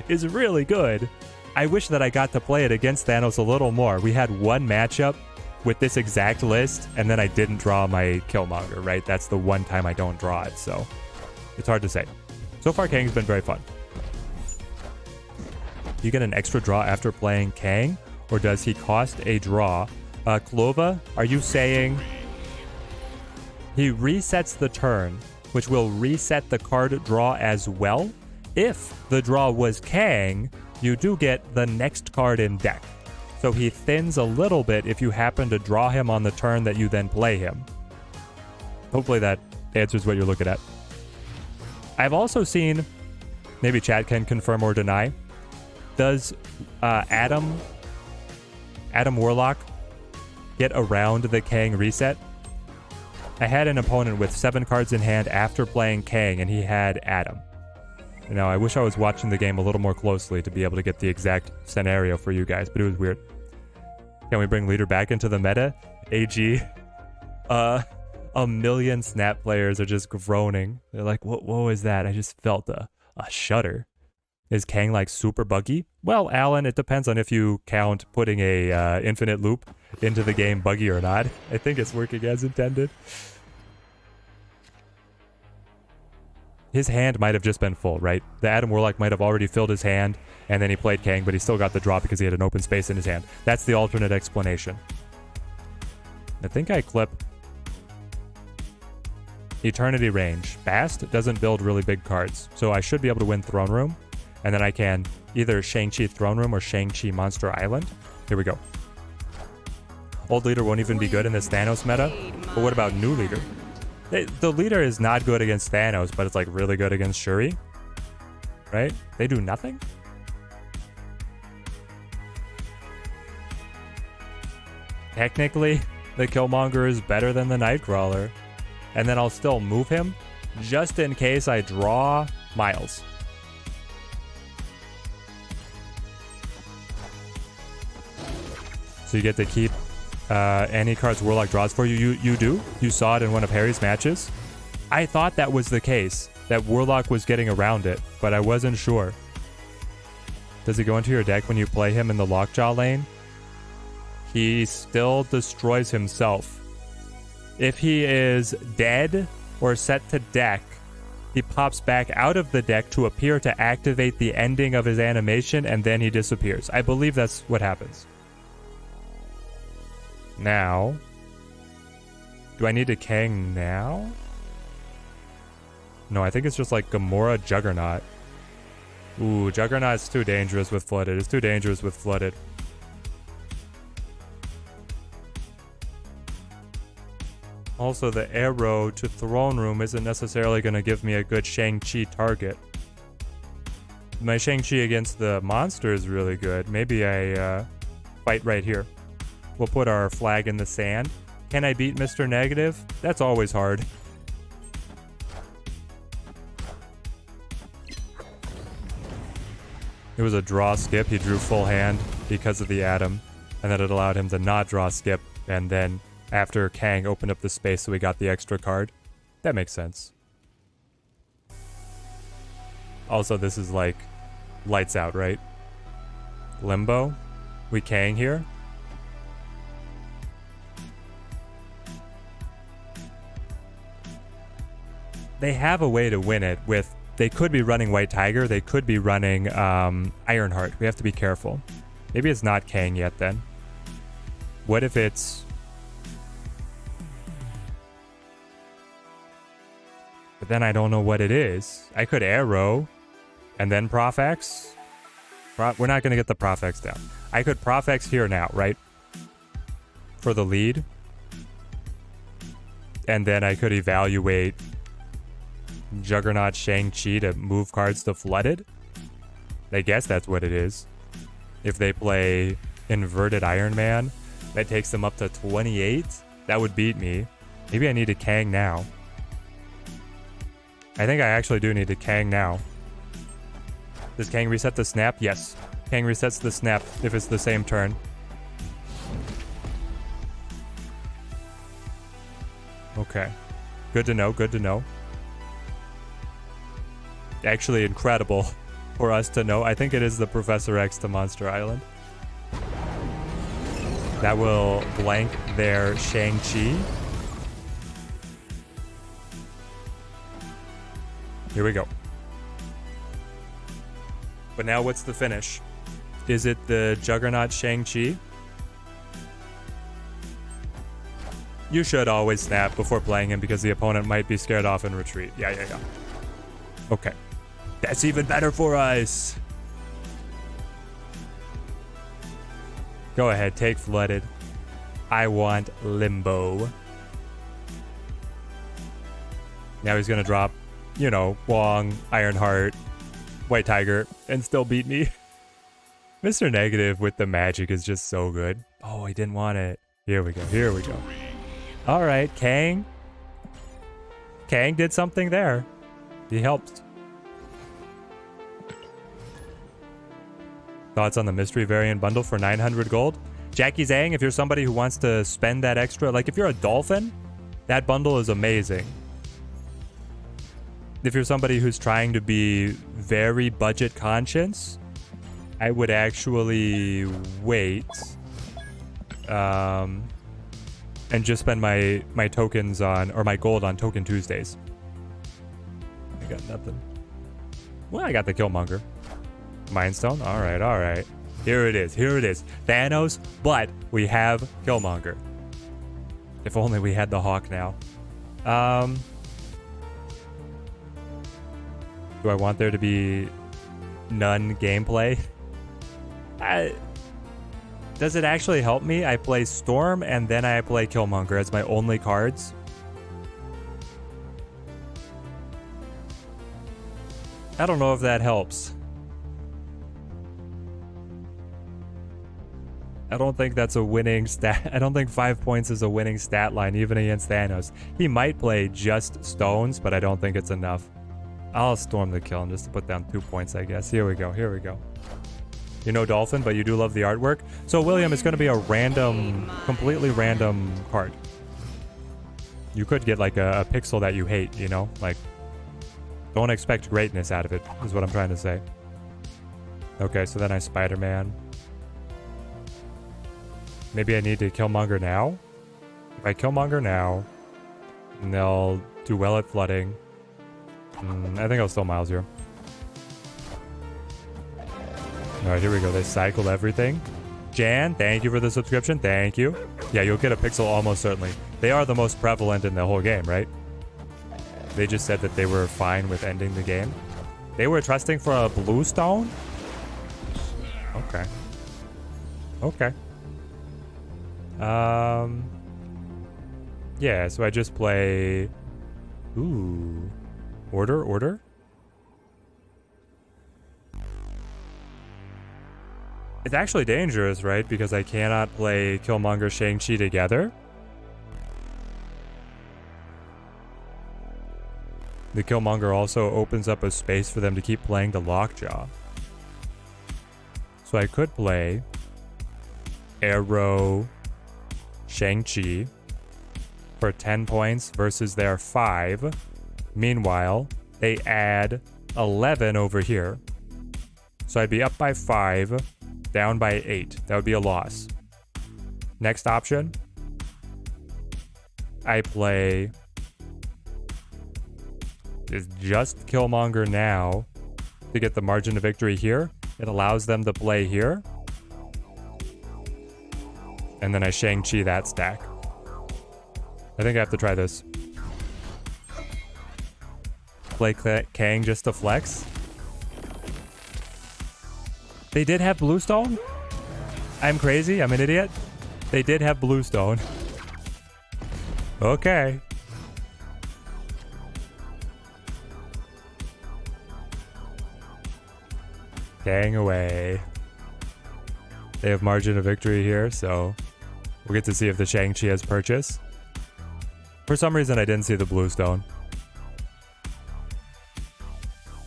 is really good. I wish that I got to play it against Thanos a little more. We had one matchup with this exact list, and then I didn't draw my Killmonger, right? That's the one time I don't draw it, so it's hard to say. So far, Kang's been very fun. You get an extra draw after playing Kang, or does he cost a draw? Clova, are you saying he resets the turn, which will reset the card draw as well? If the draw was Kang, you do get the next card in deck. So he thins a little bit if you happen to draw him on the turn that you then play him. Hopefully that answers what you're looking at. I've also seen, maybe chat can confirm or deny, does Adam Warlock get around the Kang reset? I had an opponent with 7 cards in hand after playing Kang, and he had Adam. You know, I wish I was watching the game a little more closely to be able to get the exact scenario for you guys, but it was weird. Can we bring leader back into the meta? AG. A million Snap players are just groaning. They're like, what was that? I just felt a shudder. Is Kang like super buggy? Well, Alan, it depends on if you count putting a infinite loop into the game buggy or not. I think it's working as intended. His hand might have just been full, right? The Adam Warlock might have already filled his hand, and then he played Kang, but he still got the draw because he had an open space in his hand. That's the alternate explanation. I think I clip Eternity Range. Bast doesn't build really big cards, so I should be able to win Throne Room, and then I can either Shang-Chi Throne Room or Shang-Chi Monster Island. Here we go. Old leader won't even be good in this Thanos meta, but what about new leader? The leader is not good against Thanos, but it's like really good against Shuri, right? They do nothing? Technically, the Killmonger is better than the Nightcrawler, and then I'll still move him just in case I draw Miles. So you get to keep any cards Warlock draws for you. You do. You saw it in one of Harry's matches. I thought that was the case, that Warlock was getting around it, but I wasn't sure. Does he go into your deck when you play him in the Lockjaw lane? He still destroys himself. If he is dead or set to deck, he pops back out of the deck to appear to activate the ending of his animation, and then he disappears. I believe that's what happens. Now, do I need to Kang now? No, I think it's just like Gamora Juggernaut. Ooh, Juggernaut's too dangerous with Flooded. It's too dangerous with Flooded. Also, the arrow to Throne Room isn't necessarily going to give me a good Shang-Chi target. My Shang-Chi against the monster is really good. Maybe I fight right here. We'll put our flag in the sand. Can I beat Mr. Negative? That's always hard. It was a draw skip. He drew full hand because of the Atom, and then it allowed him to not draw skip, and then after Kang opened up the space so we got the extra card. That makes sense. Also, this is like lights out, right? Limbo. We Kang here. They have a way to win it with... They could be running White Tiger. They could be running Ironheart. We have to be careful. Maybe it's not Kang yet then. What if it's... But then I don't know what it is. I could arrow and then Prof X. We're not going to get the Prof X down. I could Prof X here now, right? For the lead. And then I could evaluate Juggernaut Shang-Chi to move cards to Flooded. I guess that's what it is. If they play Inverted Iron Man, that takes them up to 28. That would beat me. Maybe I need a Kang now. I think I actually do need a Kang now. Does Kang reset the snap? Yes. Kang resets the snap if it's the same turn. Okay. Good to know, good to know. Actually incredible for us to know. I think it is the Professor X to Monster Island. That will blank their Shang-Chi. Here we go. But now what's the finish? Is it the Juggernaut Shang-Chi? You should always snap before playing him because the opponent might be scared off and retreat. Yeah. Okay. That's even better for us. Go ahead, take Flooded. I want Limbo. Now he's gonna drop, you know, Wong, Ironheart, White Tiger, and still beat me. Mr. Negative with the magic is just so good. Oh, he didn't want it. Here we go, here we go. All right, Kang. Kang did something there. He helped. Thoughts on the mystery variant bundle for 900 gold? Jackie Zhang, if you're somebody who wants to spend that extra, like if you're a dolphin, that bundle is amazing. If you're somebody who's trying to be very budget conscious, I would actually wait. And just spend my tokens on, or my gold on Token Tuesdays. I got nothing. Well, I got the Killmonger. Mind Stone? Alright. Here it is. Thanos, but we have Killmonger. If only we had the Hawk now. Do I want there to be none gameplay? Does it actually help me? I play Storm and then I play Killmonger as my only cards. I don't know if that helps. I don't think that's a winning stat. I don't think 5 points is a winning stat line even against Thanos. He might play just stones, but I don't think it's enough. I'll Storm the kill just to put down 2 points, I guess. Here we go. You know Dolphin, but you do love the artwork. So, William, it's going to be a random, completely random card. You could get like a pixel that you hate, you know? Like, don't expect greatness out of it, is what I'm trying to say. Okay, so then I Spider-Man. Maybe I need to Killmonger now? If I Killmonger now, and they'll do well at flooding. I think I'll still Miles here. Alright, here we go. They cycled everything. Jan, thank you for the subscription. Thank you. Yeah, you'll get a pixel almost certainly. They are the most prevalent in the whole game, right? They just said that they were fine with ending the game. They were trusting for a blue stone? Okay. Yeah, so I just play... Ooh. Order? It's actually dangerous, right? Because I cannot play Killmonger Shang-Chi together. The Killmonger also opens up a space for them to keep playing the Lockjaw. So I could play Arrow Shang-Chi for 10 points versus their 5. Meanwhile, they add 11 over here. So I'd be up by 5, down by 8. That would be a loss. Next option, I play is just Killmonger now to get the margin of victory here. It allows them to play here. And then I Shang-Chi that stack. I think I have to try this. Play Kang just to flex. They did have Bluestone? I'm crazy? I'm an idiot? They did have Bluestone. Okay. Kang away. They have margin of victory here, so we'll get to see if the Shang-Chi has purchase. For some reason, I didn't see the Bluestone.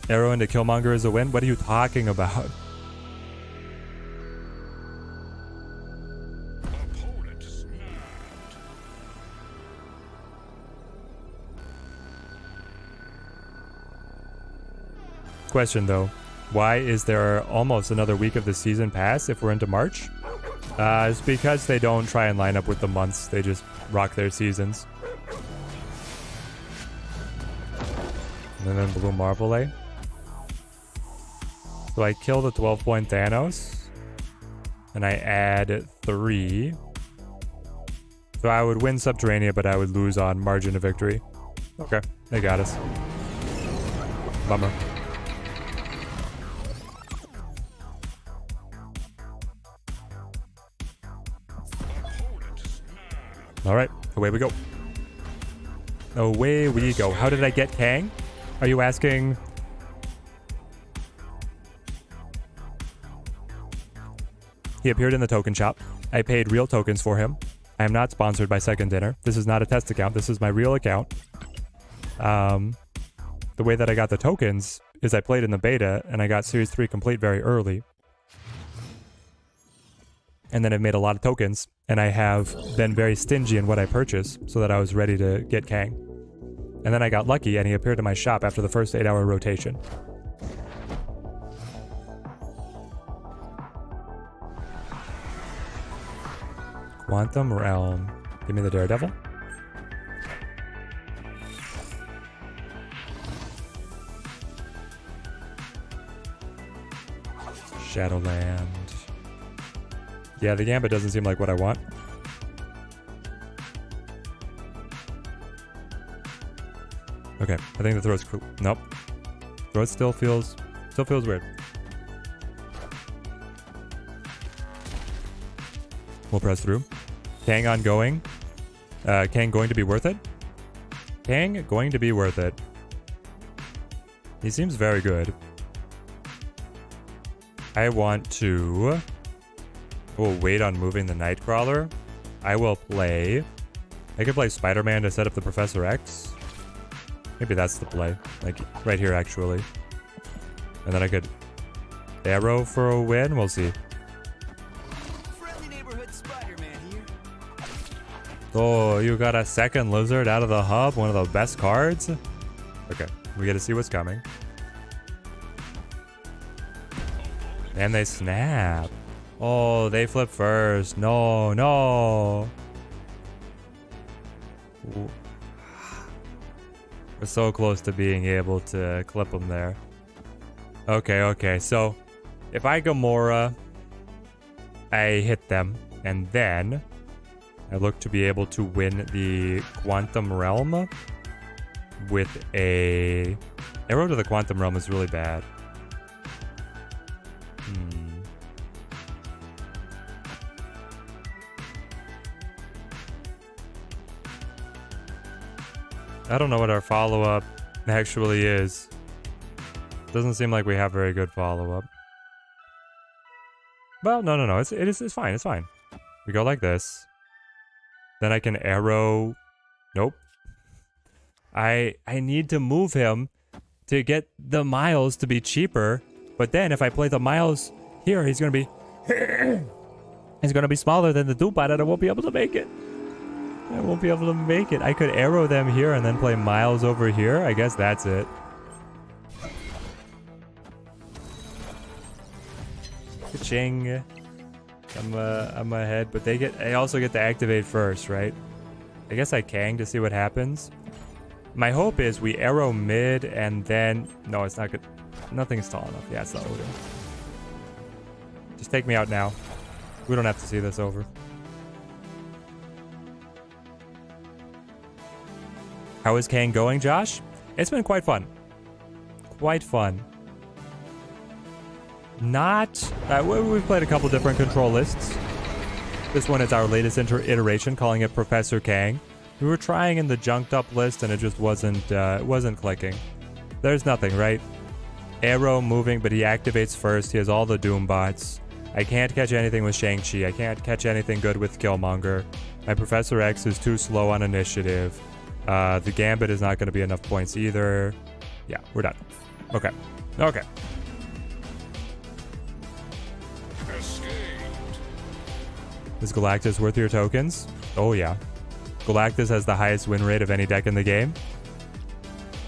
Arrow into Killmonger is a win? What are you talking about? Question though, why is there almost another week of the season pass if we're into March? It's because they don't try and line up with the months, they just rock their seasons. And then Blue Marvel, eh? So I kill the 12-point Thanos, and I add 3. So I would win Subterranea, but I would lose on margin of victory. Okay, they got us. Bummer. All right, away we go. Away we go. How did I get Kang? Are you asking? He appeared in the token shop. I paid real tokens for him. I am not sponsored by Second Dinner. This is not a test account. This is my real account. The way that I got the tokens is I played in the beta and I got Series 3 complete very early. And then I've made a lot of tokens, and I have been very stingy in what I purchase so that I was ready to get Kang. And then I got lucky, and he appeared in my shop after the first 8-hour rotation. Quantum Realm. Give me the Daredevil. Shadowland. Yeah, the Gambit doesn't seem like what I want. Okay, I think the throw's cool. Nope. Throw still feels weird. We'll press through. Kang ongoing. Kang going to be worth it? Kang going to be worth it. He seems very good. I want to... We'll wait on moving the Nightcrawler. I will play... I could play Spider-Man to set up the Professor X. Maybe that's the play. Like, right here, actually. And then I could... Arrow for a win? We'll see. Friendly neighborhood Spider-Man here. Oh, you got a second Lizard out of the hub? One of the best cards? Okay, we get to see what's coming. And they snap. Oh, they flip first. No, no. Ooh. We're so close to being able to clip them there. Okay, okay. So, if I Gamora, I hit them, and then I look to be able to win the Quantum Realm with a... Arrow to the Quantum Realm is really bad. I don't know what our follow-up actually is. Doesn't seem like we have very good follow-up. Well, no. It's fine. It's fine. We go like this. Then I can arrow. Nope. I need to move him to get the miles to be cheaper. But then if I play the miles here, he's gonna be smaller than the Doombot, and I won't be able to make it. I won't be able to make it. I could arrow them here and then play Miles over here. I guess that's it. Ka-ching. I'm ahead, but I also get to activate first, right? I guess I Kang to see what happens. My hope is we arrow mid and then... No, it's not good. Nothing's tall enough. Yeah, it's not Odin. Just take me out now. We don't have to see this over. How is Kang going, Josh? It's been quite fun. Quite fun. Not... we've played a couple different control lists. This one is our latest iteration, calling it Professor Kang. We were trying in the junked up list and it just wasn't clicking. There's nothing, right? Arrow moving, but he activates first. He has all the Doom bots. I can't catch anything with Shang-Chi. I can't catch anything good with Killmonger. My Professor X is too slow on initiative. The Gambit is not going to be enough points either. Yeah, we're done. Okay. Okay. Is Galactus worth your tokens? Oh yeah. Galactus has the highest win rate of any deck in the game.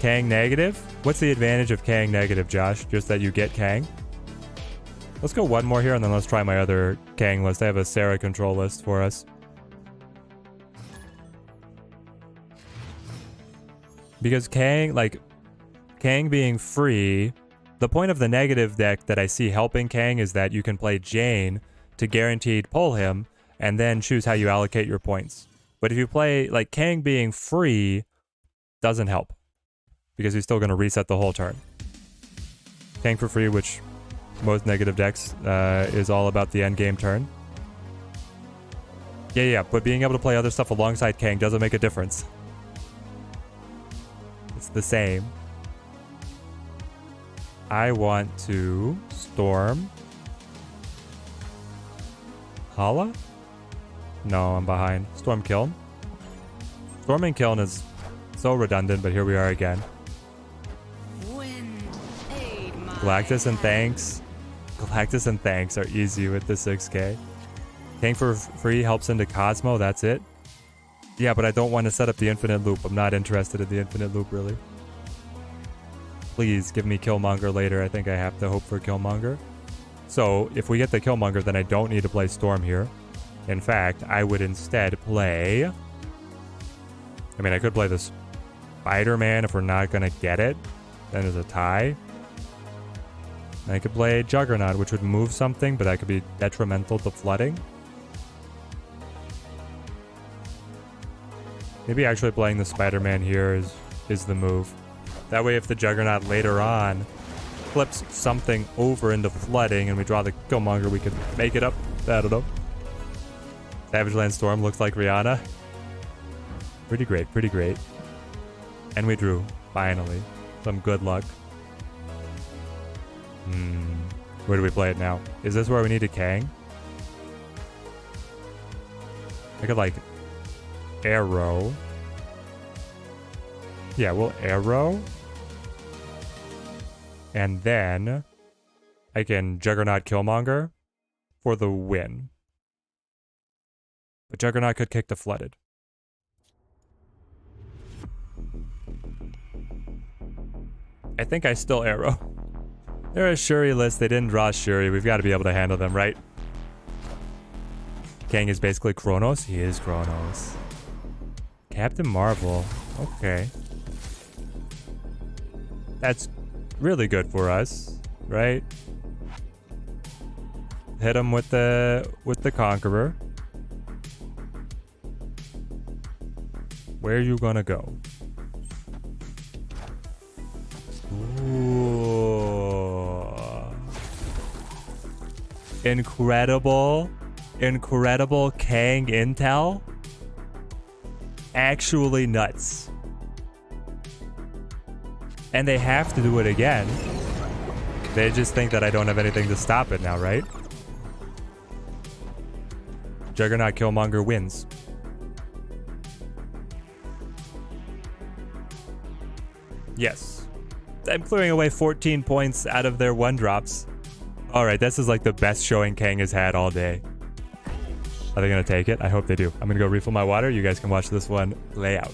Kang negative? What's the advantage of Kang negative, Josh? Just that you get Kang? Let's go one more here and then let's try my other Kang list. I have a Sarah control list for us. Because Kang being free, the point of the negative deck that I see helping Kang is that you can play Jane to guaranteed pull him and then choose how you allocate your points. But if you play, like, Kang being free doesn't help because he's still going to reset the whole turn. Kang for free, which most negative decks is all about the end game turn. Yeah, but being able to play other stuff alongside Kang doesn't make a difference. It's the same. I want to Storm. Hala? No, I'm behind. Storm Kiln. Storming Kiln is so redundant, but here we are again. Galactus and Thanks. Galactus and Thanks are easy with the 6k. Kang for free helps into Cosmo, that's it. Yeah, but I don't want to set up the infinite loop. I'm not interested in the infinite loop, really. Please give me Killmonger later. I think I have to hope for Killmonger. So, if we get the Killmonger, then I don't need to play Storm here. In fact, I would instead play... I mean, I could play the Spider-Man if we're not going to get it. Then there's a tie. And I could play Juggernaut, which would move something, but that could be detrimental to flooding. Maybe actually playing the Spider-Man here is the move. That way, if the Juggernaut later on flips something over into flooding and we draw the Killmonger, we could make it up. I don't know. Savage Land Storm looks like Rihanna. Pretty great, pretty great. And we drew, finally. Some good luck. Where do we play it now? Is this where we need a Kang? I could, like, Arrow. Yeah, we'll Arrow. And then I can Juggernaut Killmonger for the win. But Juggernaut could kick the Flooded. I think I still Arrow. They're a Shuri list. They didn't draw Shuri. We've got to be able to handle them, right? Kang is basically Kronos. He is Kronos. Captain Marvel. Okay. That's really good for us, right? Hit him with the Conqueror. Where are you gonna go? Ooh. Incredible Kang intel. Actually nuts. And they have to do it again. They just think that I don't have anything to stop it now, right? Juggernaut Killmonger wins. Yes. I'm clearing away 14 points out of their 1-drops. Alright, this is like the best showing Kang has had all day. Are they going to take it? I hope they do. I'm going to go refill my water. You guys can watch this one play out.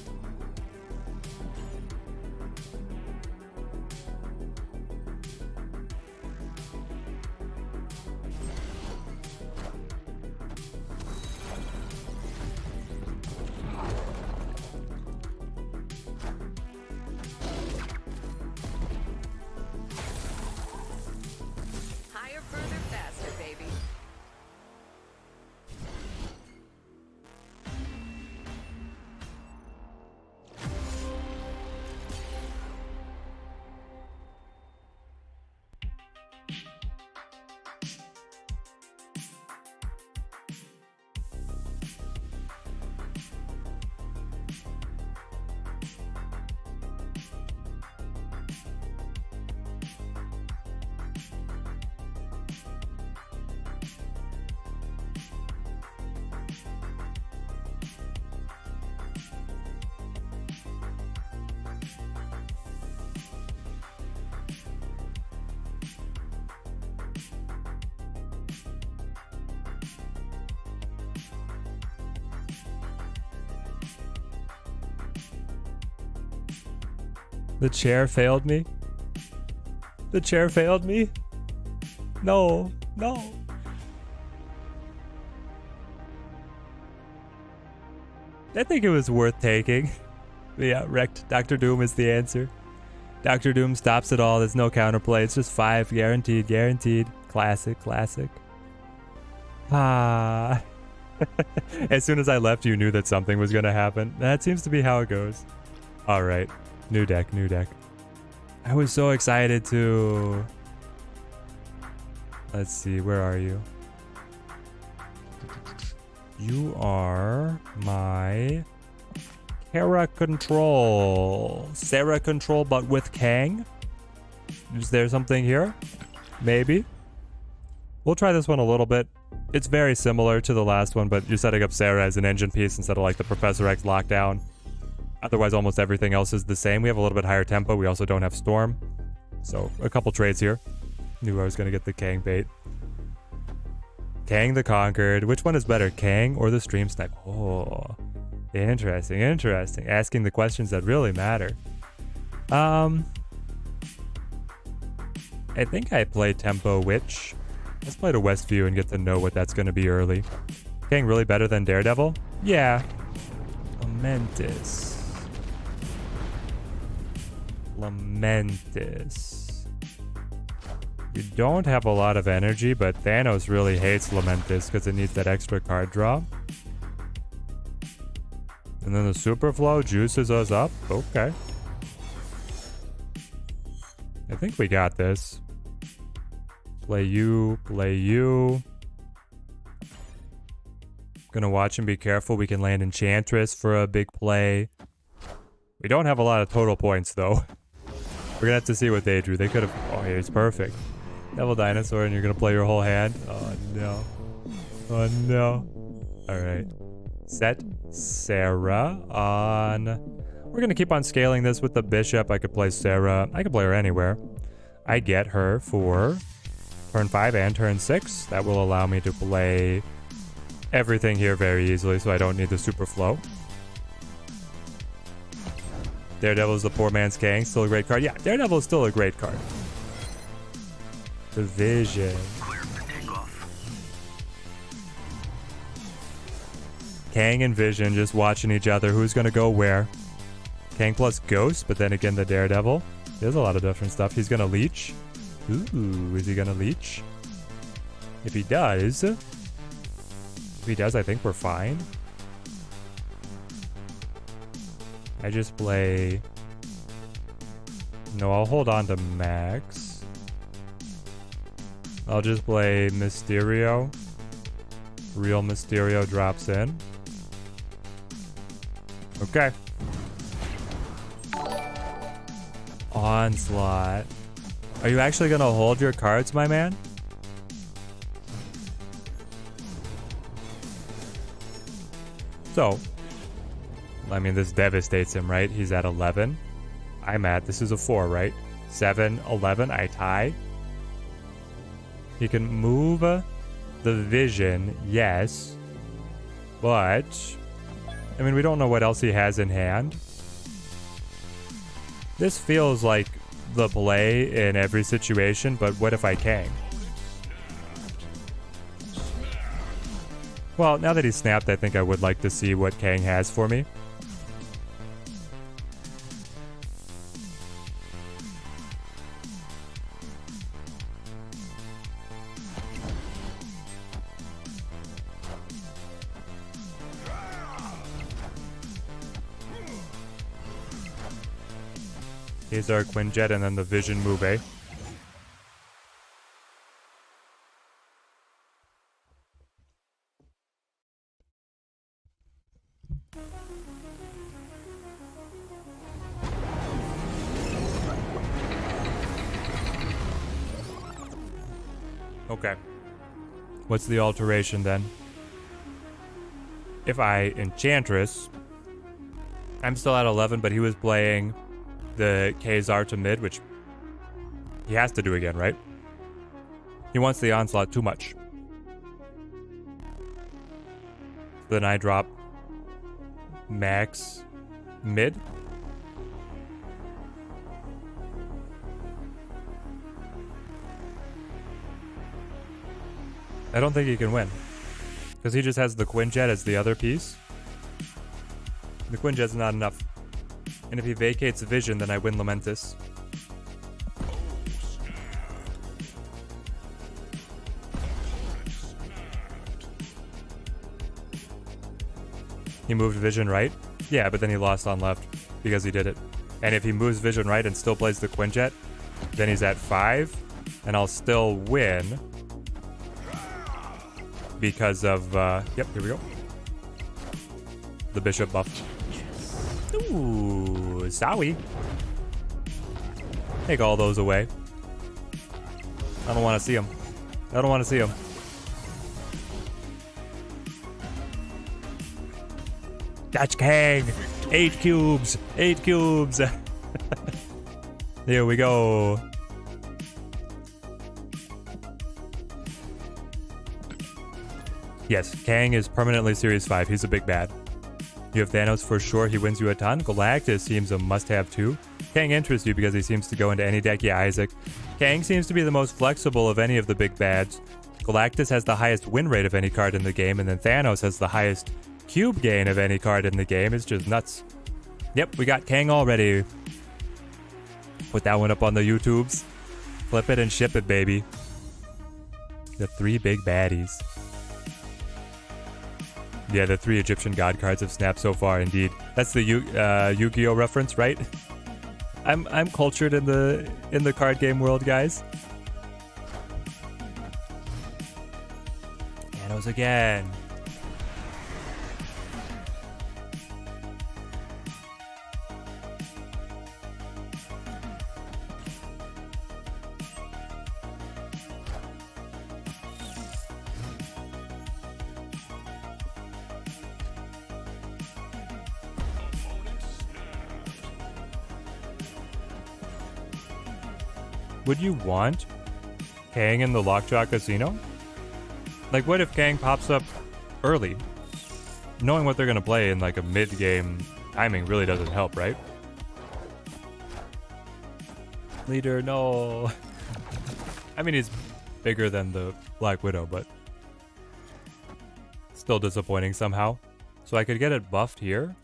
The chair failed me. The chair failed me. No, no. I think it was worth taking. But yeah, wrecked. Dr. Doom is the answer. Dr. Doom stops it all. There's no counterplay. It's just 5. Guaranteed, guaranteed. Classic, classic. Ah. As soon as I left, you knew that something was going to happen. That seems to be how it goes. All right. New deck, new deck. I was so excited to... Let's see, where are you? You are my Sarah Control. Sarah Control, but with Kang? Is there something here? Maybe. We'll try this one a little bit. It's very similar to the last one, but you're setting up Sarah as an engine piece instead of like the Professor X lockdown. Otherwise, almost everything else is the same. We have a little bit higher tempo. We also don't have Storm. So, a couple trades here. Knew I was going to get the Kang bait. Kang the Conquered. Which one is better, Kang or the Stream Snipe? Oh, interesting, interesting. Asking the questions that really matter. I think I play Tempo Witch. Let's play to Westview and get to know what that's going to be early. Kang really better than Daredevil? Yeah. Lamentis. Lamentis. You don't have a lot of energy, but Thanos really hates Lamentis because it needs that extra card draw. And then the Super Flow juices us up. Okay. I think we got this. Play you, play you. Gonna watch and be careful. We can land Enchantress for a big play. We don't have a lot of total points, though. We're gonna have to see what they drew. They could have... Oh, here's perfect. Devil Dinosaur, and you're gonna play your whole hand? Oh, no. Oh, no. Alright. Set Sarah on... We're gonna keep on scaling this with the Bishop. I could play Sarah. I could play her anywhere. I get her for turn 5 and turn 6. That will allow me to play everything here very easily, so I don't need the Super Flow. Daredevil is the poor man's Kang. Still a great card. Yeah, Daredevil is still a great card. The Vision. Kang and Vision just watching each other. Who's going to go where? Kang plus Ghost, but then again the Daredevil. There's a lot of different stuff. He's going to leech. Ooh, is he going to leech? If he does... I think we're fine. I just play... No, I'll hold on to Max. I'll just play Mysterio. Real Mysterio drops in. Okay. Onslaught. Are you actually gonna hold your cards, my man? So, I mean, this devastates him, right? He's at 11. I'm at, this is a 4, right? 7, 11, I tie. He can move the Vision, yes. But, I mean, we don't know what else he has in hand. This feels like the play in every situation, but what if I Kang? Well, now that he's snapped, I think I would like to see what Kang has for me. Here's our Quinjet and then the Vision move, eh? Okay. What's the alteration then? If I Enchantress, I'm still at 11, but he was playing the Kazar to mid, which he has to do again, right? He wants the Onslaught too much. Then I drop Max mid. I don't think he can win. Because he just has the Quinjet as the other piece. The Quinjet's not enough. And if he vacates Vision, then I win Lamentis. He moved Vision right? Yeah, but then he lost on left because he did it. And if he moves Vision right and still plays the Quinjet, then he's at 5, and I'll still win because of, yep, here we go. The Bishop buff. Ooh, sorry. Take all those away. I don't want to see them. I don't want to see them. That's Kang. 8 cubes. 8 cubes. Here we go. Yes, Kang is permanently Series 5. He's a big bad. You have Thanos for sure. He wins you a ton. Galactus seems a must-have too. Kang interests you because he seems to go into any deck. Yeah, Isaac. Kang seems to be the most flexible of any of the big bads. Galactus has the highest win rate of any card in the game, and then Thanos has the highest cube gain of any card in the game. It's just nuts. Yep, we got Kang already. Put that one up on the YouTubes. Flip it and ship it, baby. The 3 big baddies. Yeah, the 3 Egyptian god cards have snapped so far, indeed. That's the Yu-Gi-Oh reference, right? I'm cultured in the card game world, guys. Thanos again. Would you want Kang in the Lockjaw Casino? Like, what if Kang pops up early? Knowing what they're going to play in, like, a mid-game timing really doesn't help, right? Leader, no. I mean, he's bigger than the Black Widow, but still disappointing somehow. So I could get it buffed here.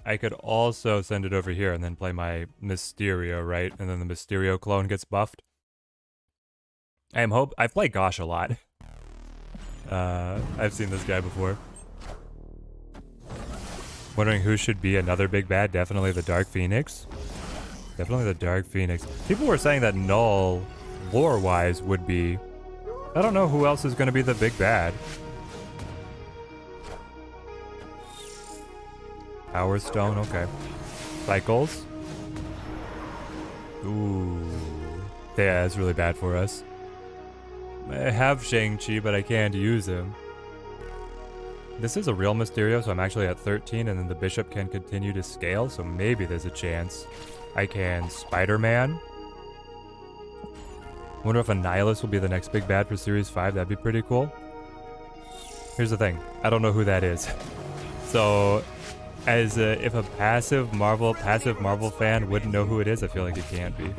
I could also send it over here and then play my Mysterio, right? And then the Mysterio clone gets buffed. I've played Gosh a lot. I've seen this guy before. Wondering who should be another big bad. Definitely the Dark Phoenix. Definitely the Dark Phoenix. People were saying that Null, lore-wise, would be... I don't know who else is going to be the big bad. Power Stone, okay. Cycles. Ooh. Yeah, that's really bad for us. I have Shang-Chi, but I can't use him. This is a real Mysterio, so I'm actually at 13, and then the Bishop can continue to scale, so maybe there's a chance I can Spider-Man. Wonder if Annihilus will be the next big bad for Series 5. That'd be pretty cool. Here's the thing. I don't know who that is. So, if a passive Marvel fan wouldn't know who it is, I feel like it can't be.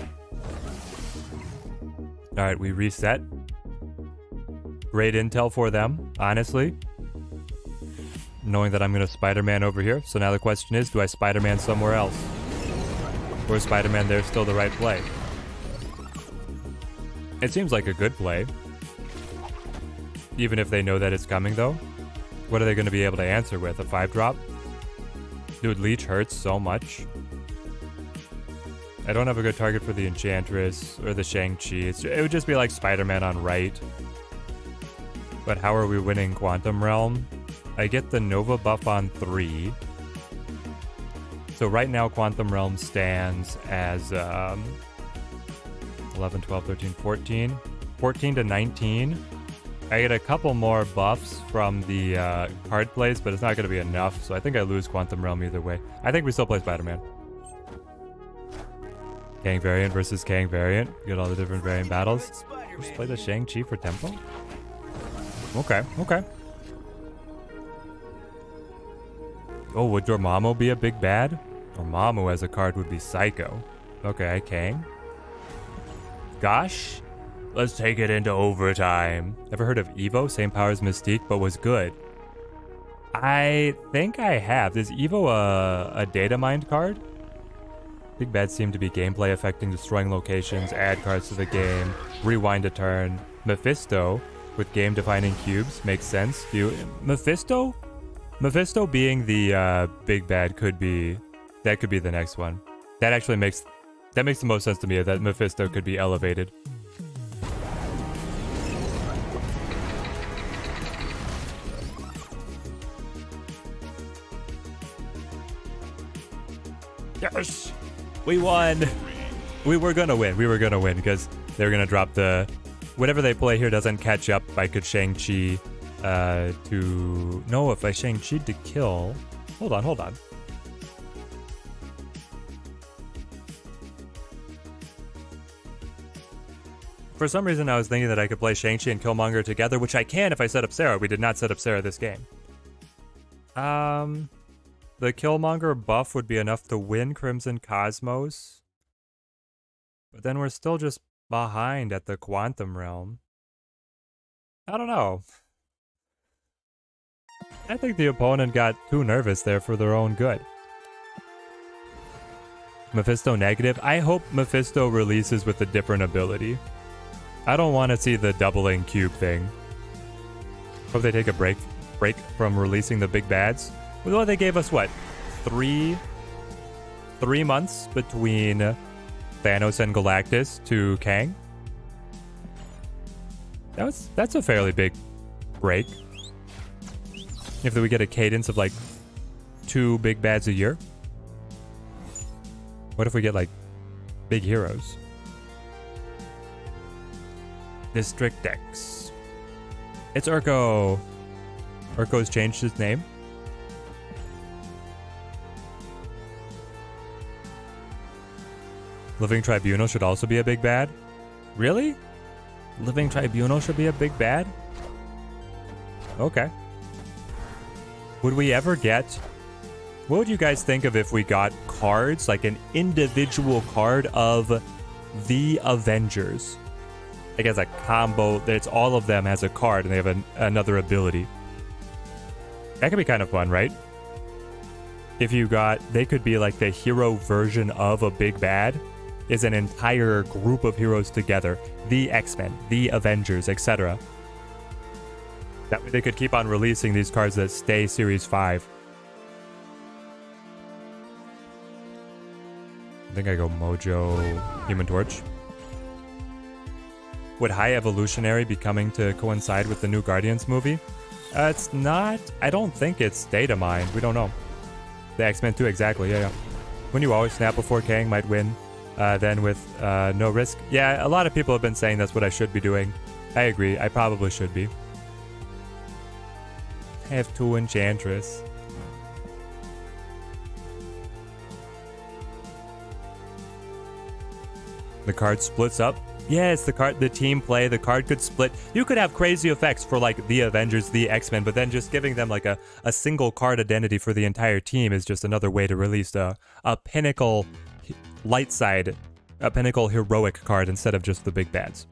Alright, we reset. Great intel for them, honestly. Knowing that I'm going to Spider-Man over here. So now the question is, do I Spider-Man somewhere else? Or is Spider-Man there still the right play? It seems like a good play. Even if they know that it's coming, though. What are they going to be able to answer with? A 5-drop? Dude, Leech hurts so much. I don't have a good target for the Enchantress or the Shang-Chi. It would just be like Spider-Man on right. But how are we winning Quantum Realm? I get the Nova buff on 3. So right now Quantum Realm stands as 11, 12, 13, 14. 14 to 19. I get a couple more buffs from the card plays, but it's not going to be enough. So I think I lose Quantum Realm either way. I think we still play Spider-Man. Kang variant versus Kang variant. Get all the different variant battles. Just play the Shang-Chi for tempo? Okay, okay. Oh, would Dormammu be a big bad? Dormammu as a card would be Psycho. Okay, Kang. Gosh. Let's take it into overtime. Ever heard of Evo? Same power as Mystique, but was good. I think I have. Is Evo a data mined card? Big bads seem to be gameplay affecting, destroying locations, add cards to the game, rewind a turn. Mephisto with game defining cubes makes sense. Mephisto being the big bad could be the next one. That actually makes the most sense to me, that Mephisto could be elevated. Yes! We won! We were gonna win because they were gonna drop the... Whatever they play here doesn't catch up. I could Shang-Chi to... No, if I Shang-Chi'd to kill... Hold on. For some reason, I was thinking that I could play Shang-Chi and Killmonger together, which I can if I set up Sarah. We did not set up Sarah this game. The Killmonger buff would be enough to win Crimson Cosmos. But then we're still just behind at the Quantum Realm. I don't know. I think the opponent got too nervous there for their own good. Mephisto negative. I hope Mephisto releases with a different ability. I don't want to see the doubling cube thing. Hope they take a break from releasing the big bads. Well, they gave us what? 3 months between Thanos and Galactus to Kang. That's a fairly big break. If we get a cadence of like 2 big bads a year. What if we get like big heroes? District X. It's Urko. Urko's changed his name. Living Tribunal should also be a big bad. Really? Living Tribunal should be a big bad? Okay. Would we ever get... What would you guys think of if we got cards, like an individual card of the Avengers? Like as a combo, that's all of them has a card and they have another ability. That could be kind of fun, right? If you got... They could be like the hero version of a big bad. Is an entire group of heroes together. The X-Men, the Avengers, etc. That way they could keep on releasing these cards that stay Series 5. I think I go Mojo, Human Torch. Would High Evolutionary be coming to coincide with the new Guardians movie? It's not... I don't think it's data mined. We don't know. The X-Men 2, exactly. Yeah. When you always snap before Kang might win. Then with no risk. Yeah, a lot of people have been saying that's what I should be doing. I agree. I probably should be. I have 2 Enchantress. The card splits up. Yes, the team play. The card could split. You could have crazy effects for like the Avengers, the X-Men, but then just giving them like a single card identity for the entire team is just another way to release a pinnacle... light side, a pinnacle heroic card instead of just the big bads.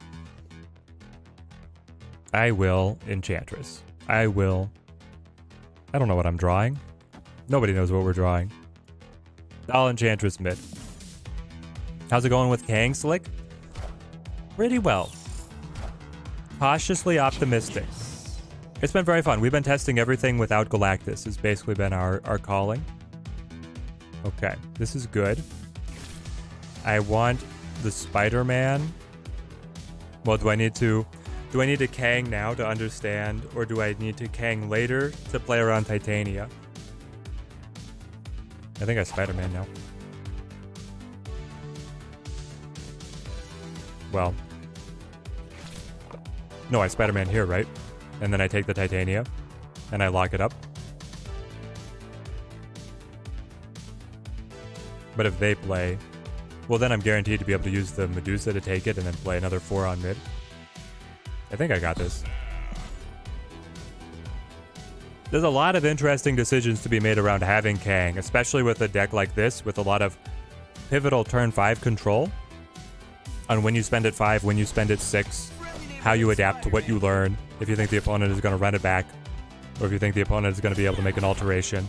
I will Enchantress. I don't know what I'm drawing. Nobody knows what we're drawing. I'll Enchantress mid. How's it going with Kang, Slick? Pretty well. Cautiously optimistic. It's been very fun. We've been testing everything without Galactus. It's basically been our calling. Okay, this is good. I want the Spider-Man. Well, do I need to Kang now to understand, or do I need to Kang later to play around Titania? I think I Spider-Man now. Well. No, I Spider-Man here, right? And then I take the Titania, and I lock it up. But if they play... Well, then I'm guaranteed to be able to use the Medusa to take it and then play another 4 on mid. I think I got this. There's a lot of interesting decisions to be made around having Kang, especially with a deck like this with a lot of pivotal turn 5 control. on when you spend it 5, when you spend it 6, how you adapt to what you learn, if you think the opponent is going to run it back, or if you think the opponent is going to be able to make an alteration.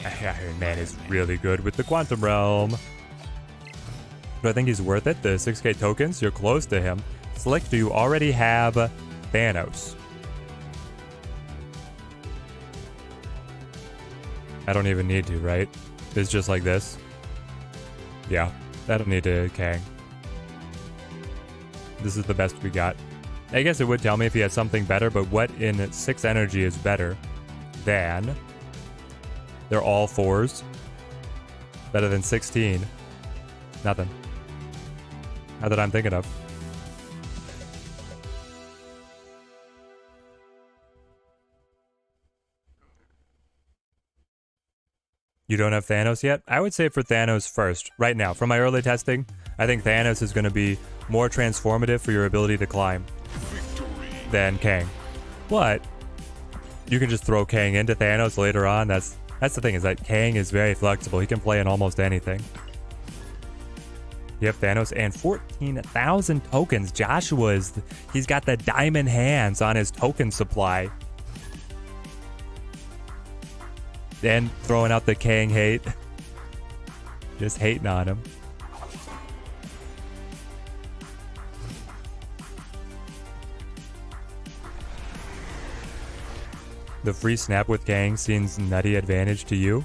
Iron Man is really good with the Quantum Realm. Do I think he's worth it? The 6k tokens, you're close to him. Slick, do you already have Thanos? I don't even need to, right? It's just like this. Yeah, I don't need to Kang. This is the best we got. I guess it would tell me if he has something better, but what in 6 energy is better than... They're all 4s. Better than 16. Nothing. Not that I'm thinking of. You don't have Thanos yet? I would say for Thanos first. Right now, from my early testing, I think Thanos is going to be more transformative for your ability to climb than Kang. But you can just throw Kang into Thanos later on. That's the thing, is that Kang is very flexible. He can play in almost anything. You have Thanos and 14,000 tokens. He's got the diamond hands on his token supply. And throwing out the Kang hate. Just hating on him. The free snap with Kang seems nutty advantage to you?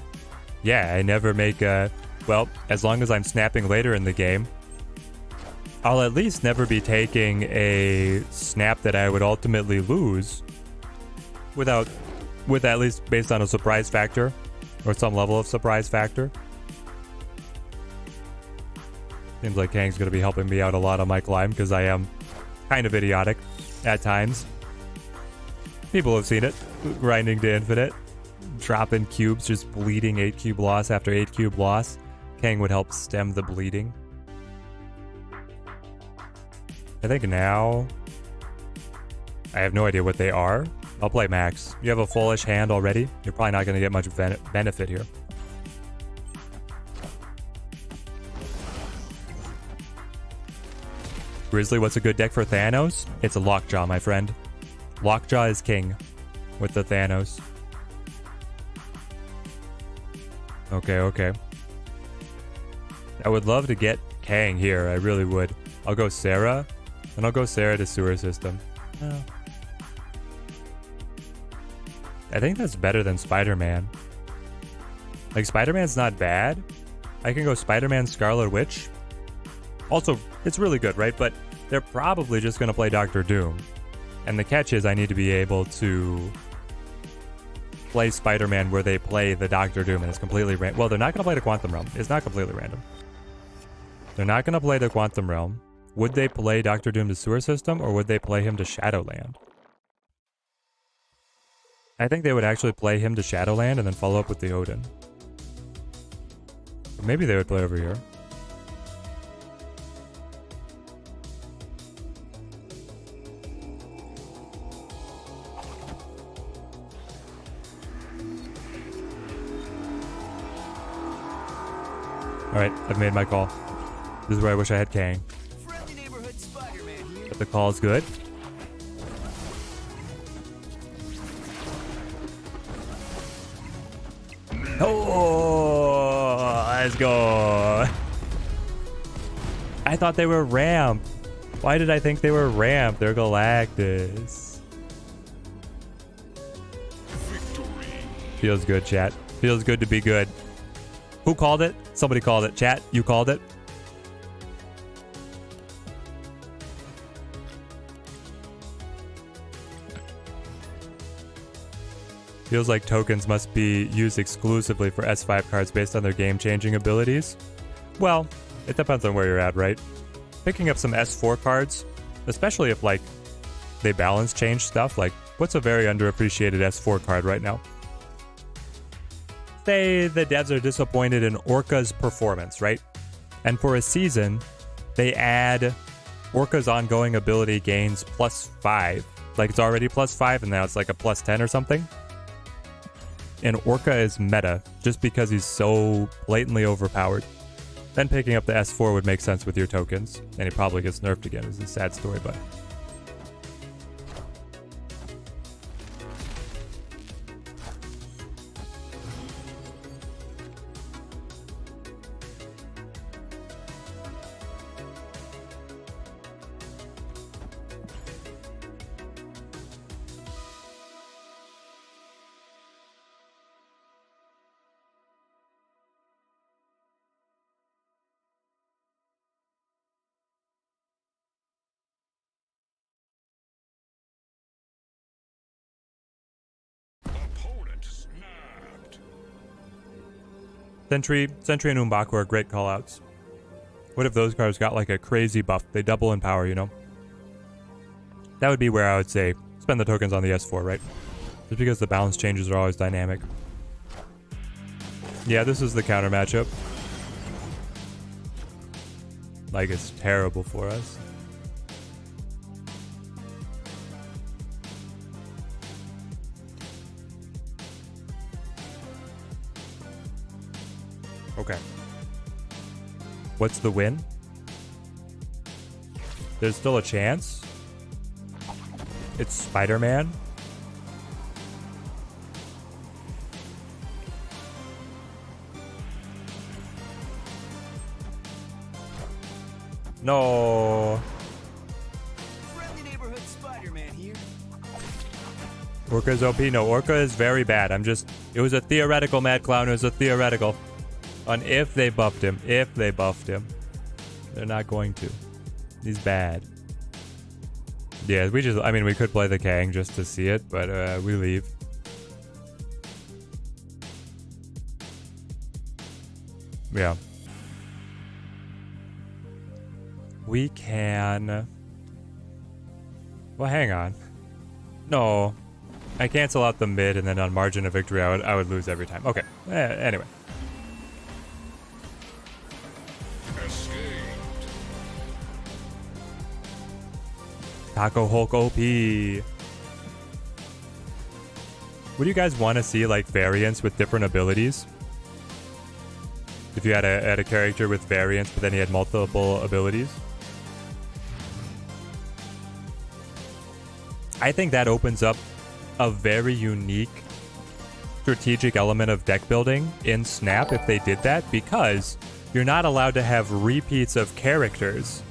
Yeah, I never make a... Well, as long as I'm snapping later in the game, I'll at least never be taking a snap that I would ultimately lose with at least based on a surprise factor or some level of surprise factor. Seems like Kang's going to be helping me out a lot on my climb because I am kind of idiotic at times. People have seen it. Grinding to infinite. Dropping cubes, just bleeding 8 cube loss after 8 cube loss. Kang would help stem the bleeding. I think now... I have no idea what they are. I'll play Max. You have a fullish hand already. You're probably not going to get much benefit here. Grizzly, what's a good deck for Thanos? It's a Lockjaw, my friend. Lockjaw is king with the Thanos. Okay. I would love to get Kang here. I really would. I'll go Sarah. And I'll go Sarah to sewer system. Oh. I think that's better than Spider-Man. Like, Spider-Man's not bad. I can go Spider-Man Scarlet Witch. Also, it's really good, right? But they're probably just going to play Doctor Doom. And the catch is I need to be able to play Spider-Man where they play the Doctor Doom and it's completely random. Well, they're not going to play the Quantum Realm. It's not completely random. They're not going to play the Quantum Realm. Would they play Doctor Doom to sewer system or would they play him to Shadowland? I think they would actually play him to Shadowland and then follow up with the Odin. Or maybe they would play over here. Alright, I've made my call. This is where I wish I had Kang. But the call is good. Oh, let's go. I thought they were ramped. Why did I think they were ramped? They're Galactus. Victory. Feels good, chat. Feels good to be good. Who called it? Somebody called it. Chat, you called it? Feels like tokens must be used exclusively for S5 cards based on their game-changing abilities. Well, it depends on where you're at, right? Picking up some S4 cards, especially if, like, they balance change stuff, like, what's a very underappreciated S4 card right now? Say the devs are disappointed in Orca's performance, right? And for a season, they add Orca's ongoing ability gains +5. Like, it's already +5 and now it's like a +10 or something. And Orca is meta just because he's so blatantly overpowered. Then picking up the S4 would make sense with your tokens. And he probably gets nerfed again. It's a sad story, but... Sentry and Umbaku are great callouts. What if those cards got like a crazy buff? They double in power, you know? That would be where I would say spend the tokens on the S4, right? Just because the balance changes are always dynamic. Yeah, this is the counter matchup. Like, it's terrible for us. Okay. What's the win? There's still a chance. It's Spider-Man. No. Friendly neighborhood Spider-Man here. Orca's OP? No, Orca is very bad. It was a theoretical, Mad Clown. It was a theoretical. On if they buffed him. If they buffed him. They're not going to. He's bad. Yeah, we could play the Kang just to see it, but we leave. Yeah. We can... Well, hang on. No. I cancel out the mid, and then on margin of victory, I would lose every time. Okay. Anyway. Taco Hulk OP. Would you guys want to see like variants with different abilities? If you had a character with variants, but then he had multiple abilities? I think that opens up a very unique strategic element of deck building in Snap if they did that, because you're not allowed to have repeats of characters.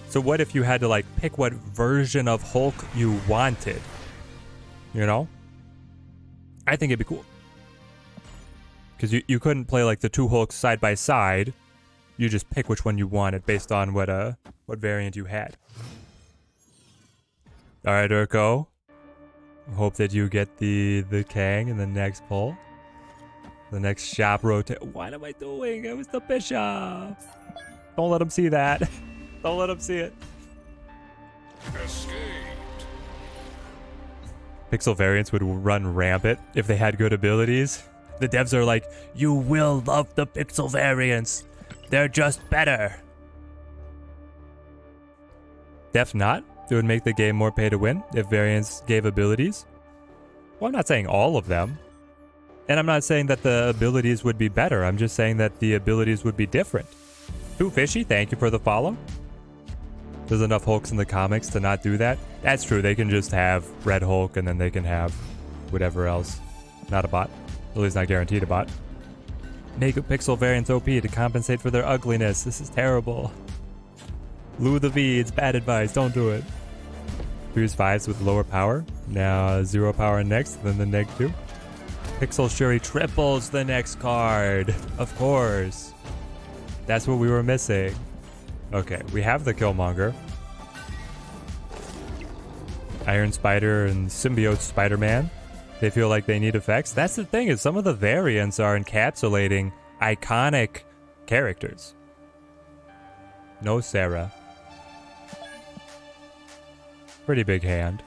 So what if you had to like pick what version of Hulk you wanted? You know? I think it'd be cool. Because you couldn't play like the two Hulks side by side. You just pick which one you wanted based on what variant you had. Alright, Urko. Hope that you get the Kang in the next pull. The next shop rotate. What am I doing? It was the bishop. Don't let him see that. Don't let him see it. Escaped. Pixel variants would run rampant if they had good abilities. The devs are like, you will love the pixel variants. They're just better. Def not. It would make the game more pay to win if variants gave abilities. Well, I'm not saying all of them. And I'm not saying that the abilities would be better. I'm just saying that the abilities would be different. Too Fishy, thank you for the follow. There's enough Hulks in the comics to not do that. That's true. They can just have Red Hulk and then they can have whatever else. Not a bot. At least not guaranteed a bot. Make a pixel variants OP to compensate for their ugliness. This is terrible. Lou the V, it's bad advice. Don't do it. Use 5s with lower power. Now 0 power next, then the neg 2. Pixel Shuri triples the next card. Of course. That's what we were missing. Okay, we have the Killmonger. Iron Spider and Symbiote Spider-Man. They feel like they need effects. That's the thing, is some of the variants are encapsulating iconic characters. No Sarah. Pretty big hand.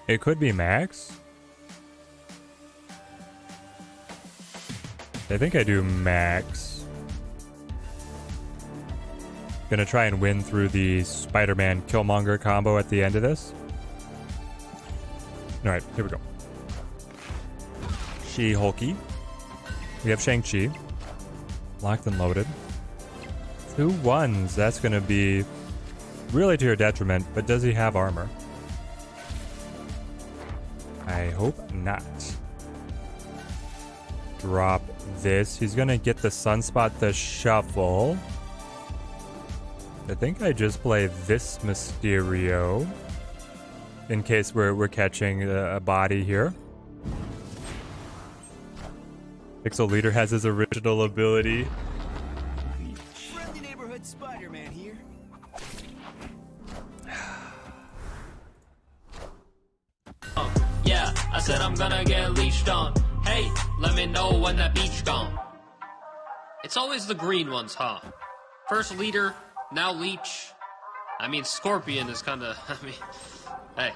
It could be Max. I think I do Max. Gonna try and win through the Spider-Man Killmonger combo at the end of this. Alright, here we go. She-Hulky. We have Shang-Chi. Locked and loaded. 2 1s. That's going to be really to your detriment, but does he have armor? I hope not. Drop this. He's going to get the Sunspot to shuffle. I think I just play this Mysterio in case we're catching a body here. Pixel Leader has his original ability. Friendly neighborhood Spider-Man here. Yeah, I said I'm gonna get leashed on. Hey, let me know when that beach gone. It's always the green ones, huh? First leader, now leech. I mean, Scorpion is kinda, hey.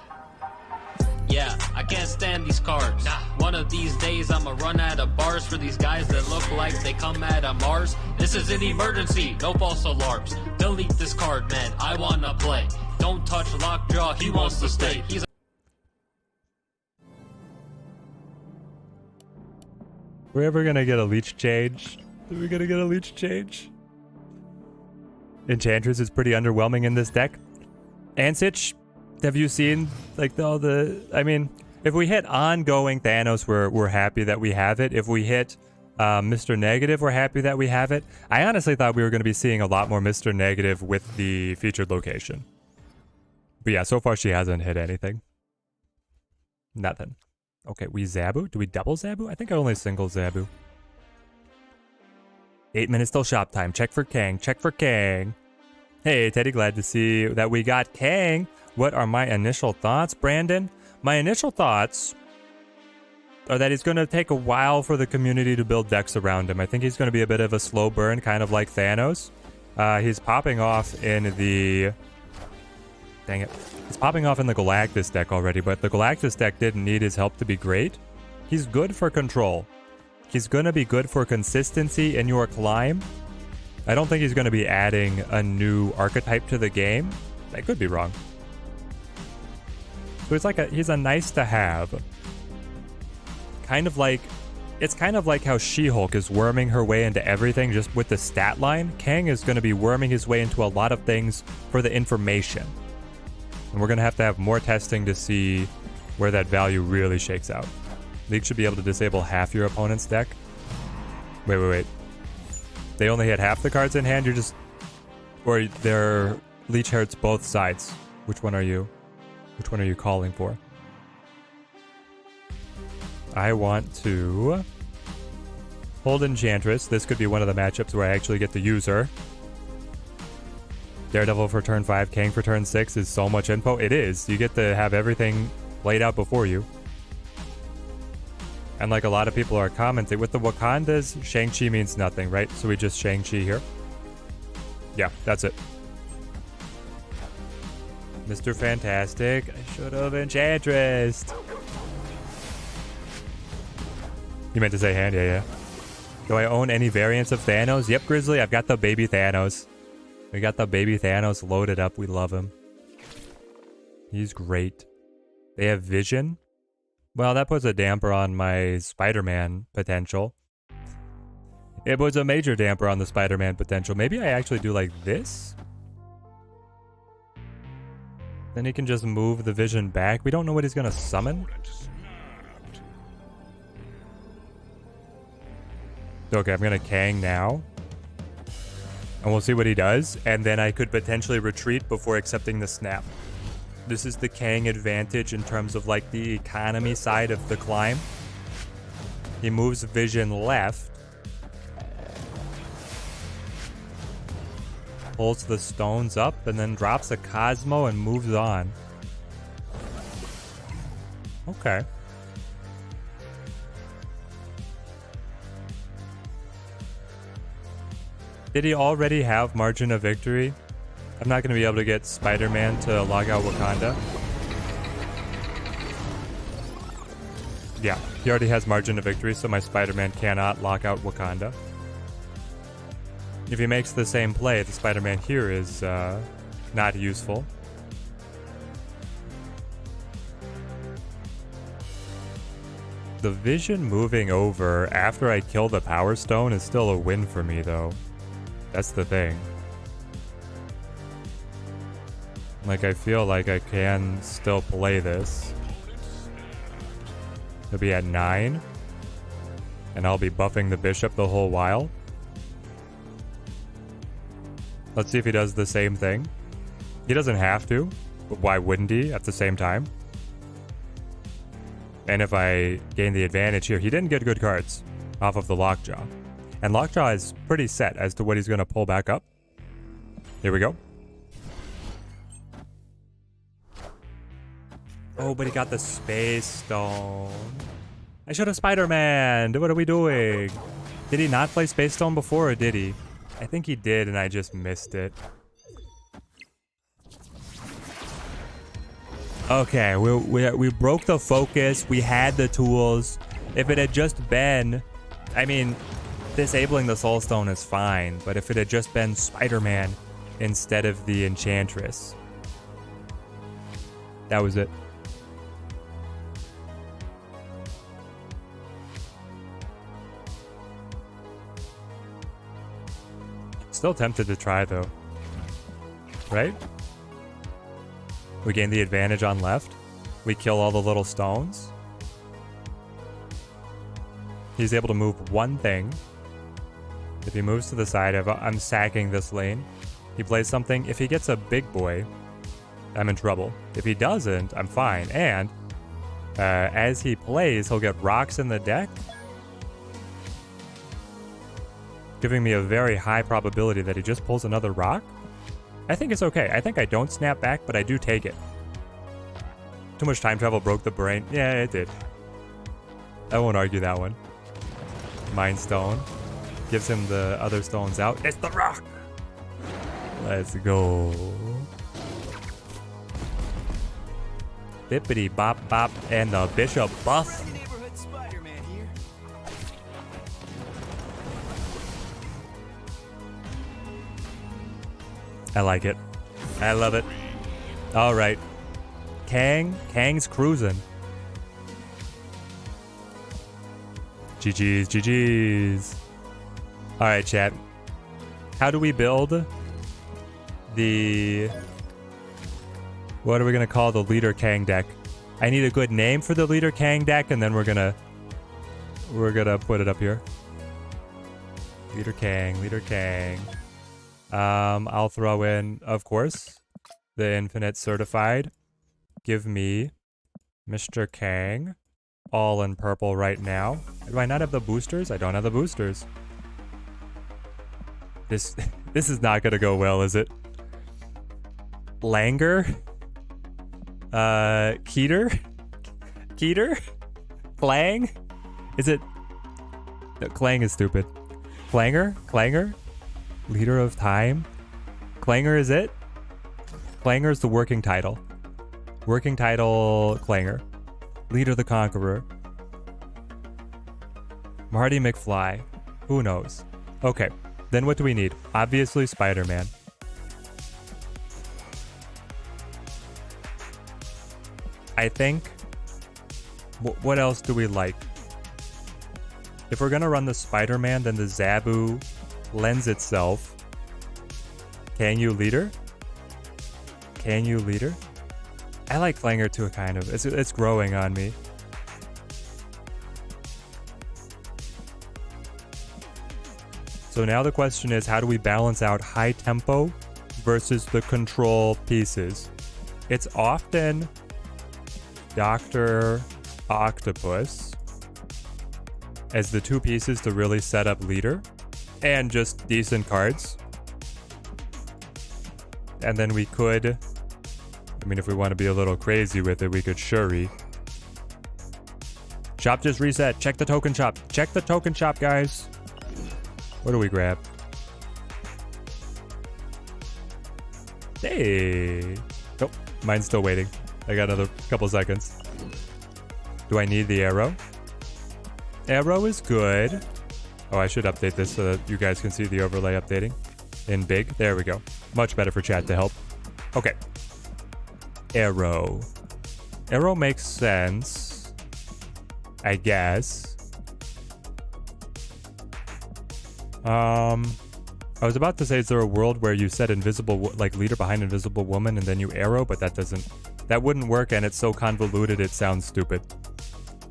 Yeah, I can't stand these cards. Nah. One of these days I'ma run out of bars for these guys that look like they come out of Mars. This is an emergency, no false alarms. Delete this card, man, I wanna play. Don't touch Lockjaw, he wants to stay. He's We're ever gonna get a leech change? Are we gonna get a leech change? Enchantress is pretty underwhelming in this deck. Ansich, have you seen like all the? I mean, if we hit ongoing Thanos, we're happy that we have it. If we hit Mr. Negative, we're happy that we have it. I honestly thought we were going to be seeing a lot more Mr. Negative with the featured location. But yeah, so far she hasn't hit anything. Nothing. Okay, we Zabu? Do we double Zabu? I think I only single Zabu. 8 minutes till shop time. Check for Kang. Check for Kang. Hey, Teddy, glad to see that we got Kang. What are my initial thoughts, Brandon? My initial thoughts are that he's going to take a while for the community to build decks around him. I think he's going to be a bit of a slow burn, kind of like Thanos. He's popping off in the... Dang it. He's popping off in the Galactus deck already, but the Galactus deck didn't need his help to be great. He's good for control. He's going to be good for consistency in your climb. I don't think he's going to be adding a new archetype to the game. I could be wrong. So he's a nice to have. It's kind of like how She-Hulk is worming her way into everything just with the stat line. Kang is going to be worming his way into a lot of things for the information. And we're going to have more testing to see where that value really shakes out. League should be able to disable half your opponent's deck. Wait. They only had half the cards in hand? Or their leech hurts both sides. Which one are you? Which one are you calling for? I want to hold Enchantress. This could be one of the matchups where I actually get to use her. Daredevil for turn 5, Kang for turn 6 is so much info. It is. You get to have everything laid out before you. And like a lot of people are commenting, with the Wakandas, Shang-Chi means nothing, right? So we just Shang-Chi here. Yeah, that's it. Mr. Fantastic, I should have Enchantress. You meant to say hand? Yeah. Do I own any variants of Thanos? Yep, Grizzly, I've got the baby Thanos. We got the baby Thanos loaded up. We love him. He's great. They have Vision. Well, that puts a damper on my Spider-Man potential. It was a major damper on the Spider-Man potential. Maybe I actually do like this? Then he can just move the Vision back. We don't know what he's going to summon. Okay, I'm going to Kang now. And we'll see what he does. And then I could potentially retreat before accepting the snap. This is the Kang advantage in terms of like the economy side of the climb. He moves Vision left. Pulls the stones up and then drops a Cosmo and moves on. Okay. Did he already have margin of victory? I'm not going to be able to get Spider-Man to log out Wakanda. Yeah, he already has margin of victory, so my Spider-Man cannot lock out Wakanda. If he makes the same play, the Spider-Man here is not useful. The Vision moving over after I kill the Power Stone is still a win for me, though. That's the thing. Like, I feel like I can still play this. He'll be at 9. And I'll be buffing the bishop the whole while. Let's see if he does the same thing. He doesn't have to, but why wouldn't he at the same time? And if I gain the advantage here, he didn't get good cards off of the Lockjaw. And Lockjaw is pretty set as to what he's going to pull back up. Here we go. Oh, but he got the Space Stone. I should have Spider-Man. What are we doing? Did he not play Space Stone before, or did he? I think he did, and I just missed it. Okay, we broke the focus. We had the tools. If it had just been... I mean, disabling the Soul Stone is fine, but if it had just been Spider-Man instead of the Enchantress, that was it. Still tempted to try, though. Right? We gain the advantage on left. We kill all the little stones. He's able to move one thing. If he moves to the side, I'm sacking this lane. He plays something. If he gets a big boy, I'm in trouble. If he doesn't, I'm fine. And as he plays, he'll get rocks in the deck, giving me a very high probability that he just pulls another rock. I think it's okay. I think I don't snap back, but I do take it. Too much time travel broke the brain. Yeah, it did. I won't argue that one. Mind Stone. Gives him the other stones out. It's the rock! Let's go. Bippity bop bop and the bishop buff. Friendly neighborhood Spider-Man here. I like it. I love it. All right. Kang's cruising. GG's, GG's. All right, chat. How do we build the... What are we going to call the Leader Kang deck? I need a good name for the Leader Kang deck, and then we're gonna put it up here. Leader Kang, Leader Kang. I'll throw in, of course, the Infinite Certified. Give me Mr. Kang, all in purple right now. Do I not have the boosters? I don't have the boosters. This is not gonna go well, is it? Langer? Keter? Clang? Is it? No, Clang is stupid. Clanger? Leader of Time? Clanger is it? Clanger is the working title. Working title, Clanger. Leader the Conqueror. Marty McFly. Who knows? Okay, then what do we need? Obviously Spider-Man. I think... What else do we like? If we're gonna run the Spider-Man, then the Zabu lends itself. Can you leader? Can you leader? I like Clanger too, kind of. It's growing on me. So now the question is, how do we balance out high tempo versus the control pieces? It's often Dr. Octopus as the two pieces to really set up leader and just decent cards. And then we could, I mean, if we want to be a little crazy with it, we could Shuri. Shop just reset. Check the token shop. Check the token shop, guys. What do we grab? Hey. Oh, mine's still waiting. I got another couple seconds. Do I need the arrow? Arrow is good. Oh, I should update this so that you guys can see the overlay updating in big. There we go. Much better for chat to help. Okay. Arrow. Arrow makes sense, I guess. I was about to say, is there a world where you set invisible, like leader behind invisible woman and then you arrow, but that wouldn't work, and it's so convoluted it sounds stupid.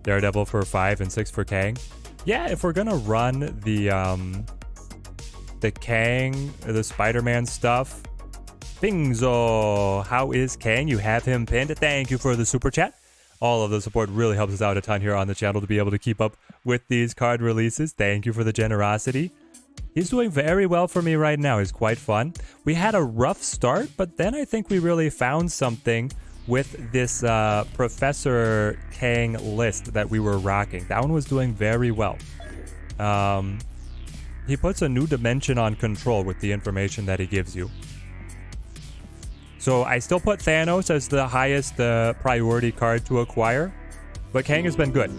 Daredevil for 5 and 6 for Kang. Yeah, if we're gonna run the Kang, the Spider-Man stuff. Bingzo! How is Kang? You have him pinned. Thank you for the super chat. All of the support really helps us out a ton here on the channel to be able to keep up with these card releases. Thank you for the generosity. He's doing very well for me right now. He's quite fun. We had a rough start, but then I think we really found something with this Professor Kang list that we were rocking. That one was doing very well. He puts a new dimension on control with the information that he gives you. So I still put Thanos as the highest priority card to acquire, but Kang has been good.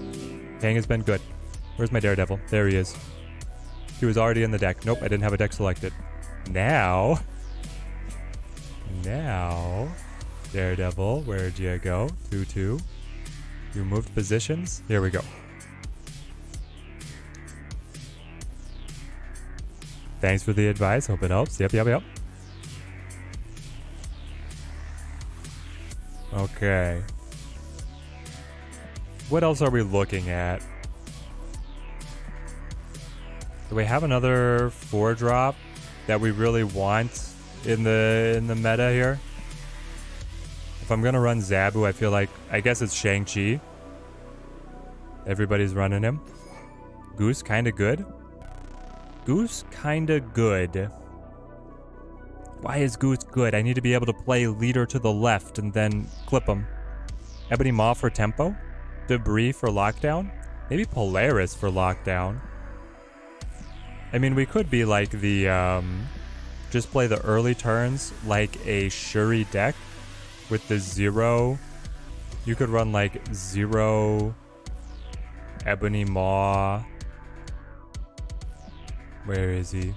Kang has been good. Where's my Daredevil? There he is. He was already in the deck. Nope, I didn't have a deck selected. Now, Daredevil, where'd you go? 2-2. You moved positions. Here we go. Thanks for the advice. Hope it helps. Yep. Okay. What else are we looking at? Do we have another 4-drop that we really want in the meta here? If I'm gonna run Zabu, I feel like, I guess it's Shang-Chi. Everybody's running him. Goose, kinda good. Goose, kinda good. Why is Goose good? I need to be able to play leader to the left and then clip him. Ebony Maw for tempo. Debris for lockdown. Maybe Polaris for lockdown. I mean, we could be like the, just play the early turns like a Shuri deck with the 0. You could run like 0 Ebony Maw. Where is he?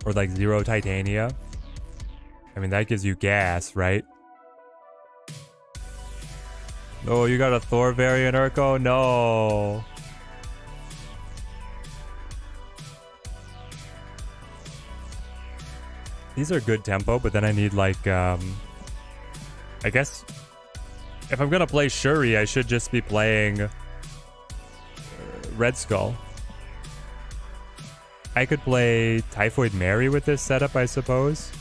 Or like 0 Titania. I mean, that gives you gas, right? Oh, you got a Thor variant, Urko? No. These are good tempo, but then I need like, I guess if I'm gonna play Shuri, I should just be playing Red Skull. I could play Typhoid Mary with this setup, I suppose.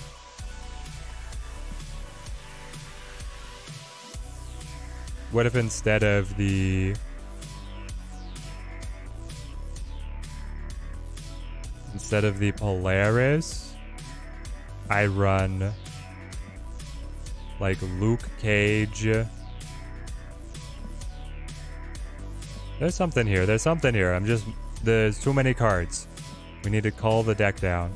What if instead of the... Instead of the Polaris, I run like Luke Cage. There's something here. There's too many cards. We need to call the deck down.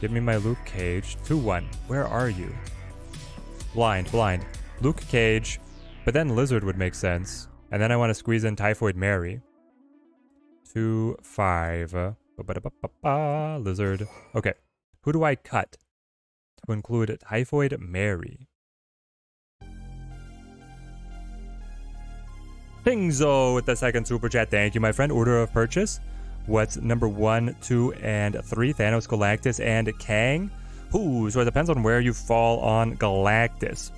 Give me my Luke Cage. 2-1. Where are you? Blind. Luke Cage. But then Lizard would make sense. And then I want to squeeze in Typhoid Mary. 2-5. Lizard. Okay. Who do I cut to include Typhoid Mary? Pingzo with the second super chat. Thank you, my friend. Order of purchase. What's number 1, 2, and 3? Thanos, Galactus, and Kang. Ooh, so it depends on where you fall on Galactus.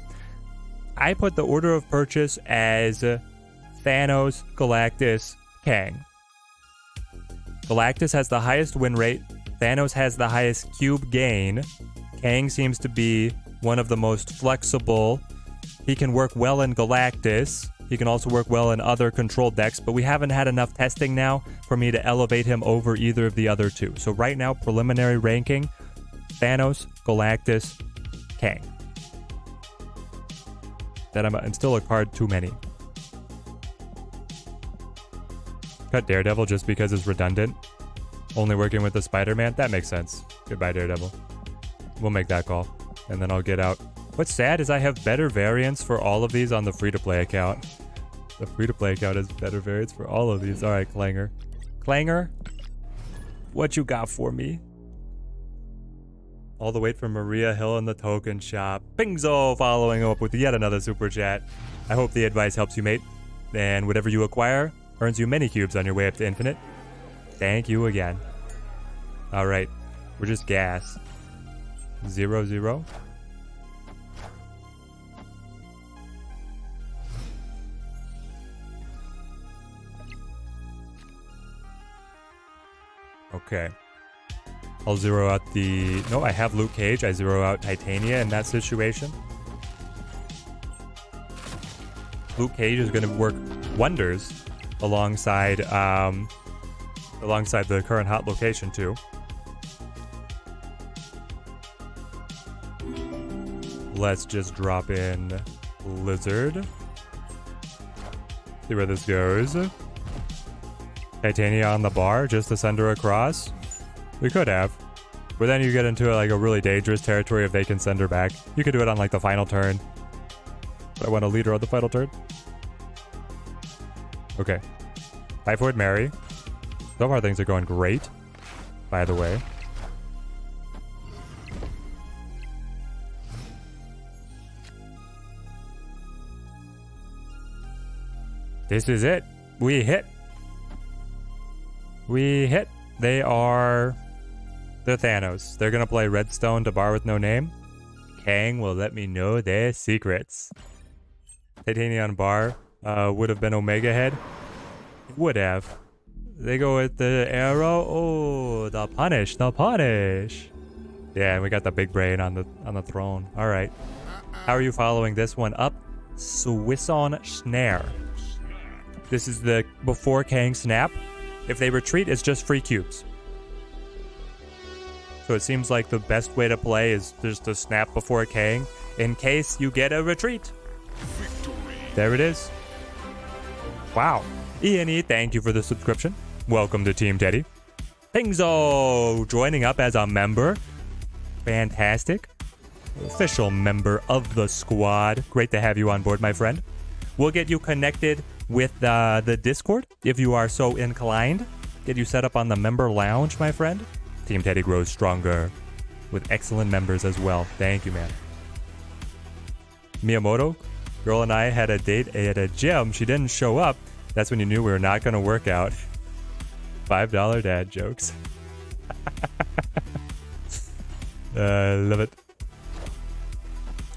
I put the order of purchase as Thanos, Galactus, Kang. Galactus has the highest win rate. Thanos has the highest cube gain. Kang seems to be one of the most flexible. He can work well in Galactus. He can also work well in other control decks, but we haven't had enough testing now for me to elevate him over either of the other two. So right now, preliminary ranking, Thanos, Galactus, Kang. That I'm still a card too many. Cut Daredevil just because it's redundant. Only working with the Spider-Man? That makes sense. Goodbye, Daredevil. We'll make that call. And then I'll get out. What's sad is I have better variants for all of these on the free-to-play account. The free-to-play account has better variants for all of these. Alright, Clanger. Clanger? What you got for me? All the way from Maria Hill in the token shop. Pingzo following up with yet another super chat. I hope the advice helps you, mate. And whatever you acquire earns you many cubes on your way up to infinite. Thank you again. All right. We're just gas. 0, 0. Okay. I'll zero out the... No, I have Luke Cage. I zero out Titania in that situation. Luke Cage is going to work wonders alongside the current hot location too. Let's just drop in Lizard. See where this goes. Titania on the bar just to send her across. We could have. But then you get into like a really dangerous territory if they can send her back. You could do it on like the final turn. But I want to lead her on the final turn. Okay. Typhoid Mary. So far things are going great, by the way. This is it. We hit. We hit. They're Thanos. They're gonna play Redstone to bar with no name. Kang will let me know their secrets. Titania on bar would have been Omega Head. It would have. They go with the arrow. Oh, the punish. The punish. Yeah, and we got the big brain on the throne. All right. How are you following this one up? Swisson Snare. This is the before Kang snap. If they retreat, it's just free cubes. So it seems like the best way to play is just to snap before Kang in case you get a retreat. There it is. Wow. E&E, thank you for the subscription. Welcome to Team Teddy. Pingzo joining up as a member. Fantastic. Official member of the squad. Great to have you on board, my friend. We'll get you connected with the Discord if you are so inclined. Get you set up on the member lounge, my friend. Team Teddy grows stronger with excellent members as well. Thank you, man. Miyamoto, girl and I had a date at a gym. She didn't show up. That's when you knew we were not going to work out. $5 dad jokes. Love it.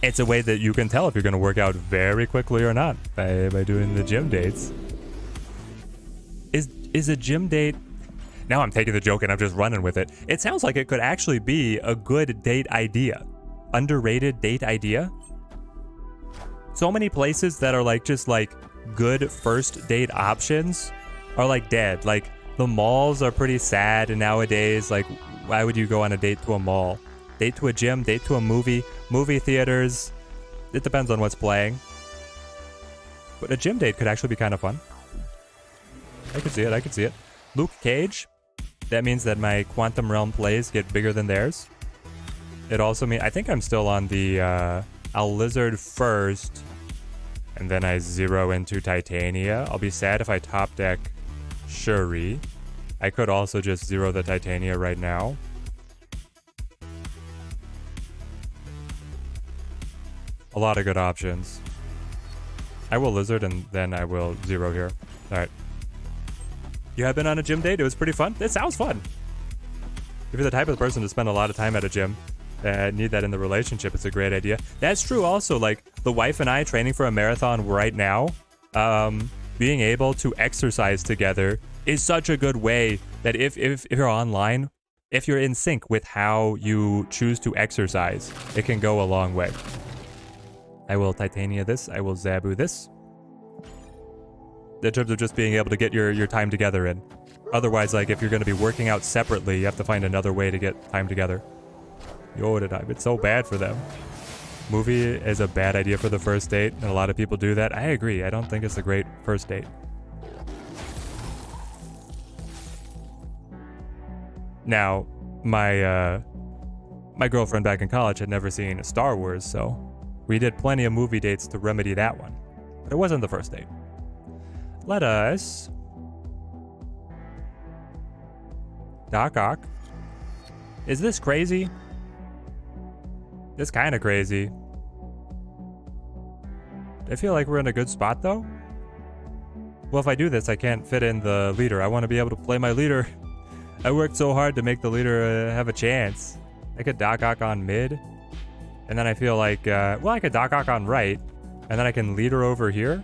It's a way that you can tell if you're going to work out very quickly or not by doing the gym dates. Is a gym date... Now I'm taking the joke and I'm just running with it. It sounds like it could actually be a good date idea. Underrated date idea. So many places that are like just like good first date options are like dead. Like the malls are pretty sad nowadays. Like why would you go on a date to a mall? Date to a gym, date to a movie theaters. It depends on what's playing. But a gym date could actually be kind of fun. I could see it. Luke Cage. That means that my Quantum Realm plays get bigger than theirs. It also means... I think I'm still on the... I'll Lizard first. And then I zero into Titania. I'll be sad if I top deck Shuri. I could also just zero the Titania right now. A lot of good options. I will Lizard and then I will zero here. Alright. You have been on a gym date? It was pretty fun? It sounds fun. If you're the type of person to spend a lot of time at a gym, need that in the relationship, it's a great idea. That's true also, like the wife and I training for a marathon right now, being able to exercise together is such a good way that if you're online, if you're in sync with how you choose to exercise, it can go a long way. I will Titania this, I will Zabu this. In terms of just being able to get your time together in. Otherwise, like if you're going to be working out separately, you have to find another way to get time together. Yoda time, it's so bad for them. Movie is a bad idea for the first date, and a lot of people do that. I agree, I don't think it's a great first date. Now, my girlfriend back in college had never seen Star Wars, so we did plenty of movie dates to remedy that one. But it wasn't the first date. Let us... Doc Ock. Is this crazy? It's kind of crazy. I feel like we're in a good spot, though. Well, if I do this, I can't fit in the leader. I want to be able to play my leader I worked so hard to make the leader have a chance. I could Doc Ock on mid, and then I feel like, well, I could Doc Ock on right, and then I can leader over here.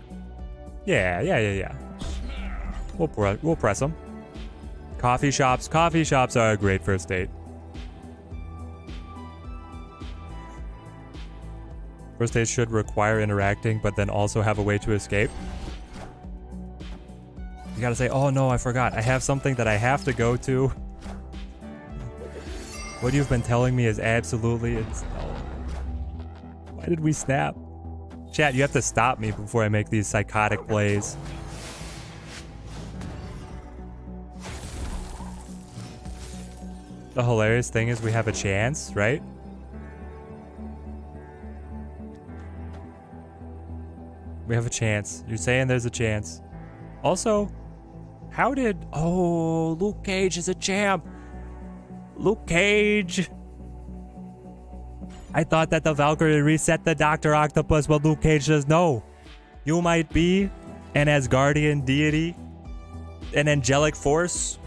Yeah. We'll press them. Coffee shops are a great first date. First date should require interacting, but then also have a way to escape. You gotta say, oh no, I forgot. I have something that I have to go to. What you've been telling me is absolutely, it's no. Why did we snap? Chat, you have to stop me before I make these psychotic plays. The hilarious thing is we have a chance, right? We have a chance. You're saying there's a chance. Also, how did... Oh, Luke Cage is a champ. Luke Cage. I thought that the Valkyrie reset the Dr. Octopus, but Luke Cage says no. You might be an Asgardian deity, an angelic force,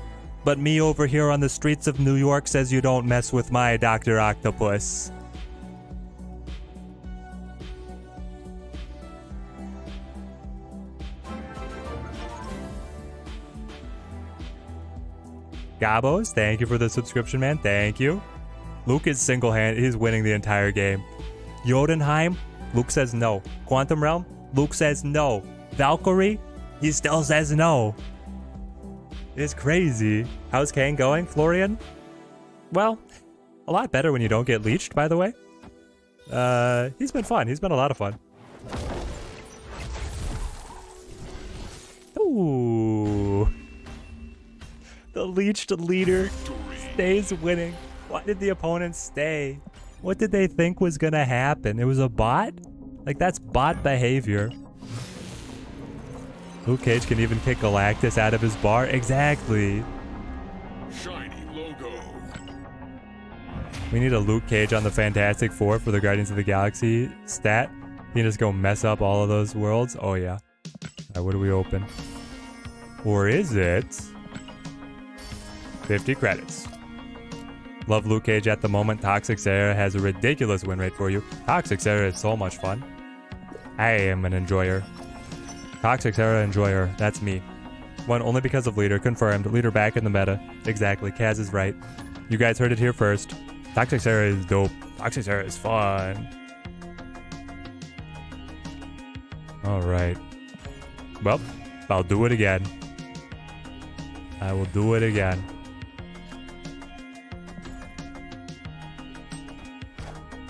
but me over here on the streets of New York says you don't mess with my Dr. Octopus. Gabos, thank you for the subscription, man. Thank you. Luke is single-handed. He's winning the entire game. Jotunheim, Luke says no. Quantum Realm, Luke says no. Valkyrie, he still says no. It's crazy. How's Kang going, Florian? Well, a lot better when you don't get leeched, by the way. He's been fun. He's been a lot of fun. Ooh. The leeched leader stays winning. Why did the opponent stay? What did they think was gonna happen? It was a bot? Like, that's bot behavior. Luke Cage can even kick Galactus out of his bar. Exactly. Shiny logo. We need a Luke Cage on the Fantastic Four for the Guardians of the Galaxy stat. You can just go mess up all of those worlds. Oh, yeah. All right, what do we open? Or is it 50 credits? Love Luke Cage at the moment. Toxic Sarah has a ridiculous win rate for you. Toxic Sarah is so much fun. I am an enjoyer. Toxic Sarah enjoyer. That's me. Won only because of leader. Confirmed. Leader back in the meta. Exactly. Kaz is right. You guys heard it here first. Toxic Sarah is dope. Toxic Sarah is fun. Alright. Well, I'll do it again. I will do it again.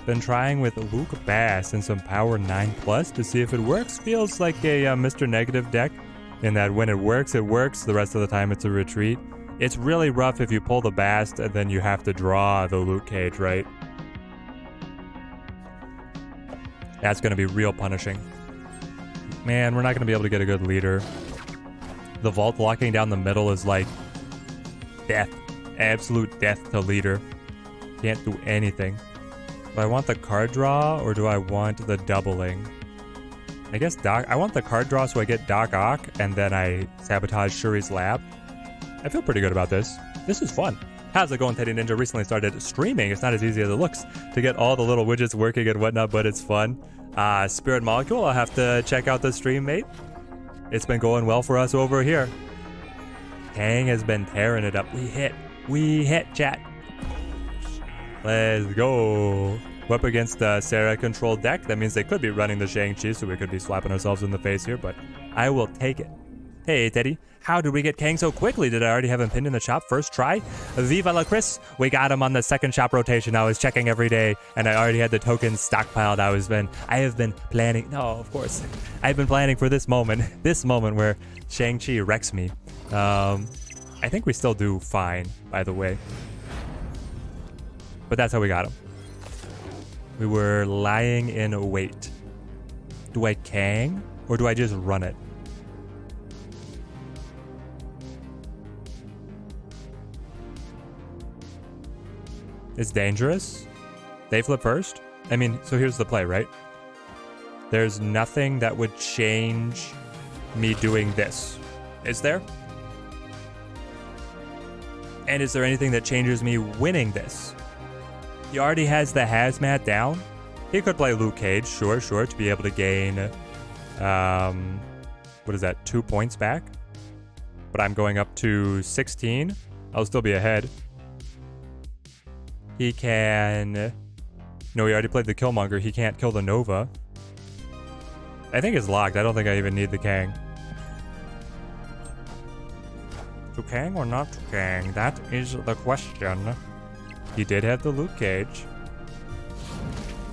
Been trying with Luke Bass and some Power 9+ to see if it works. Feels like a Mr. Negative deck in that when it works, it works. The rest of the time, it's a retreat. It's really rough if you pull the Bast and then you have to draw the Luke Cage, right? That's going to be real punishing. Man, we're not going to be able to get a good leader. The Vault locking down the middle is like death. Absolute death to leader. Can't do anything. Do I want the card draw or do I want the doubling? I guess I want the card draw so I get Doc Ock and then I sabotage Shuri's lab. I feel pretty good about this. This is fun. How's it going, Teddy Ninja? Recently started streaming. It's not as easy as it looks to get all the little widgets working and whatnot, but it's fun. Spirit Molecule, I'll have to check out the stream, mate. It's been going well for us over here. Kang has been tearing it up. We hit, chat. Let's go. We're up against the Sarah controlled deck. That means they could be running the Shang-Chi, so we could be slapping ourselves in the face here, but I will take it. Hey, Teddy. How did we get Kang so quickly? Did I already have him pinned in the shop first try? Viva la Chris. We got him on the second shop rotation. I was checking every day, and I already had the tokens stockpiled. I have been planning. No, of course. I've been planning for this moment where Shang-Chi wrecks me. I think we still do fine, by the way. But that's how we got him. We were lying in wait. Do I Kang or do I just run it? It's dangerous. They flip first. I mean, so here's the play, right? There's nothing that would change me doing this. Is there? And is there anything that changes me winning this? He already has the hazmat down. He could play Luke Cage, sure, to be able to gain, what is that, 2 points back? But I'm going up to 16. I'll still be ahead. He can... No, he already played the Killmonger. He can't kill the Nova. I think it's locked. I don't think I even need the Kang. To Kang or not to Kang? That is the question. He did have the Luke Cage.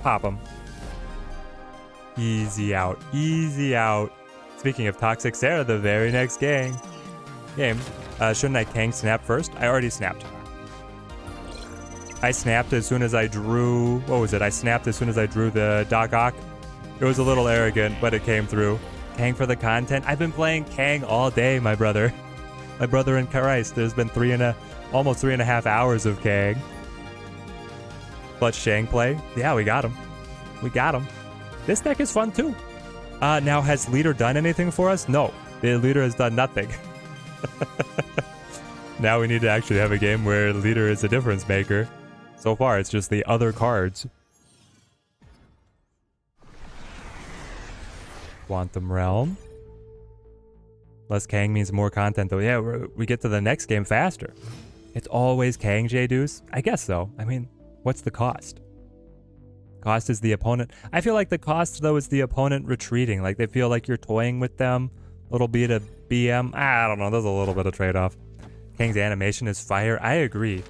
Pop him. Easy out. Easy out. Speaking of Toxic Sarah, the very next game. Shouldn't I Kang snap first? I already snapped. I snapped as soon as I drew... What was it? I snapped as soon as I drew the Doc Ock. It was a little arrogant, but it came through. Kang for the content. I've been playing Kang all day, my brother. My brother in Christ. There's been almost 3.5 hours of Kang. But Shang play. Yeah, we got him. We got him. This deck is fun too. Now, has Leader done anything for us? No. The Leader has done nothing. Now we need to actually have a game where Leader is a difference maker. So far, it's just the other cards. Quantum Realm. Less Kang means more content, though. Yeah, we get to the next game faster. It's always Kang, J-Deuce? I guess so. I mean, what's the cost? Cost is the opponent. I feel like the cost, though, is the opponent retreating. Like, they feel like you're toying with them. Little bit of BM. I don't know. There's a little bit of trade-off. Kang's animation is fire. I agree.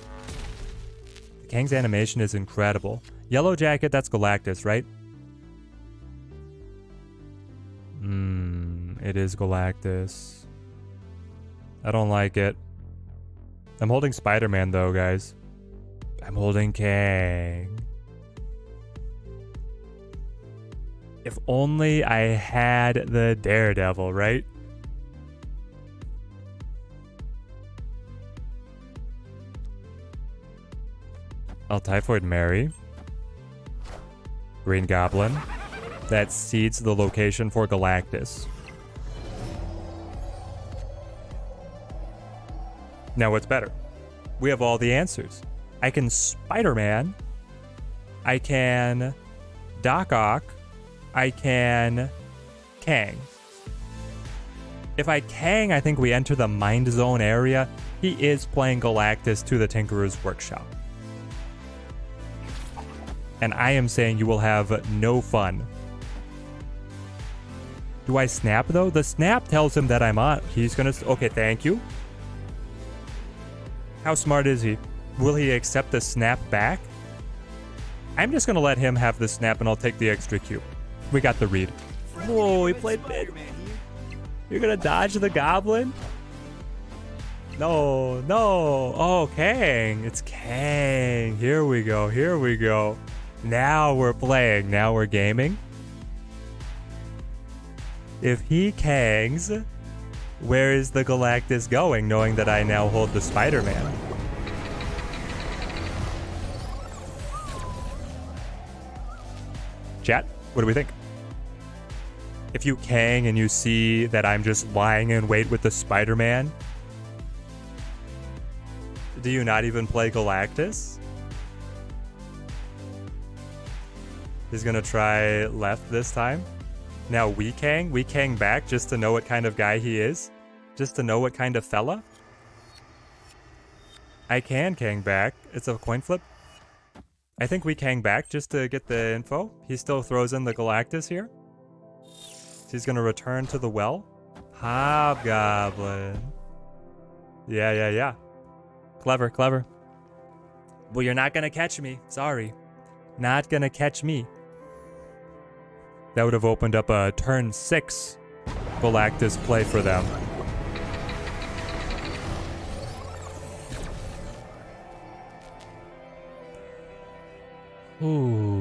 Kang's animation is incredible. Yellow Jacket, that's Galactus, right? It is Galactus. I don't like it. I'm holding Spider-Man, though, guys. I'm holding Kang. If only I had the Daredevil, right? I'll Typhoid Mary. Green Goblin. That seeds the location for Galactus. Now what's better? We have all the answers. I can Spider-Man. I can Doc Ock. I can Kang. If I Kang, I think we enter the Mind Zone area. He is playing Galactus to the Tinkerer's Workshop. And I am saying you will have no fun. Do I snap, though? The snap tells him that I'm on. He's gonna... Okay, thank you. How smart is he? Will he accept the snap back? I'm just gonna let him have the snap and I'll take the extra cube. We got the read. Whoa, he played mid. You're gonna dodge the goblin? No, no. Oh, Kang. It's Kang. Here we go. Here we go. Now we're playing. Now we're gaming. If he Kangs, where is the Galactus going, knowing that I now hold the Spider-Man? Chat, what do we think? If you Kang and you see that I'm just lying in wait with the Spider-Man, do you not even play Galactus? He's gonna try left this time. Now we Kang back just to know what kind of guy he is. Just to know what kind of fella. I can Kang back. It's a coin flip. I think we Kang back just to get the info. He still throws in the Galactus here. So he's gonna return to the well. Hobgoblin. Yeah. Clever, clever. Well, you're not gonna catch me. Sorry. Not gonna catch me. That would have opened up a turn 6 Galactus play for them. Ooh.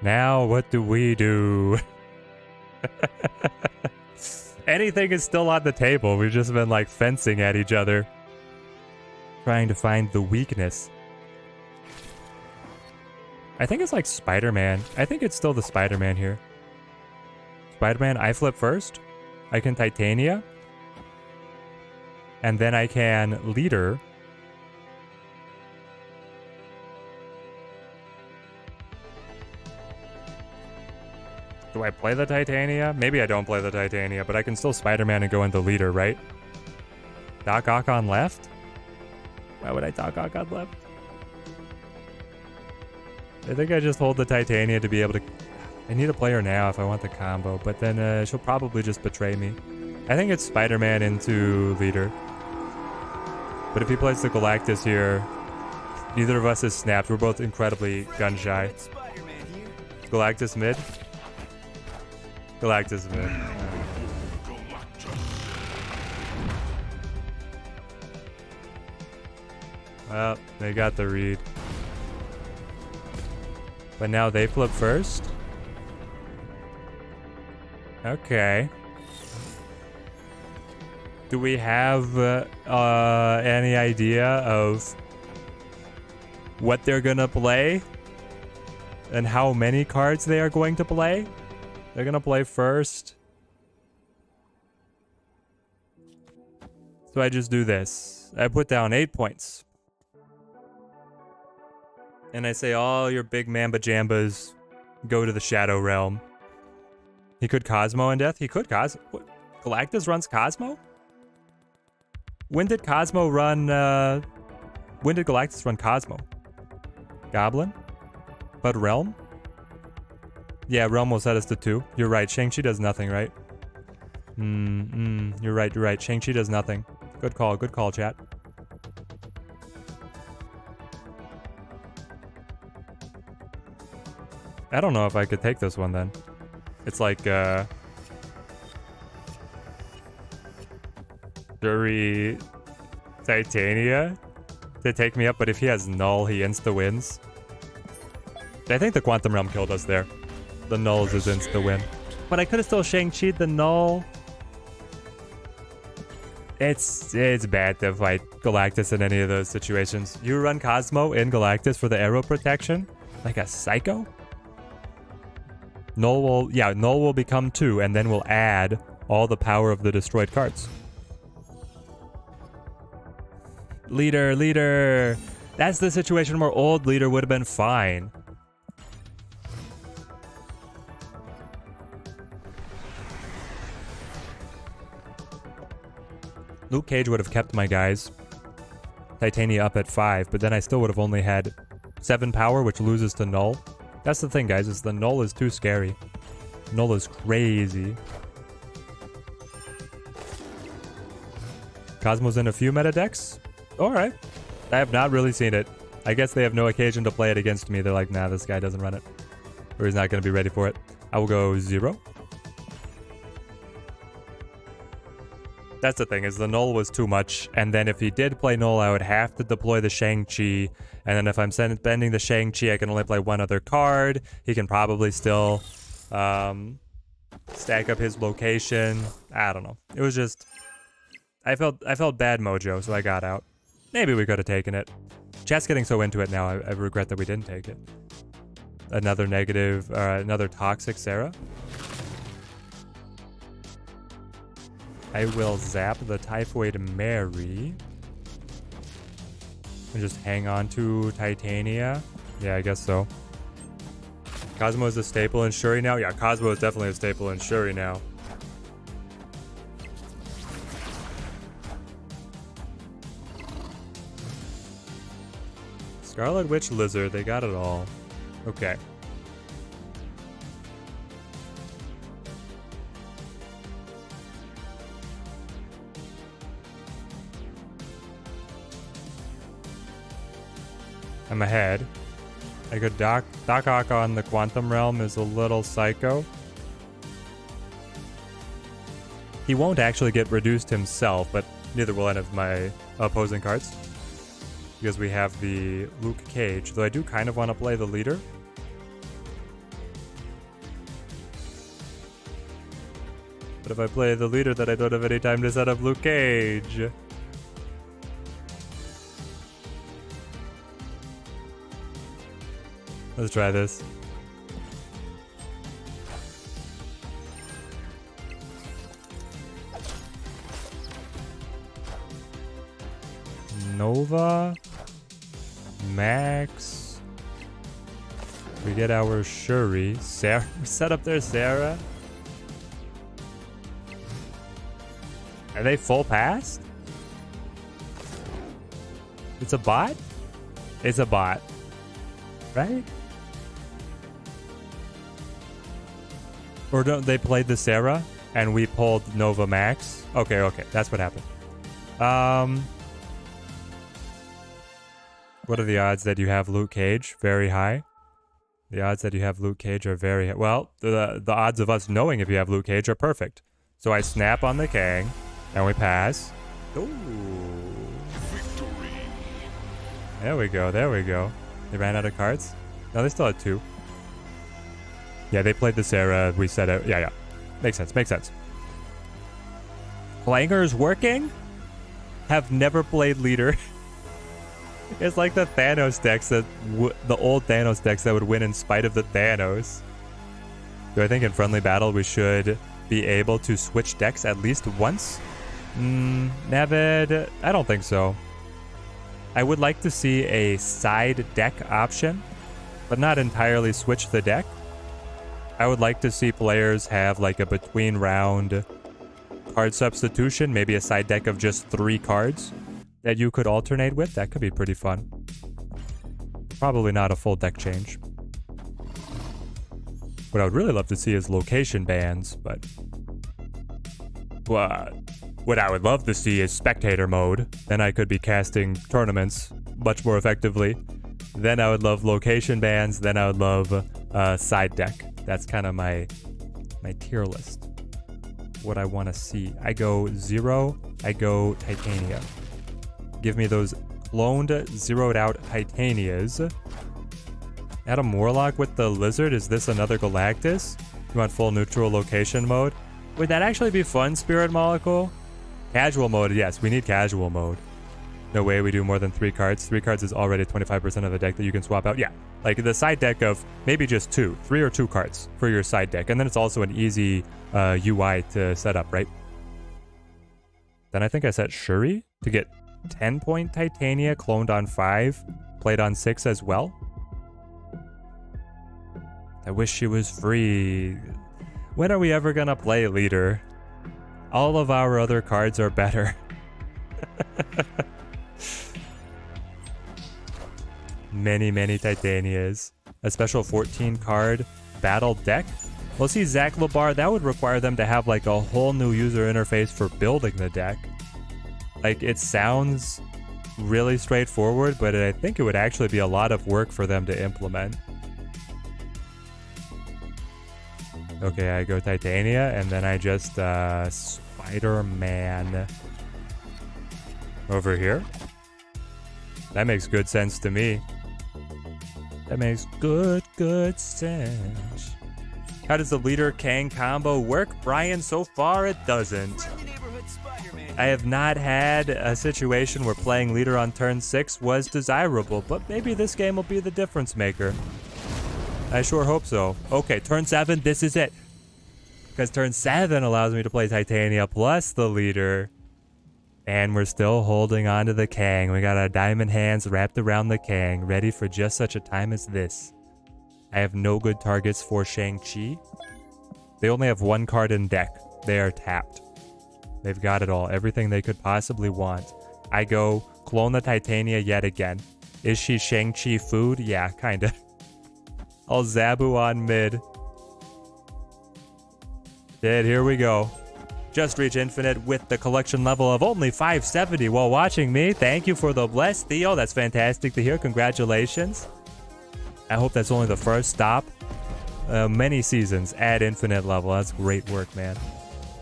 Now what do we do? Anything is still on the table. We've just been like fencing at each other. Trying to find the weakness. I think it's like Spider-Man. I think it's still the Spider-Man here. Spider-Man, I flip first. I can Titania. And then I can leader. Do I play the Titania? Maybe I don't play the Titania, but I can still Spider-Man and go into leader, right? Doc Ock on left? Why would I Doc Ock on left? I think I just hold the Titania to be able to... I need a player now if I want the combo, but then she'll probably just betray me. I think it's Spider-Man into leader. But if he plays the Galactus here, neither of us is snapped. We're both incredibly gun-shy. Spider-Man here. Galactus mid? Galactus mid. Well, they got the read. But now they flip first? Okay. Do we have any idea of what they're gonna play? And how many cards they are going to play? They're gonna play first. So I just do this. I put down 8 points. And I say all your big mamba jambas go to the Shadow Realm. He could Cosmo in death? He could Cosmo. Galactus runs Cosmo? When did Cosmo run, when did Galactus run Cosmo? Goblin? But Realm? Yeah, Realm will set us to 2. You're right, Shang-Chi does nothing, right? You're right. Shang-Chi does nothing. Good call, chat. I don't know if I could take this one then. It's like, Jury Titania to take me up, but if he has Null, he insta-wins. I think the Quantum Realm killed us there. The Null is his insta-win. But I could have still Shang-Chi'd the Null. It's bad to fight Galactus in any of those situations. You run Cosmo in Galactus for the arrow protection? Like a psycho? Null will become 2, and then we'll add all the power of the destroyed cards. Leader. That's the situation where old leader would have been fine. Luke Cage would have kept my guys. Titania up at 5, but then I still would have only had 7 power, which loses to Null. That's the thing, guys, is the Null is too scary. Null is crazy. Cosmo's in a few meta decks? Alright. I have not really seen it. I guess they have no occasion to play it against me. They're like, nah, this guy doesn't run it. Or he's not going to be ready for it. I will go 0. That's the thing, is the Null was too much, and then if he did play Null, I would have to deploy the Shang-Chi, and then if I'm bending the Shang-Chi, I can only play 1 other card. He can probably still stack up his location. I don't know. It was just... I felt bad mojo, so I got out. Maybe we could have taken it. Chat's getting so into it now, I regret that we didn't take it. Another negative, another toxic Sarah. I will zap the Typhoid Mary. And just hang on to Titania. Yeah, I guess so. Cosmo is a staple in Shuri now? Yeah, Cosmo is definitely a staple in Shuri now. Scarlet Witch Lizard, they got it all. Okay. I'm ahead. I could Doc Ock on the Quantum Realm is a little psycho. He won't actually get reduced himself, but neither will any of my opposing cards. Because we have the Luke Cage, though I do kind of want to play the leader. But if I play the leader, then I don't have any time to set up Luke Cage. Let's try this. Nova. Max. We get our Shuri. Sarah. Set up there, Sarah. Are they full past? It's a bot? It's a bot. Right? Or don't they played the Sarah and we pulled Nova Max? Okay, okay. That's what happened. What are the odds that you have Luke Cage? Very high. The odds that you have Luke Cage are very high. Well, the odds of us knowing if you have Luke Cage are perfect. So I snap on the Kang, and we pass. Ooh. Victory. There we go, there we go. They ran out of cards? No, they still had 2. Yeah, they played the Sarah. We said it. Yeah, yeah. Makes sense, makes sense. Clangers working? Have never played leader. It's like the Thanos decks that the old Thanos decks that would win in spite of the Thanos. Do I think in friendly battle we should be able to switch decks at least once? Navid, I don't think so. I would like to see a side deck option, but not entirely switch the deck. I would like to see players have like a between round card substitution, maybe a side deck of just 3 cards that you could alternate with. That could be pretty fun. Probably not a full deck change. What I would really love to see is location bans, but what I would love to see is spectator mode. Then I could be casting tournaments much more effectively. Then I would love location bans. Then I would love side deck. That's kind of my tier list. What I want to see. I go 0. I go Titania. Give me those cloned, zeroed out Titanias. Adam Warlock with the Lizard. Is this another Galactus? You want full neutral location mode? Would that actually be fun, Spirit Molecule? Casual mode, yes. We need casual mode. No way we do more than 3 cards. 3 cards is already 25% of the deck that you can swap out. Yeah, like the side deck of maybe just 2. 3 or 2 cards for your side deck. And then it's also an easy UI to set up, right? Then I think I set Shuri to get 10-point Titania cloned on 5, played on 6 as well. I wish she was free. When are we ever gonna play leader? All of our other cards are better. Many Titanias. A special 14 card battle deck. Well, see, Zach Labar, that would require them to have like a whole new user interface for building the deck. Like, it sounds really straightforward, but I think it would actually be a lot of work for them to implement. Okay, I go Titania, and then I just Spider-Man over here. That makes good sense to me. That makes good sense. How does the leader Kang combo work? Brian, so far it doesn't. I have not had a situation where playing leader on turn 6 was desirable, but maybe this game will be the difference maker. I sure hope so. Okay, turn 7, this is it. Because turn 7 allows me to play Titania plus the leader. And we're still holding on to the Kang. We got our diamond hands wrapped around the Kang, ready for just such a time as this. I have no good targets for Shang-Chi. They only have 1 card in deck. They are tapped. They've got it all. Everything they could possibly want. I go clone the Titania yet again. Is she Shang-Chi food? Yeah, kinda. I'll Zabu on mid. Dead, here we go. Just reach infinite with the collection level of only 570 while watching me. Thank you for the bless, Theo. That's fantastic to hear. Congratulations. I hope that's only the first stop. Many seasons at infinite level. That's great work, man.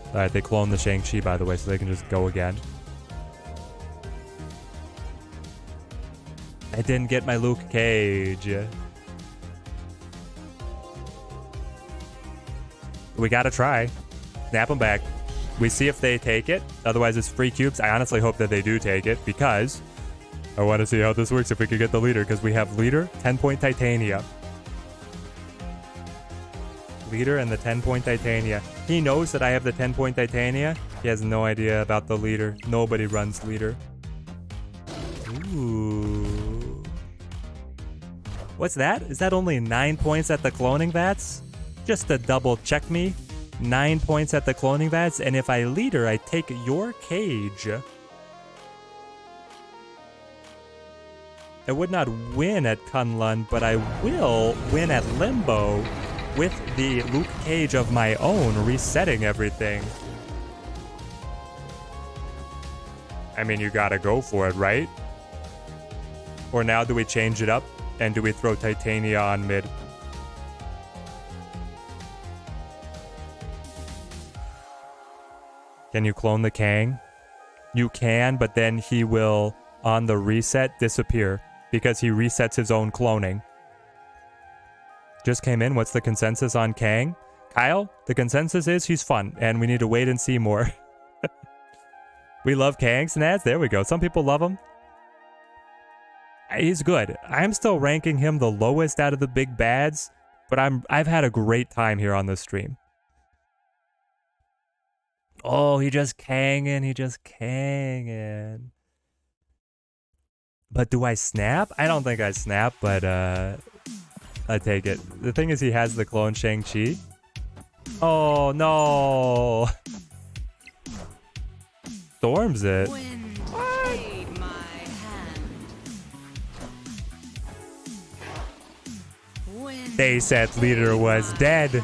Alright, they cloned the Shang-Chi, by the way, so they can just go again. I didn't get my Luke Cage. We gotta try. Snap them back. We see if they take it. Otherwise, it's free cubes. I honestly hope that they do take it because I want to see how this works if we could get the leader, because we have leader, 10-point Titania. Leader and the 10-point Titania. He knows that I have the 10-point Titania. He has no idea about the leader. Nobody runs leader. Ooh. Ooh. What's that? Is that only 9 points at the cloning vats? Just to double check me. 9 points at the cloning vats, and if I lead her, I take your cage. I would not win at Kunlun, but I will win at Limbo with the Luke Cage of my own, resetting everything. I mean, you gotta go for it, right? Or now do we change it up, and do we throw Titania on mid? Can you clone the Kang? You can, but then he will, on the reset, disappear because he resets his own cloning. Just came in. What's the consensus on Kang? Kyle, the consensus is he's fun, and we need to wait and see more. We love Kangs, Nads. There we go. Some people love him. He's good. I'm still ranking him the lowest out of the big bads, but I've had a great time here on this stream. Oh, he just Kangin', he just Kangin'. But do I snap? I don't think I snap, but I take it. The thing is, he has the clone Shang-Chi. Oh, no. Storms it. They said leader was dead.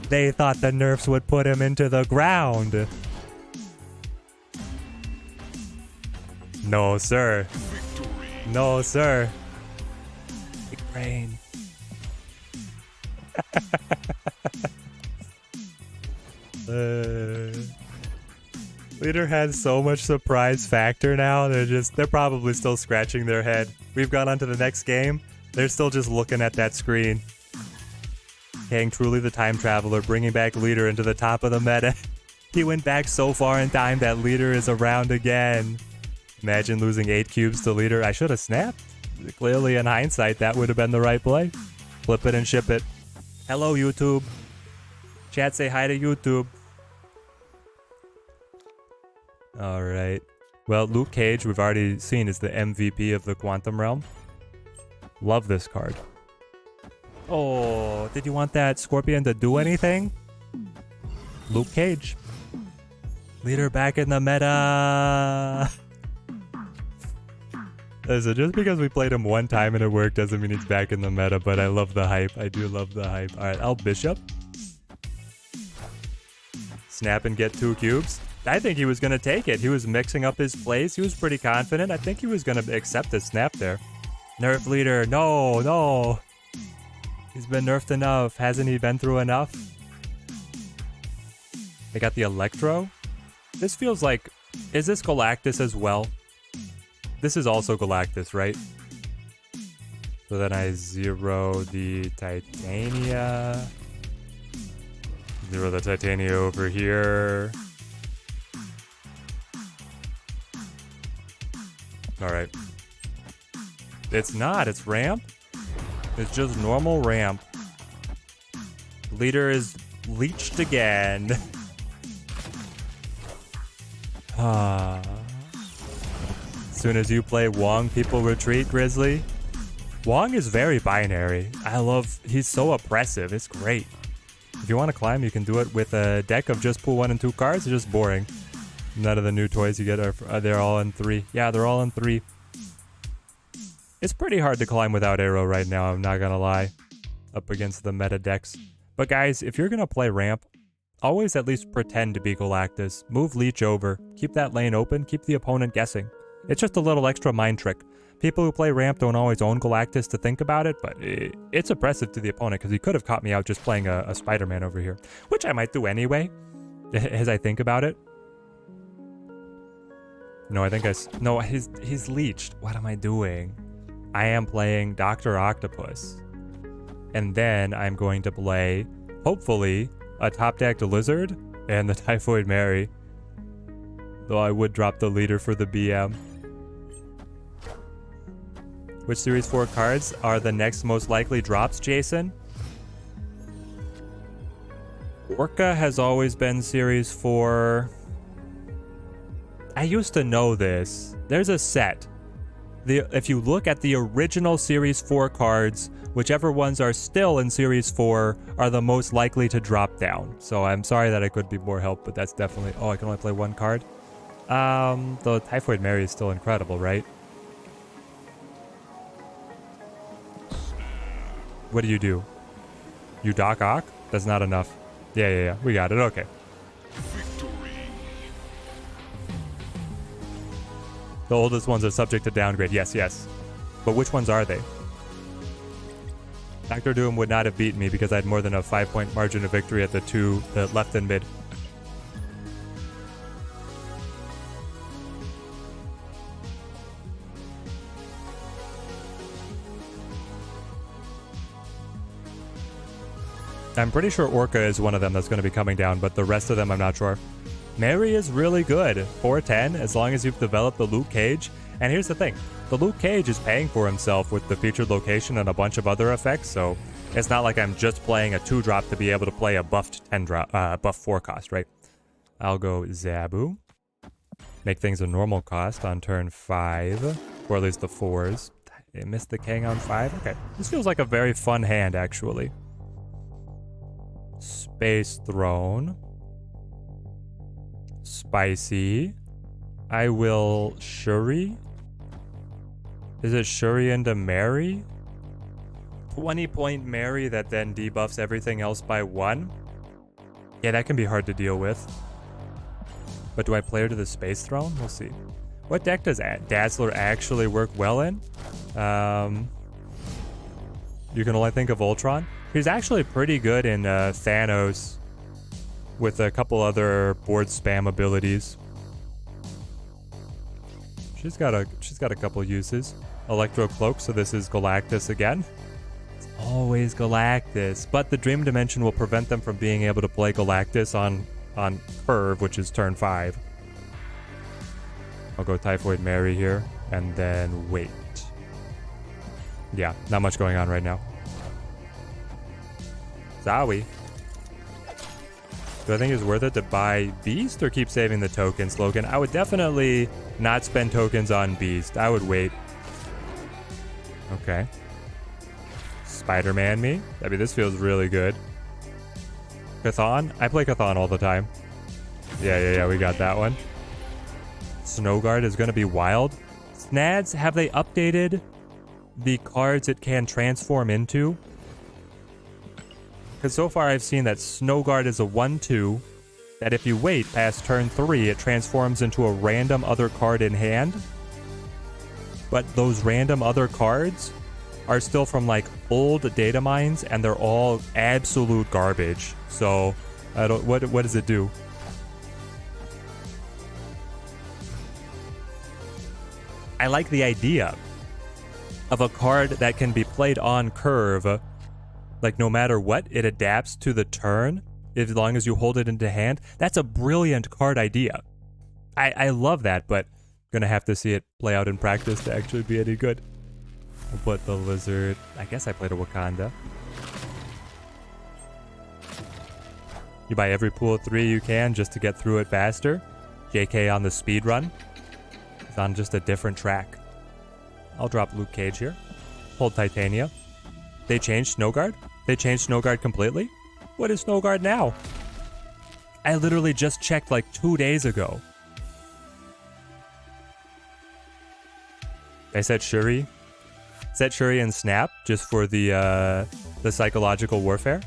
They thought the nerfs would put him into the ground. No, sir. No, sir. Big brain. Leader has so much surprise factor now. They're probably still scratching their head. We've gone on to the next game. They're still just looking at that screen. Kang, truly the time traveler, bringing back Leader into the top of the meta. He went back so far in time that Leader is around again. Imagine losing 8 cubes to Leader. I should have snapped. Clearly, in hindsight, that would have been the right play. Flip it and ship it. Hello, YouTube. Chat, say hi to YouTube. Alright. Well, Luke Cage, we've already seen, is the MVP of the Quantum Realm. Love this card. Oh, did you want that Scorpion to do anything? Luke Cage. Leader back in the meta. So just because we played him one time and it worked doesn't mean he's back in the meta, but I love the hype. I do love the hype. Alright, I'll Bishop. Snap and get 2 cubes. I think he was going to take it. He was mixing up his plays. He was pretty confident. I think he was going to accept the snap there. Nerf Leader. No, no. He's been nerfed enough. Hasn't he been through enough? They got the Electro. This feels like... Is this Galactus as well? This is also Galactus, right? So then I zero the Titania. Zero the Titania over here. Alright. It's not. It's ramp. It's just normal ramp. Leader is leeched again. As soon as you play Wong, people retreat, Grizzly. Wong is very binary. He's so oppressive. It's great. If you want to climb, you can do it with a deck of just pull 1 and 2 cards. It's just boring. None of the new toys you get are they're all in 3. Yeah, they're all in 3. It's pretty hard to climb without arrow right now, I'm not gonna lie. Up against the meta decks. But guys, if you're gonna play ramp, always at least pretend to be Galactus. Move Leech over. Keep that lane open. Keep the opponent guessing. It's just a little extra mind trick. People who play ramp don't always own Galactus to think about it, but it's oppressive to the opponent because he could have caught me out just playing a Spider-Man over here. Which I might do anyway, as I think about it. No, I think no, he's leeched. What am I doing? I am playing Dr. Octopus. And then I'm going to play, hopefully, a top-decked Lizard and the Typhoid Mary. Though I would drop the Leader for the BM. Which Series 4 cards are the next most likely drops, Jason? Orca has always been Series 4. I used to know this. There's a set if you look at the original Series 4 cards, whichever ones are still in Series 4 are the most likely to drop down. So I'm sorry that I could be more help, but that's definitely... Oh, I can only play one card? The Typhoid Mary is still incredible, right? What do? You Doc Ock? That's not enough. Yeah. We got it. Okay. Victory. The oldest ones are subject to downgrade. Yes. But which ones are they? Dr. Doom would not have beaten me because I had more than a 5-point margin of victory at the left and mid. I'm pretty sure Orca is one of them that's going to be coming down, but the rest of them I'm not sure. Mary is really good. 410, as long as you've developed the Luke Cage. And here's the thing. The Luke Cage is paying for himself with the featured location and a bunch of other effects, so it's not like I'm just playing a 2-drop to be able to play a buffed 10-drop, buff 4 cost, right? I'll go Zabu. Make things a normal cost on turn 5, or at least the 4s. I missed the Kang on 5? Okay. This feels like a very fun hand, actually. Space Throne. Spicy. I will Shuri. Is it Shuri into Mary? 20-point Mary that then debuffs everything else by 1? Yeah, that can be hard to deal with. But do I play her to the Space Throne? We'll see. What deck does Dazzler actually work well in? You can only think of Ultron. He's actually pretty good in Thanos with a couple other board spam abilities. She's got a couple uses. Electro Cloak, so this is Galactus again. It's always Galactus, but the Dream Dimension will prevent them from being able to play Galactus on Curve, which is turn 5. I'll go Typhoid Mary here, and then wait. Yeah, not much going on right now. Zowie. Do I think it's worth it to buy Beast or keep saving the tokens, Logan? I would definitely not spend tokens on Beast. I would wait. Okay. Spider-Man me? I mean, this feels really good. Chthon? I play Chthon all the time. Yeah, we got that one. Snowguard is going to be wild. Snads, have they updated the cards it can transform into? Because so far I've seen that Snowguard is a 1/2, that if you wait past turn 3, it transforms into a random other card in hand. But those random other cards are still from like old data mines, and they're all absolute garbage. So, I don't. What does it do? I like the idea of a card that can be played on curve. Like, no matter what, it adapts to the turn as long as you hold it into hand. That's a brilliant card idea. I love that, but gonna have to see it play out in practice to actually be any good. We'll put the Lizard... I guess I played a Wakanda. You buy every pool of 3 you can just to get through it faster. JK on the speed run. It's on just a different track. I'll drop Luke Cage here. Hold Titania. They changed Snowguard? They changed Snowguard completely? What is Snowguard now? I literally just checked like 2 days ago. I said Shuri. Set Shuri and Snap just for the psychological warfare.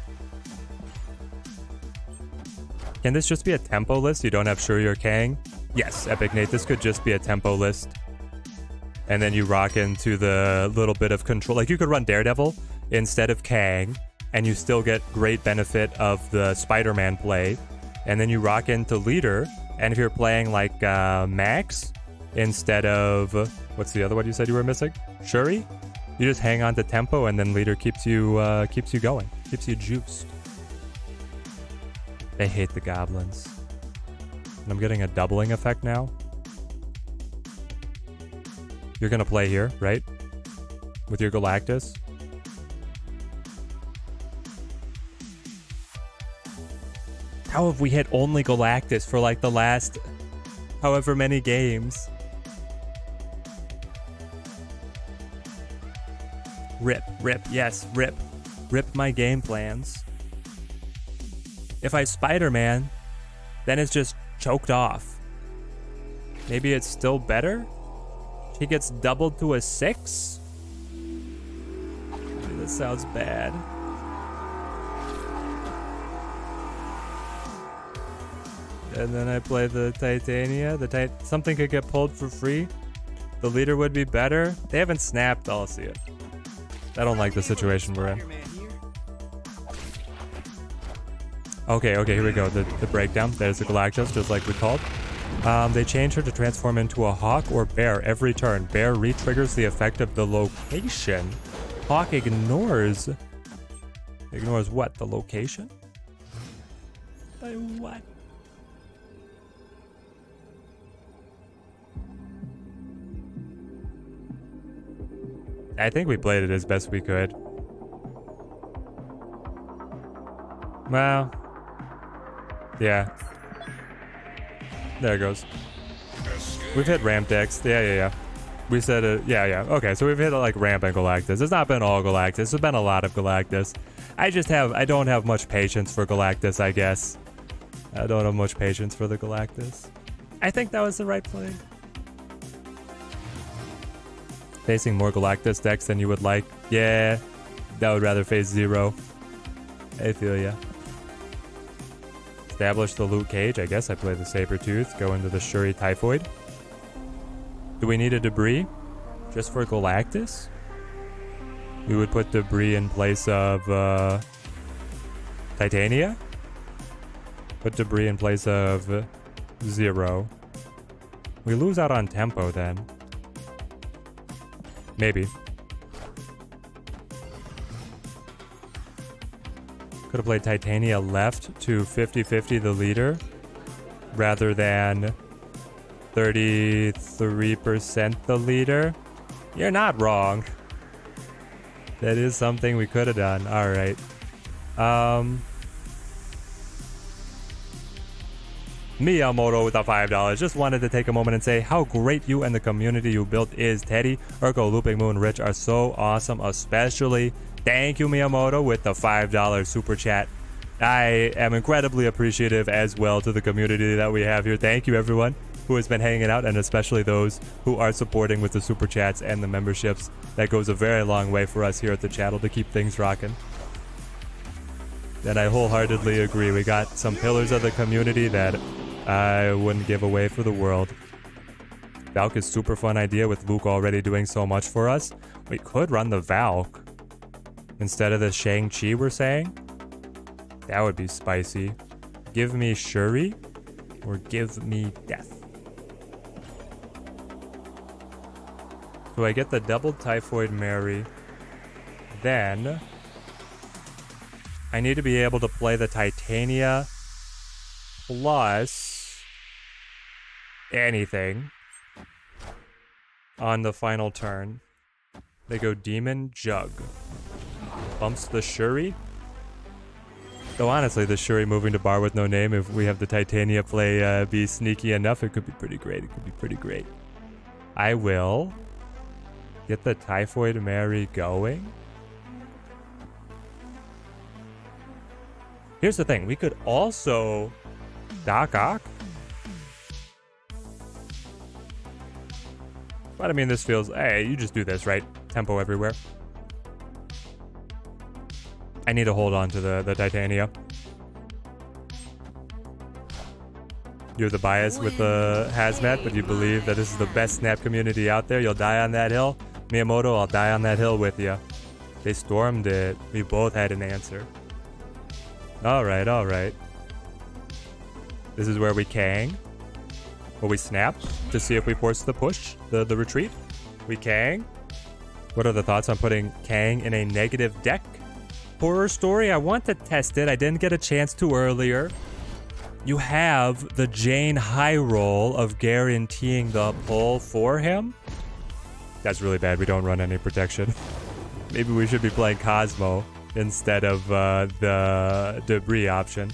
Can this just be a tempo list? You don't have Shuri or Kang? Yes, Epic Nate, this could just be a tempo list. And then you rock into the little bit of control. Like, you could run Daredevil instead of Kang, and you still get great benefit of the Spider-Man play. And then you rock into Leader, and if you're playing like Max instead of... What's the other one you said you were missing? Shuri? You just hang on to tempo, and then Leader keeps you going. Keeps you juiced. They hate the goblins. And I'm getting a doubling effect now. You're gonna play here, right? With your Galactus. How have we hit only Galactus for like the last however many games? Rip, rip, yes, rip. Rip my game plans. If I Spider-Man, then it's just choked off. Maybe it's still better? He gets doubled to a 6? This sounds bad. And then I play the Titania. Something could get pulled for free. The leader would be better. They haven't snapped. I'll see it. I don't like the situation we're in. Spider-Man here. Okay, here we go. The breakdown. There's the Galactus, just like we called. They change her to transform into a hawk or bear every turn. Bear re-triggers the effect of the location. Hawk ignores what? The location? By what? I think we played it as best we could. Well, yeah. There it goes. We've hit ramp decks. Yeah. We said it. Yeah. Okay, so we've hit like ramp and Galactus. It's not been all Galactus. It's been a lot of Galactus. I don't have much patience for Galactus, I guess. I don't have much patience for the Galactus. I think that was the right play. Facing more Galactus decks than you would like. Yeah, I would rather face 0. I feel ya. Establish the Luke Cage. I guess I play the Sabertooth. Go into the Shuri Typhoid. Do we need a debris? Just for Galactus? We would put debris in place of Titania? Put debris in place of 0. We lose out on tempo then. Maybe. Could have played Titania left to 50-50 the leader rather than 33% the leader. You're not wrong. That is something we could have done. All right. Miyamoto with the $5. Just wanted to take a moment and say how great you and the community you built is. Teddy, Urko, Looping Moon, Rich are so awesome, especially. Thank you, Miyamoto, with the $5 super chat. I am incredibly appreciative as well to the community that we have here. Thank you, everyone who has been hanging out, and especially those who are supporting with the super chats and the memberships. That goes a very long way for us here at the channel to keep things rocking. And I wholeheartedly agree. We got some pillars of the community that I wouldn't give away for the world. Valk is super fun idea with Luke already doing so much for us. We could run the Valk instead of the Shang-Chi we're saying. That would be spicy. Give me Shuri or give me death. So I get the double Typhoid Mary. Then I need to be able to play the Titania plus anything on the final turn. They go Demon Jug. Bumps the Shuri. Though honestly, the Shuri moving to bar with no name, if we have the Titania play be sneaky enough, it could be pretty great. It could be pretty great. I will get the Typhoid Mary going. Here's the thing. We could also Doc Ock. But I mean, this feels... Hey, you just do this, right? Tempo everywhere. I need to hold on to the Titania. You have the bias with the hazmat, but you believe that this is the best snap community out there. You'll die on that hill. Miyamoto, I'll die on that hill with you. They stormed it. We both had an answer. Alright, alright. This is where we Kang. Or we snap to see if we force the push, the retreat. We Kang. What are the thoughts on putting Kang in a negative deck? Horror Story, I want to test it. I didn't get a chance to earlier. You have the Jane high roll of guaranteeing the pull for him. That's really bad. We don't run any protection. Maybe we should be playing Cosmo instead of the debris option.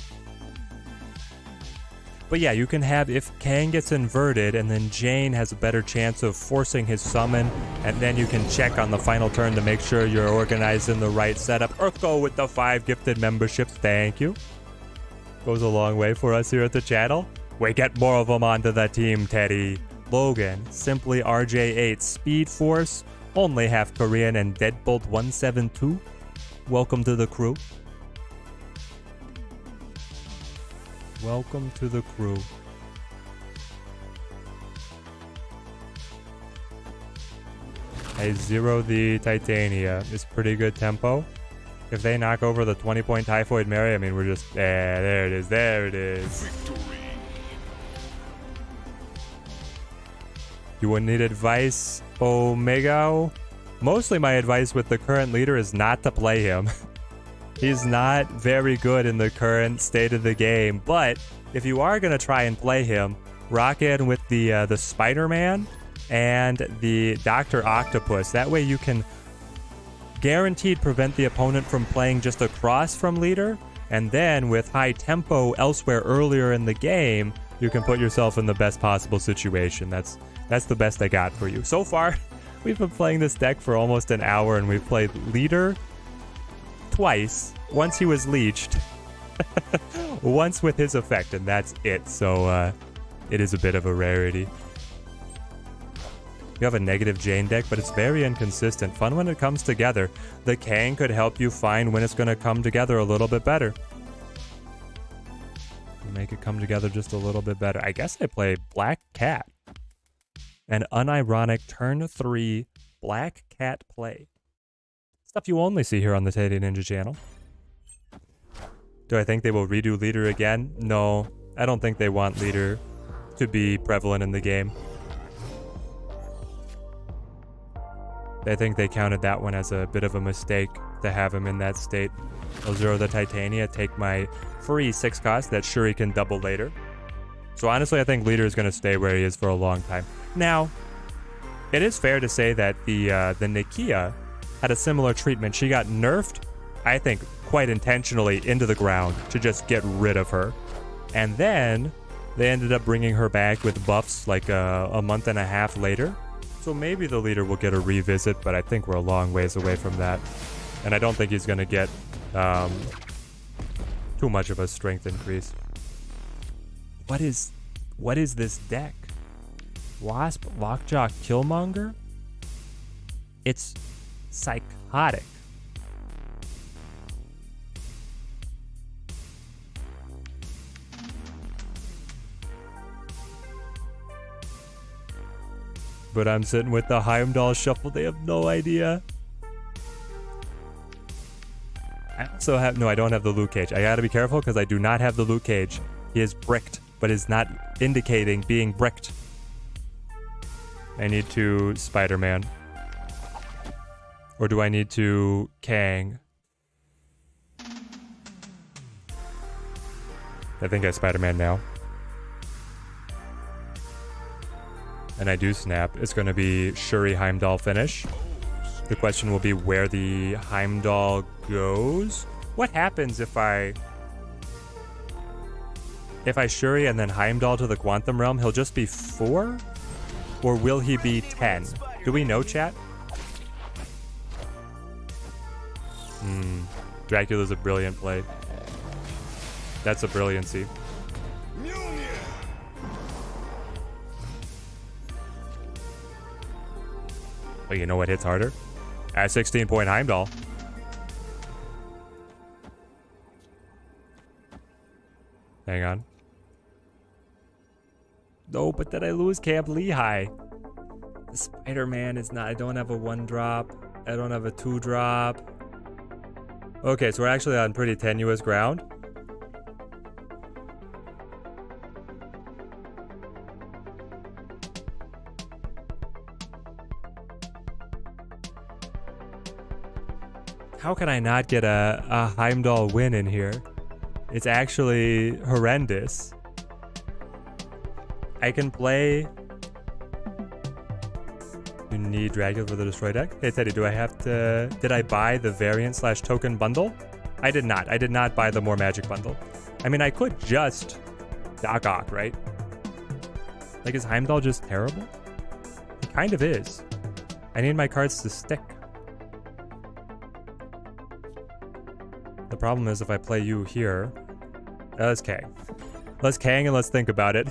But yeah, you can have, if Kang gets inverted and then Jane has a better chance of forcing his summon, and then you can check on the final turn to make sure you're organized in the right setup. Urko with the 5 gifted memberships. Thank you. Goes a long way for us here at the channel. We get more of them onto the team, Teddy. Logan, simply RJ8, Speed Force, only half Korean, and Deadbolt 172. Welcome to the crew. Welcome to the crew. I zero the Titania. It's pretty good tempo. If they knock over the 20-point Typhoid Mary, I mean, we're just... there it is. There it is. Victory. You wouldn't need advice, Omega? Mostly my advice with the current leader is not to play him. He's not very good in the current state of the game, but if you are going to try and play him, rock in with the Spider-Man and the Dr. Octopus. That way you can guaranteed prevent the opponent from playing just across from leader, and then with high tempo elsewhere earlier in the game, you can put yourself in the best possible situation. That's the best I got for you. So far, we've been playing this deck for almost an hour, and we've played leader twice. Once he was leeched. Once with his effect, and that's it. So it is a bit of a rarity. You have a negative Jane deck, but it's very inconsistent. Fun when it comes together. The Kang could help you find when it's going to come together a little bit better. Make it come together just a little bit better. I guess I play Black Cat. An unironic turn 3 Black Cat play. Stuff you only see here on the Teddy Ninja channel. Do I think they will redo leader again? No, I don't think they want leader to be prevalent in the game. I think they counted that one as a bit of a mistake to have him in that state. I'll zero the Titania, take my free 6 cost that Shuri can double later. So honestly, I think leader is going to stay where he is for a long time. Now, it is fair to say that the Nakia had a similar treatment. She got nerfed, I think, quite intentionally into the ground to just get rid of her. And then they ended up bringing her back with buffs like a month and a half later. So maybe the leader will get a revisit, but I think we're a long ways away from that. And I don't think he's going to get too much of a strength increase. What is this deck? Wasp, Lockjaw, Killmonger? It's psychotic. But I'm sitting with the Heimdall shuffle. They have no idea. I also have... No, I don't have the Luke Cage. I gotta be careful because I do not have the Luke Cage. He is bricked, but is not indicating being bricked. I need to Spider-Man. Or do I need to Kang? I think I Spider-Man now. And I do snap. It's going to be Shuri Heimdall finish. The question will be where the Heimdall goes. What happens if I Shuri and then Heimdall to the Quantum Realm? He'll just be 4? Or will he be 10? Do we know, chat? Dracula's a brilliant play. That's a brilliancy. But you know what hits harder? At 16-point Heimdall. Hang on. No, but then I lose Camp Lehigh. The Spider-Man is not... I don't have a 1-drop. I don't have a 2-drop. Okay, so we're actually on pretty tenuous ground. How can I not get a Heimdall win in here? It's actually horrendous. I can play... You need Dracula for the Destroy deck? Hey Teddy, do I have to... Did I buy the variant/token bundle? I did not. I did not buy the More Magic bundle. I mean, I could just Doc Ock, right? Like, is Heimdall just terrible? He kind of is. I need my cards to stick. The problem is if I play you here... let's Kang. Let's Kang and let's think about it.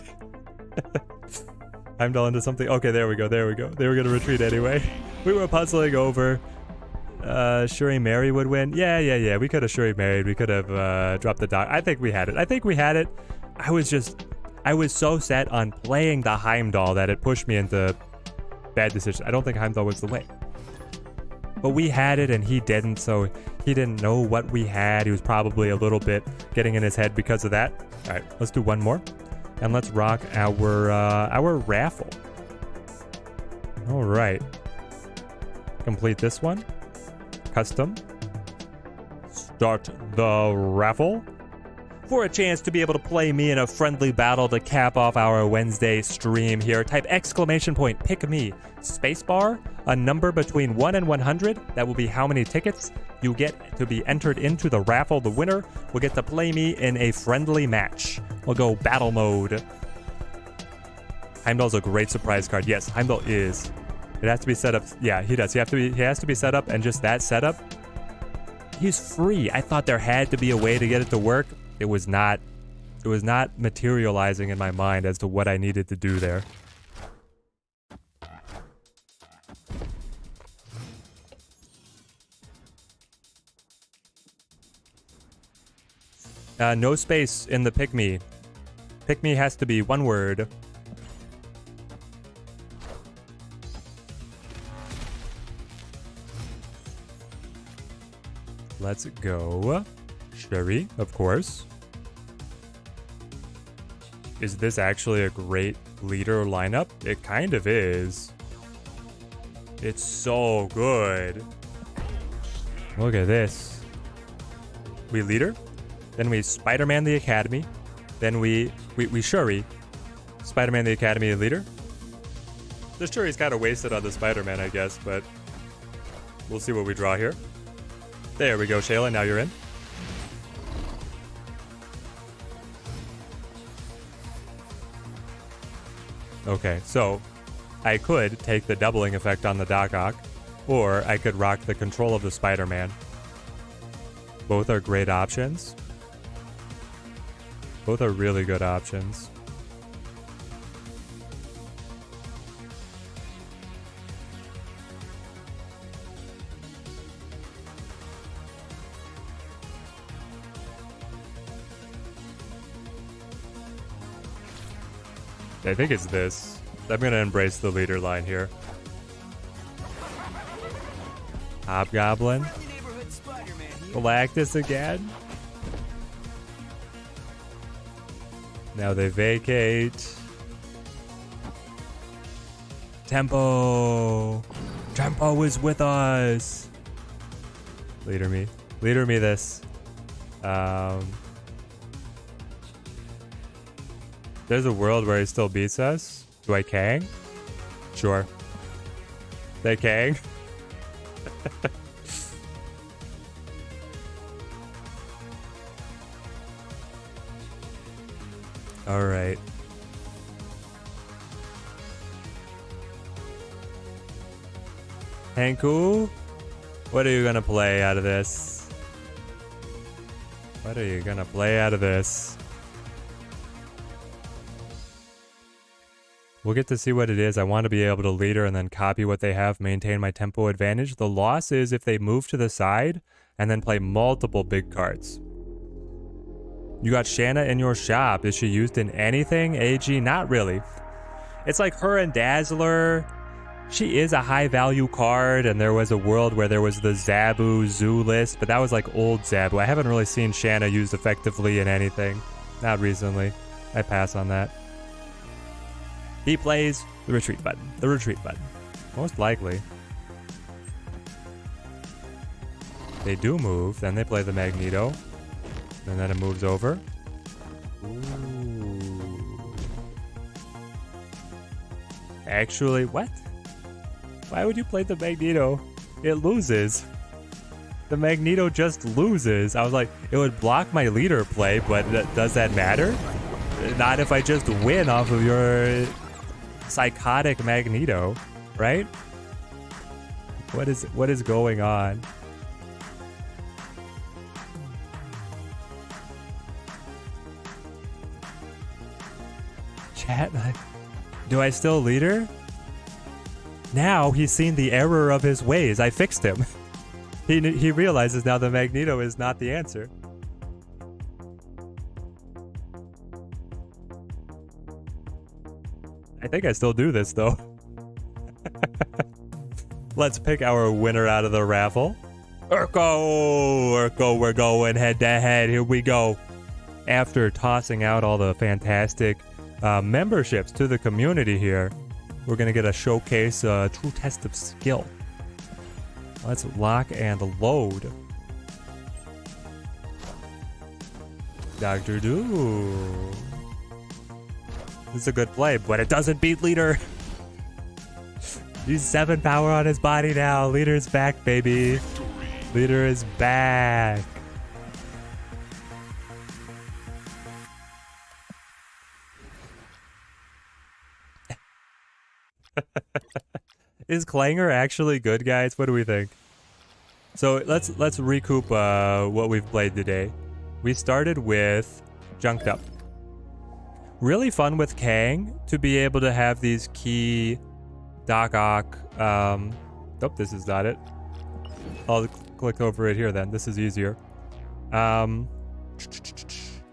Heimdall into something. Okay, there we go, there we go. They were gonna retreat anyway. We were puzzling over... Shuri Mary would win. Yeah. We could have Shuri married. We could have dropped the Doc. I think we had it. I was so set on playing the Heimdall that it pushed me into bad decisions. I don't think Heimdall was the way. But we had it and he didn't, so he didn't know what we had. He was probably a little bit getting in his head because of that. All right, let's do one more. And let's rock our raffle. All right. Complete this one. Custom. Start the raffle. For a chance to be able to play me in a friendly battle to cap off our Wednesday stream here, type exclamation point, pick me, spacebar, a number between 1 and 100. That will be how many tickets you get to be entered into the raffle. The winner will get to play me in a friendly match. We'll go battle mode. Heimdall's a great surprise card. Yes, Heimdall is. It has to be set up. Yeah, he does. He has to be set up, and just that setup, he's free. I thought there had to be a way to get it to work. It was not materializing in my mind as to what I needed to do there. No space in the pick me. Pick me has to be one word. Let's go. Shuri, of course. Is this actually a great leader lineup? It kind of is. It's so good. Look at this. We leader, then we Spider-Man the Academy, then we Shuri, Spider-Man the Academy leader. The Shuri's kind of wasted on the Spider-Man, I guess, but we'll see what we draw here. There we go, Shayla, now you're in. Okay, so I could take the doubling effect on the Doc Ock, or I could rock the control of the Spider-Man. Both are great options. Both are really good options. I think it's this. I'm gonna embrace the leader line here. Hobgoblin. Galactus again. Now they vacate. Tempo. Tempo is with us. Leader me. Leader me this. There's a world where he still beats us. Do I Kang? Sure. They Kang? Alright. Hanku? What are you gonna play out of this? What are you gonna play out of this? We'll get to see what it is. I want to be able to leader and then copy what they have, maintain my tempo advantage. The loss is if they move to the side and then play multiple big cards. You got Shanna in your shop. Is she used in anything? AG? Not really. It's like her and Dazzler. She is a high value card, and there was a world where there was the Zabu Zoo list, but that was like old Zabu. I haven't really seen Shanna used effectively in anything. Not recently. I pass on that. He plays the retreat button. The retreat button. Most likely. They do move, then they play the Magneto. And then it moves over. Ooh. Actually, what? Why would you play the Magneto? It loses. The Magneto just loses. I was like, it would block my leader play, but does that matter? Not if I just win off of your psychotic Magneto, right? What is going on? Chat, do I still lead her? Now he's seen the error of his ways. I fixed him. He realizes now that Magneto is not the answer. I think I still do this though. Let's pick our winner out of the raffle. Urko, we're going head to head. Here we go. After tossing out all the fantastic memberships to the community here, we're going to get a showcase true test of skill. Let's lock and load. Dr. Doom. This is a good play, but it doesn't beat Leader. He's 7 power on his body now. Leader's back, baby. Leader is back. Is Clanger actually good, guys? What do we think? So let's recoup what we've played today. We started with Junked Up. Really fun with Kang to be able to have these key Doc Ock. Oh, this is not it. I'll click over it here then. This is easier.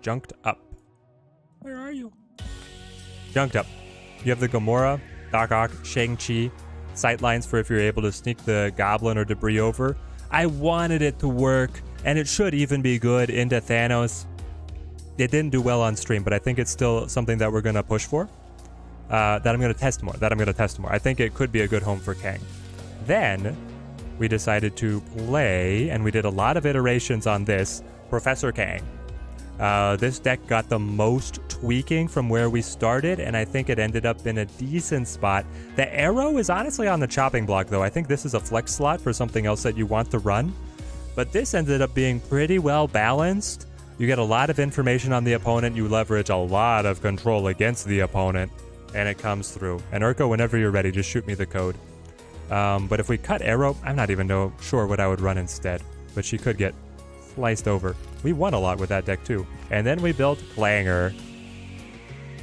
Junked Up. Where are you? Junked Up. You have the Gamora, Doc Ock, Shang-Chi, sightlines for if you're able to sneak the goblin or debris over. I wanted it to work, and it should even be good into Thanos. It didn't do well on stream, but I think it's still something that we're going to push for. That I'm going to test more. I think it could be a good home for Kang. Then we decided to play, and we did a lot of iterations on this, Professor Kang. This deck got the most tweaking from where we started, and I think it ended up in a decent spot. The arrow is honestly on the chopping block, though. I think this is a flex slot for something else that you want to run. But this ended up being pretty well balanced. You get a lot of information on the opponent. You leverage a lot of control against the opponent, and it comes through. And Urko, whenever you're ready, just shoot me the code. But if we cut arrow, I'm not even sure what I would run instead. But she could get sliced over. We won a lot with that deck too. And then we built Clanger,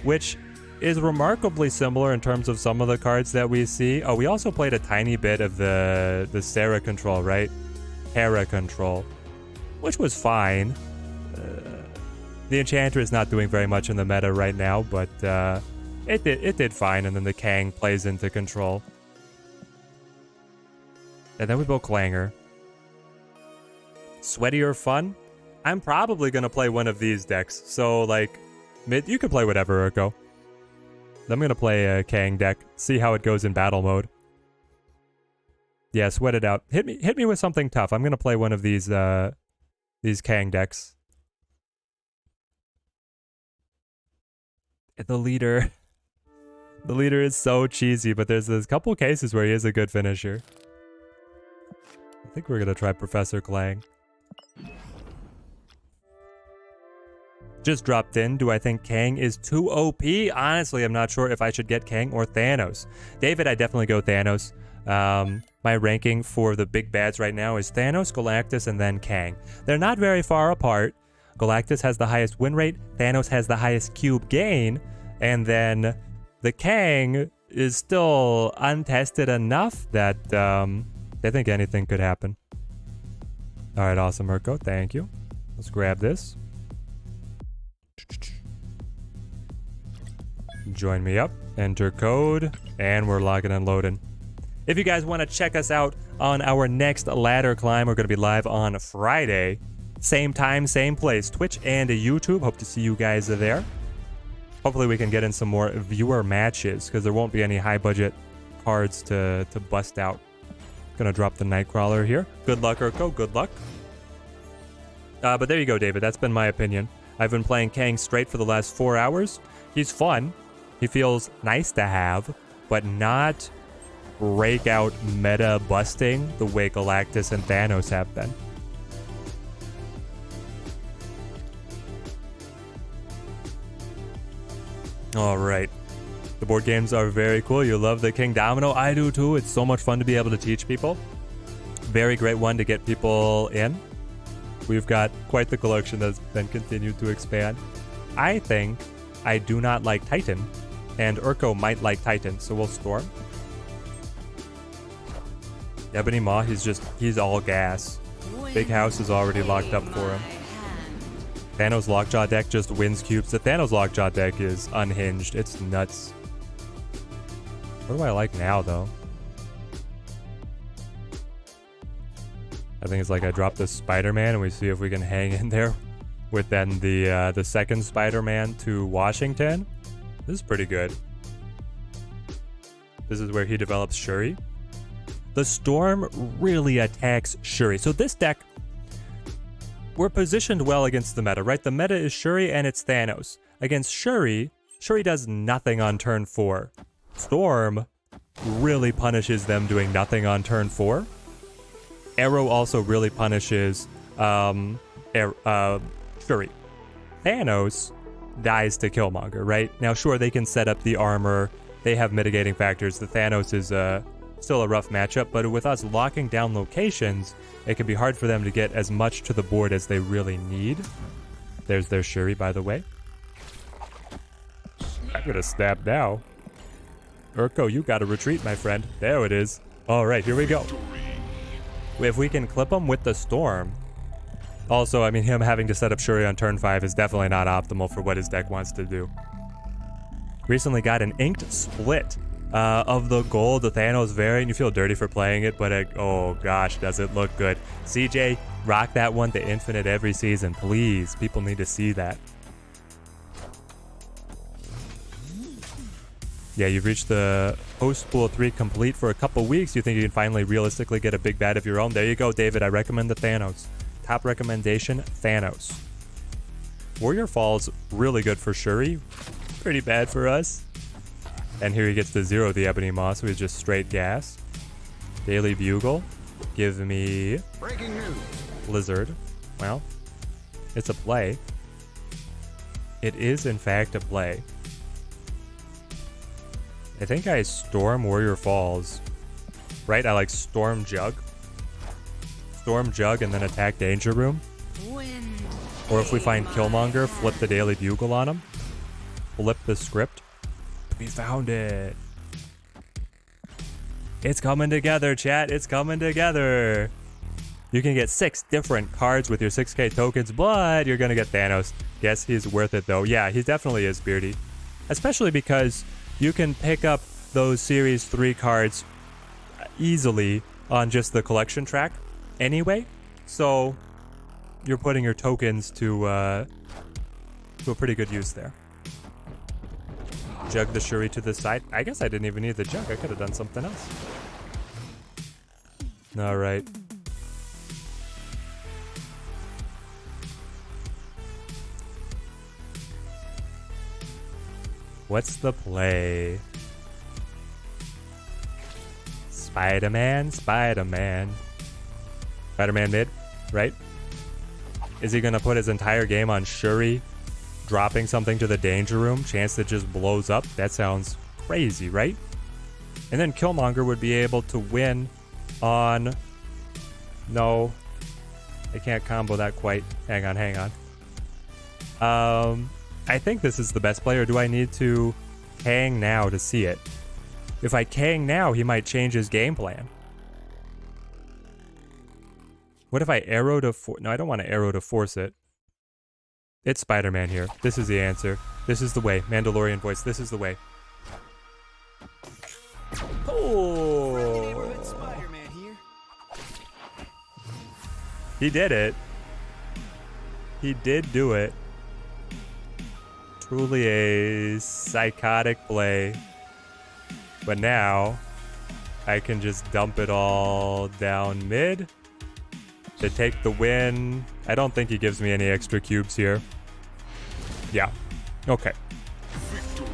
which is remarkably similar in terms of some of the cards that we see. Oh, we also played a tiny bit of the Sarah control, right? Hera control, which was fine. The Enchanter is not doing very much in the meta right now, but it did fine. And then the Kang plays into control. And then we built Clanger. Sweaty or fun? I'm probably going to play one of these decks. So, like, you can play whatever, Urko. I'm going to play a Kang deck. See how it goes in battle mode. Yeah, sweat it out. Hit me with something tough. I'm going to play one of these Kang decks. The leader is so cheesy, but there's a couple cases where he is a good finisher. I think we're going to try Professor Klang. Just dropped in. Do I think Kang is too OP? Honestly, I'm not sure if I should get Kang or Thanos. David, I definitely go Thanos. My ranking for the big bads right now is Thanos, Galactus, and then Kang. They're not very far apart. Galactus has the highest win rate. Thanos has the highest cube gain. And then the Kang is still untested enough that I think anything could happen. All right, awesome, Urko. Thank you. Let's grab this. Join me up, enter code, and we're logging and loading. If you guys want to check us out on our next ladder climb, we're going to be live on Friday. Same time, same place, Twitch and YouTube. Hope to see you guys there. Hopefully we can get in some more viewer matches, because there won't be any high budget cards to bust out. Gonna drop the Nightcrawler here. Good luck, Urko, good luck. But there you go, David. That's been my opinion. I've been playing Kang straight for the last 4 hours. He's fun. He feels nice to have, but not breakout meta busting the way Galactus and Thanos have been. All right. The board games are very cool. You love the King Domino. I do too. It's so much fun to be able to teach people. Very great one to get people in. We've got quite the collection that's been continued to expand. I think I do not like Titan, and Urko might like Titan, so we'll Storm. Ebony Maw, he's all gas. Big House is already locked up for him. Thanos Lockjaw deck just wins cubes. The Thanos Lockjaw deck is unhinged. It's nuts. What do I like now, though? I think it's like I drop this Spider-Man and we see if we can hang in there with then the second Spider-Man to Washington. This is pretty good. This is where he develops Shuri. The Storm really attacks Shuri. So this deck, we're positioned well against the meta, right? The meta is Shuri and it's Thanos. Against Shuri, Shuri does nothing on turn 4. Storm really punishes them doing nothing on turn 4. Arrow also really punishes Shuri. Thanos dies to Killmonger, right? Now, sure, they can set up the armor. They have mitigating factors. The Thanos is still a rough matchup, but with us locking down locations, it can be hard for them to get as much to the board as they really need. There's their Shuri, by the way. I'm gonna snap now. Urko, you gotta retreat, my friend. There it is. All right, here we go. If we can clip him with the Storm. Also, I mean, him having to set up Shuri on turn 5 is definitely not optimal for what his deck wants to do. Recently got an inked split of the gold, the Thanos variant. You feel dirty for playing it, but oh gosh, does it look good. CJ, rock that one to infinite every season, please. People need to see that. Yeah, you've reached the host pool 3 complete for a couple weeks. You think you can finally realistically get a big bat of your own? There you go, David. I recommend the Thanos. Top recommendation, Thanos. Warrior Falls, really good for Shuri. Pretty bad for us. And here he gets to 0 the Ebony Maw, so he's just straight gas. Daily Bugle. Give me... Breaking news. Blizzard. Well, it's a play. It is, in fact, a play. I think I Storm Warrior Falls. Right? I like Storm Jug. Storm Jug and then attack Danger Room. Or if we find Killmonger, flip the Daily Bugle on him. Flip the script. We found it. It's coming together, chat. It's coming together. You can get 6 different cards with your 6k tokens, but you're going to get Thanos. Guess he's worth it, though. Yeah, he definitely is, Beardy. Especially because you can pick up those Series 3 cards easily on just the collection track anyway. So you're putting your tokens to a pretty good use there. Jug the Shuri to the side. I guess I didn't even need the jug. I could have done something else. All right. What's the play? Spider-Man, Spider-Man. Spider-Man mid, right? Is he gonna put his entire game on Shuri dropping something to the Danger Room? Chance that just blows up? That sounds crazy, right? And then Killmonger would be able to win on... No. I can't combo that quite. Hang on. I think this is the best play, or do I need to Kang now to see it? If I Kang now, he might change his game plan. What if I arrow to force? No, I don't want to arrow to force it. It's Spider-Man here. This is the answer. This is the way. Mandalorian voice. This is the way. Oh! Spider-Man here. He did it. He did do it. Truly a psychotic play. But now, I can just dump it all down mid to take the win. I don't think he gives me any extra cubes here. Yeah. Okay. Victory.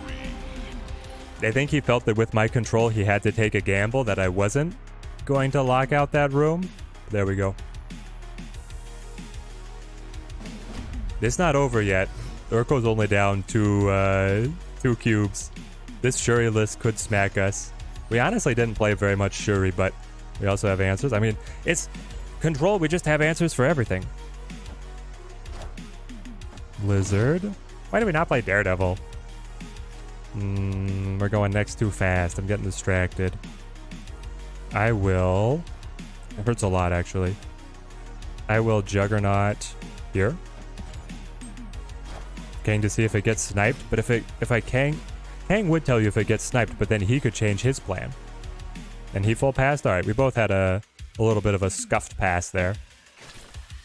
I think he felt that with my control, he had to take a gamble that I wasn't going to lock out that room. There we go. It's not over yet. Urko's only down to 2 cubes. This Shuri list could smack us. We honestly didn't play very much Shuri, but we also have answers. I mean, it's Control. We just have answers for everything. Blizzard. Why did we not play Daredevil? We're going next too fast. I'm getting distracted. I will... It hurts a lot, actually. I will Juggernaut here. Kang to see if it gets sniped, but if I Kang would tell you if it gets sniped, but then he could change his plan. And he full passed? Alright, we both had a little bit of a scuffed pass there.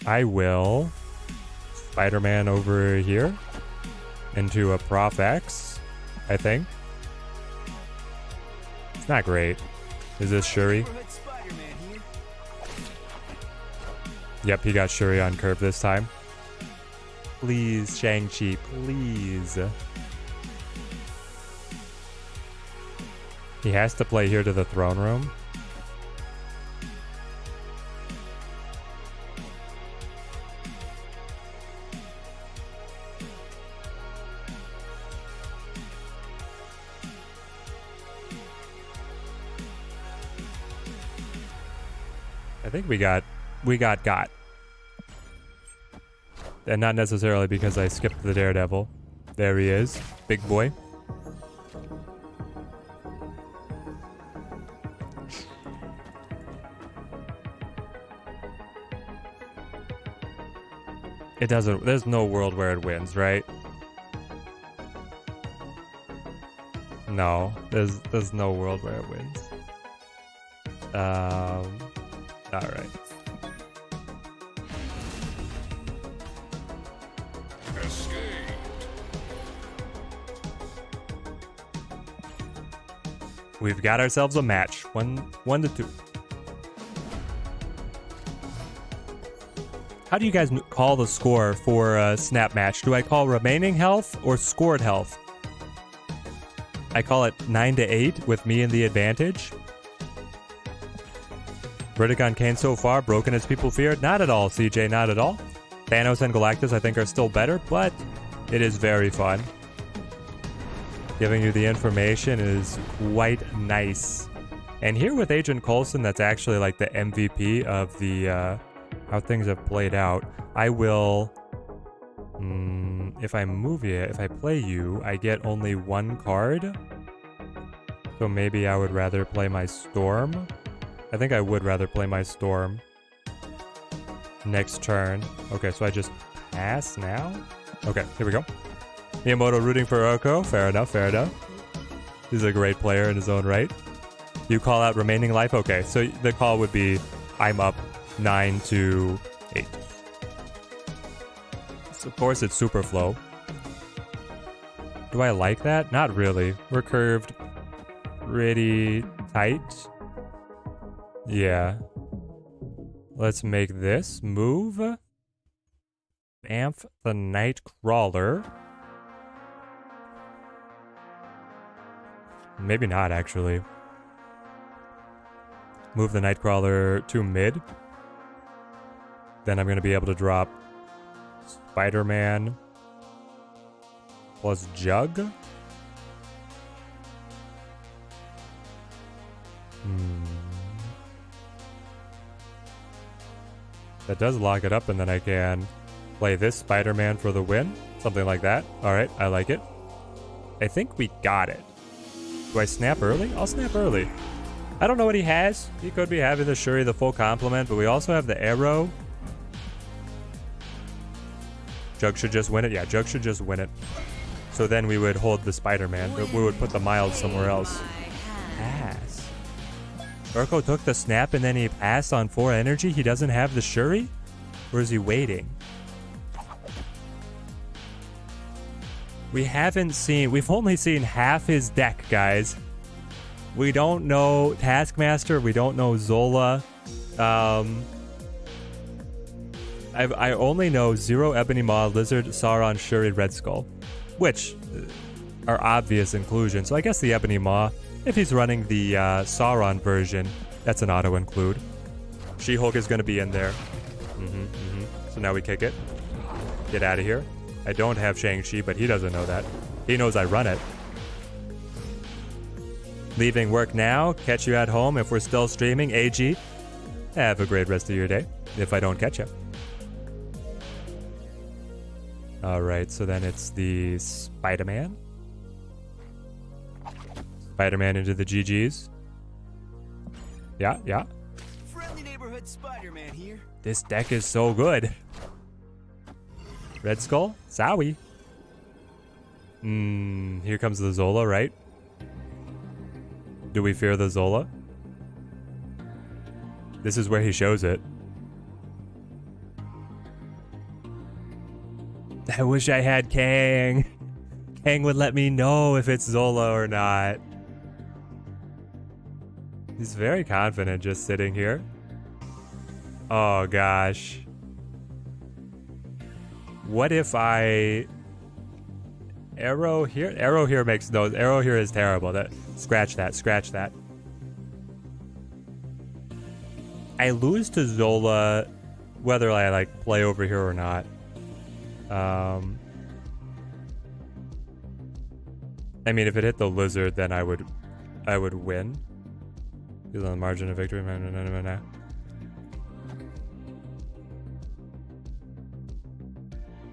I will Spider-Man over here into a Prof X, I think. It's not great. Is this Shuri? Neighborhood Spider-Man here. Yep, he got Shuri on curve this time. Please, Shang-Chi, please. He has to play here to the throne room. I think we got. And not necessarily because I skipped the Daredevil. There he is. Big boy. It doesn't... There's no world where it wins, right? No. There's no world where it wins. Alright. We've got ourselves a match. One to 2. How do you guys call the score for a snap match? Do I call remaining health or scored health? I call it 9-8 with me in the advantage. Verdict on Kane so far, broken as people feared? Not at all, CJ, not at all. Thanos and Galactus I think are still better, but it is very fun. Giving you the information is quite nice. And here with Agent Coulson, that's actually like the MVP of the how things have played out. I will, if I move you, if I play you, I get only 1 card. So maybe I would rather play my Storm. I think I would rather play my Storm next turn. Okay, so I just pass now? Okay, here we go. Miyamoto rooting for Oko. Fair enough, fair enough. He's a great player in his own right. You call out remaining life? Okay, so the call would be I'm up 9-8. So of course it's super flow. Do I like that? Not really. We're curved pretty tight. Yeah. Let's make this move. Bamf the Nightcrawler. Maybe not, actually. Move the Nightcrawler to mid. Then I'm going to be able to drop Spider-Man plus Jug. That does lock it up, and then I can play this Spider-Man for the win. Something like that. Alright, I like it. I think we got it. Do I snap early? I'll snap early. I don't know what he has. He could be having the Shuri, the full complement, but we also have the arrow. Jug should just win it. Yeah, Jug should just win it. So then we would hold the Spider-Man, but we would put the Miles somewhere else. Pass. Urko took the snap and then he passed on 4 energy. He doesn't have the Shuri? Or is he waiting? We've only seen half his deck, guys. We don't know Taskmaster. We don't know Zola. I only know Zero, Ebony Maw, Lizard, Sauron, Shuri, Red Skull, which are obvious inclusions. So I guess the Ebony Maw, if he's running the Sauron version, that's an auto-include. She-Hulk is going to be in there. So now we kick it. Get out of here. I don't have Shang-Chi, but he doesn't know that. He knows I run it. leaving work now. Catch you at home if we're still streaming. AG, have a great rest of your day if I don't catch you. All right, so then it's the Spider-Man. Spider-Man into the GGs. Yeah, yeah. Friendly neighborhood Spider-Man here. This deck is so good. Red Skull, Zowie. Here comes the Zola, right? Do we fear the Zola? This is where he shows it. I wish I had Kang. Kang would let me know if it's Zola or not. He's very confident just sitting here. Oh gosh. What if I... Arrow here? Arrow here makes no... Arrow here is terrible. Scratch that. Scratch that. I lose to Zola whether I like play over here or not. I mean, if it hit the lizard, then I would win. He's on the margin of victory.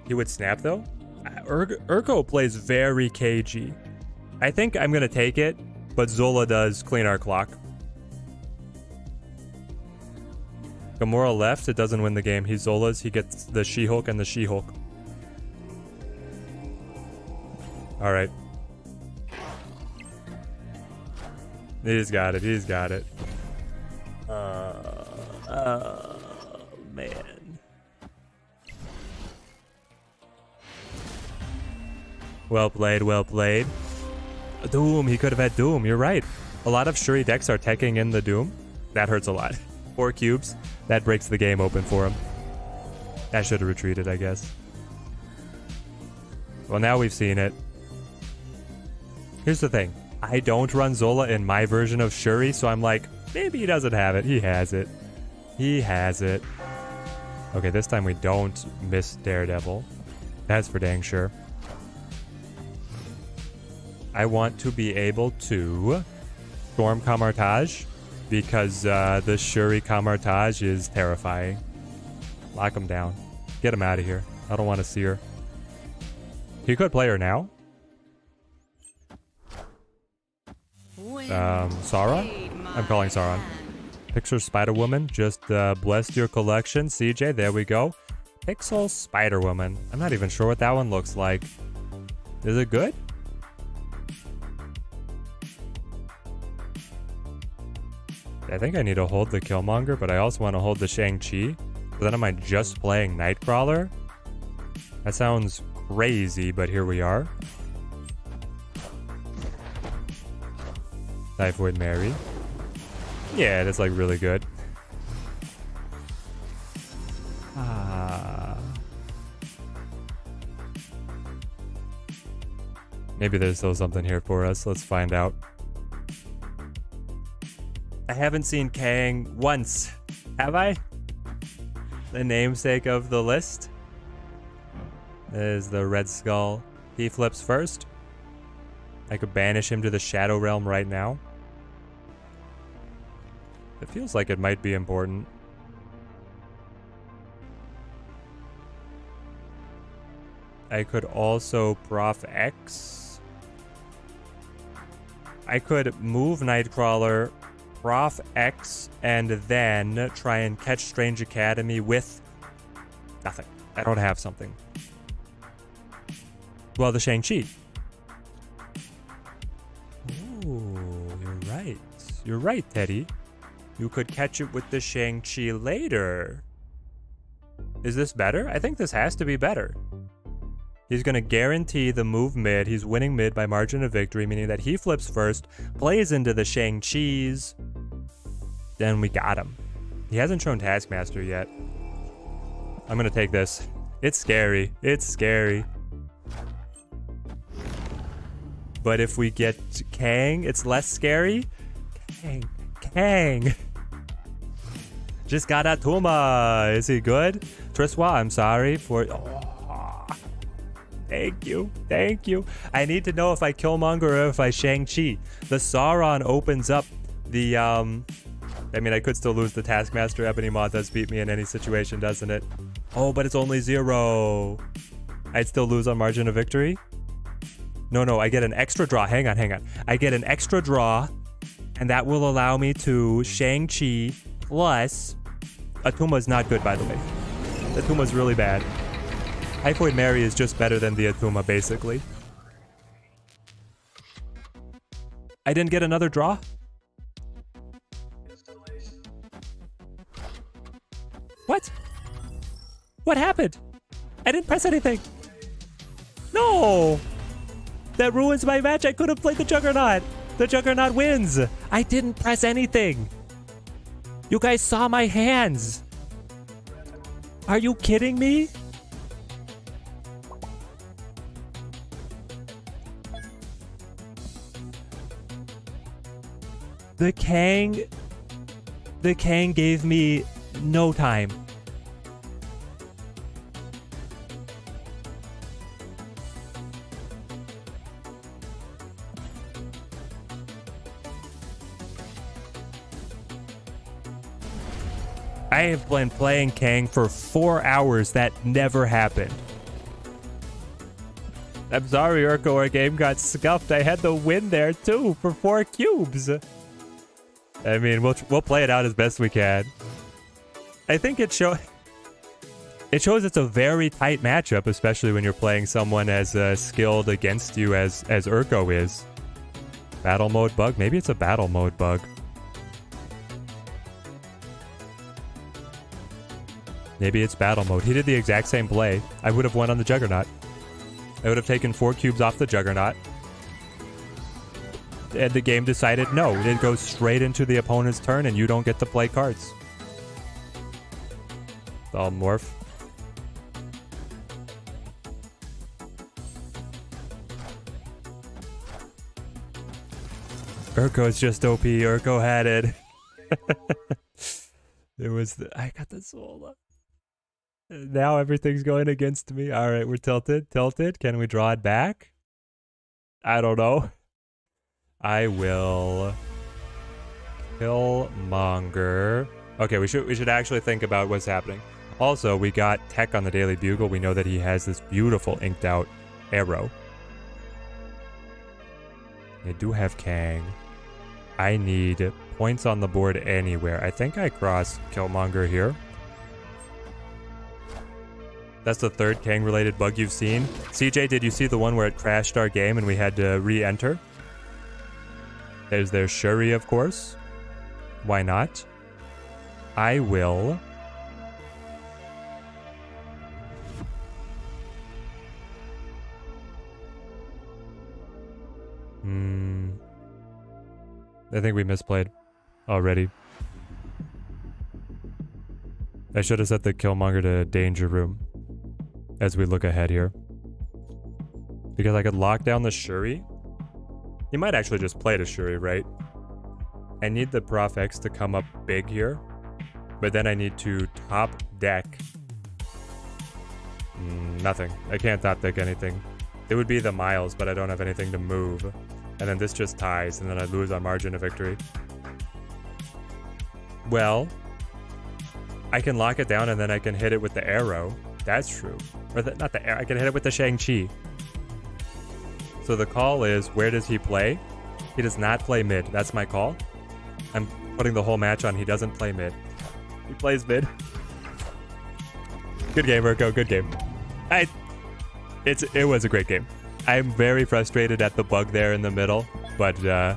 He would snap though. Urko plays very cagey. I think I'm gonna take it, but Zola does clean our clock. Gamora left, it doesn't win the game. He Zolas, he gets the She-Hulk and the She-Hulk. Alright. He's got it, he's got it. Man. Well played, well played. Doom, he could have had Doom, you're right. A lot of Shuri decks are teching in the Doom. That hurts a lot. 4 cubes, that breaks the game open for him. I should have retreated, I guess. Well, now we've seen it. Here's the thing. I don't run Zola in my version of Shuri, so I'm like, maybe he doesn't have it. He has it. He has it. Okay, this time we don't miss Daredevil. That's for dang sure. I want to be able to Storm Camartage because the Shuri Camartage is terrifying. Lock him down. Get him out of here. I don't want to see her. He could play her now. Sauron? I'm calling Sauron. Pixel Spider-Woman. Just blessed your collection. CJ, there we go. Pixel Spider-Woman. I'm not even sure what that one looks like. Is it good? I think I need to hold the Killmonger, but I also want to hold the Shang-Chi. So then am I just playing Nightcrawler? That sounds crazy, but here we are. Typhoid Mary. Yeah, that's like really good. Maybe there's still something here for us. Let's find out. I haven't seen Kang once. Have I? The namesake of the list. There's the Red Skull. He flips first. I could banish him to the Shadow Realm right now. It feels like it might be important. I could also Prof X. I could move Nightcrawler, Prof X, and then try and catch Strange Academy with nothing. I don't have something. Well, the Shang-Chi. Ooh, you're right. You're right, Teddy. You could catch it with the Shang-Chi later. Is this better? I think this has to be better. He's going to guarantee the move mid. He's winning mid by margin of victory, meaning that he flips first, plays into the Shang-Chi's. Then we got him. He hasn't shown Taskmaster yet. I'm going to take this. It's scary. It's scary. But if we get Kang, it's less scary. Kang. Just got Atuma. Is he good? Triswa, I'm sorry for... Oh. Thank you. Thank you. I need to know if I Killmonger or if I Shang-Chi. The Sauron opens up the, I mean, I could still lose the Taskmaster. Ebony Maw does beat me in any situation, doesn't it? Oh, but it's only 0. I'd still lose on margin of victory? No, I get an extra draw. Hang on. I get an extra draw, and that will allow me to Shang-Chi plus... Atuma's not good, by the way. Atuma's really bad. Typhoid Mary is just better than the Atuma, basically. I didn't get another draw? What? What happened? I didn't press anything. No! That ruins my match. I could have played the Juggernaut. The Juggernaut wins. I didn't press anything. You guys saw my hands. Are you kidding me? The Kang gave me no time. I have been playing Kang for 4 hours. That never happened. I'm sorry, Urko, our game got scuffed. I had the win there too for 4 cubes. I mean, we'll play it out as best we can. I think it shows it's a very tight matchup, especially when you're playing someone as skilled against you as Urko is. Battle mode bug? Maybe it's a battle mode bug. Maybe it's battle mode. He did the exact same play. I would have won on the Juggernaut. I would have taken 4 cubes off the Juggernaut. And the game decided no. It goes straight into the opponent's turn and you don't get to play cards. I'll morph. Urko's just OP. Urko had it. It was I got the soul up. Now everything's going against me. All right, we're tilted. Can we draw it back? I don't know. I will Killmonger. Okay, we should actually think about what's happening. Also, we got Tech on the Daily Bugle. We know that he has this beautiful inked out arrow. I do have Kang. I need points on the board anywhere. I think I cross Killmonger here. That's the 3rd Kang-related bug you've seen. CJ, did you see the one where it crashed our game and we had to re-enter? There's Shuri, of course. Why not? I will... I think we misplayed already. I should have set the Killmonger to Danger Room as we look ahead here. Because I could lock down the Shuri. You might actually just play the Shuri, right? I need the Prof X to come up big here. But then I need to top deck. Nothing. I can't top deck anything. It would be the Miles, but I don't have anything to move. And then this just ties, and then I lose on margin of victory. Well, I can lock it down and then I can hit it with the arrow. That's true. Or not the arrow. I can hit it with the Shang-Chi. So the call is, where does he play? He does not play mid. That's my call. I'm putting the whole match on. He doesn't play mid. He plays mid. Good game, Urko. Good game. It was a great game. I'm very frustrated at the bug there in the middle, but and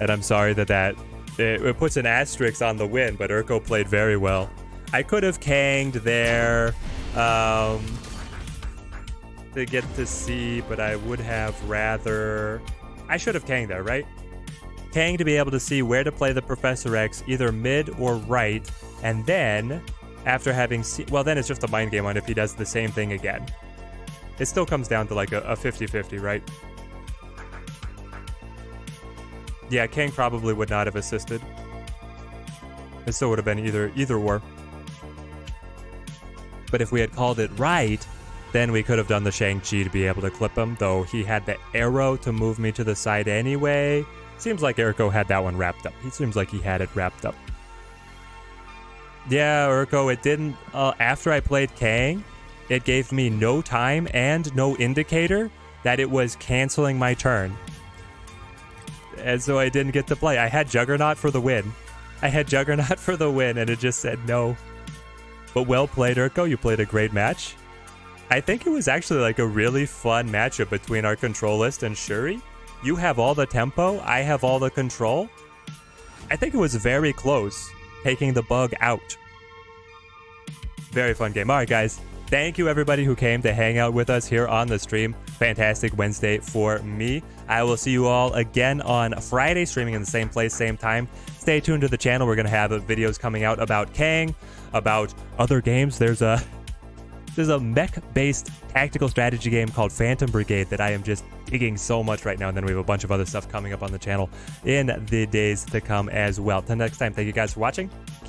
I'm sorry that it puts an asterisk on the win, but Urko played very well. I could have Kanged there to get to C, but I would have rather... I should have Kanged there, right? Kang to be able to see where to play the Professor X, either mid or right, and then, after having C... Well, then it's just a mind game on if he does the same thing again. It still comes down to like a 50-50, right? Yeah, Kang probably would not have assisted. It still would have been either or. But if we had called it right, Then we could have done the Shang-Chi to be able to clip him, though he had the arrow to move me to the side anyway. Seems like Urko had that one wrapped up. He seems like he had it wrapped up. Yeah, Urko, it didn't... after I played Kang, it gave me no time and no indicator that it was canceling my turn. And so I didn't get to play. I had Juggernaut for the win. And it just said no. But well played, Urko. You played a great match. I think it was actually like a really fun matchup between our control list and Shuri. You have all the tempo, I have all the control. I think it was very close, taking the bug out. Very fun game. All right, guys. Thank you, everybody who came to hang out with us here on the stream. Fantastic Wednesday for me. I will see you all again on Friday, streaming in the same place, same time. Stay tuned to the channel. We're going to have videos coming out about Kang, about other games. There's a mech-based tactical strategy game called Phantom Brigade that I am just digging so much right now. And then we have a bunch of other stuff coming up on the channel in the days to come as well. Till next time, thank you guys for watching.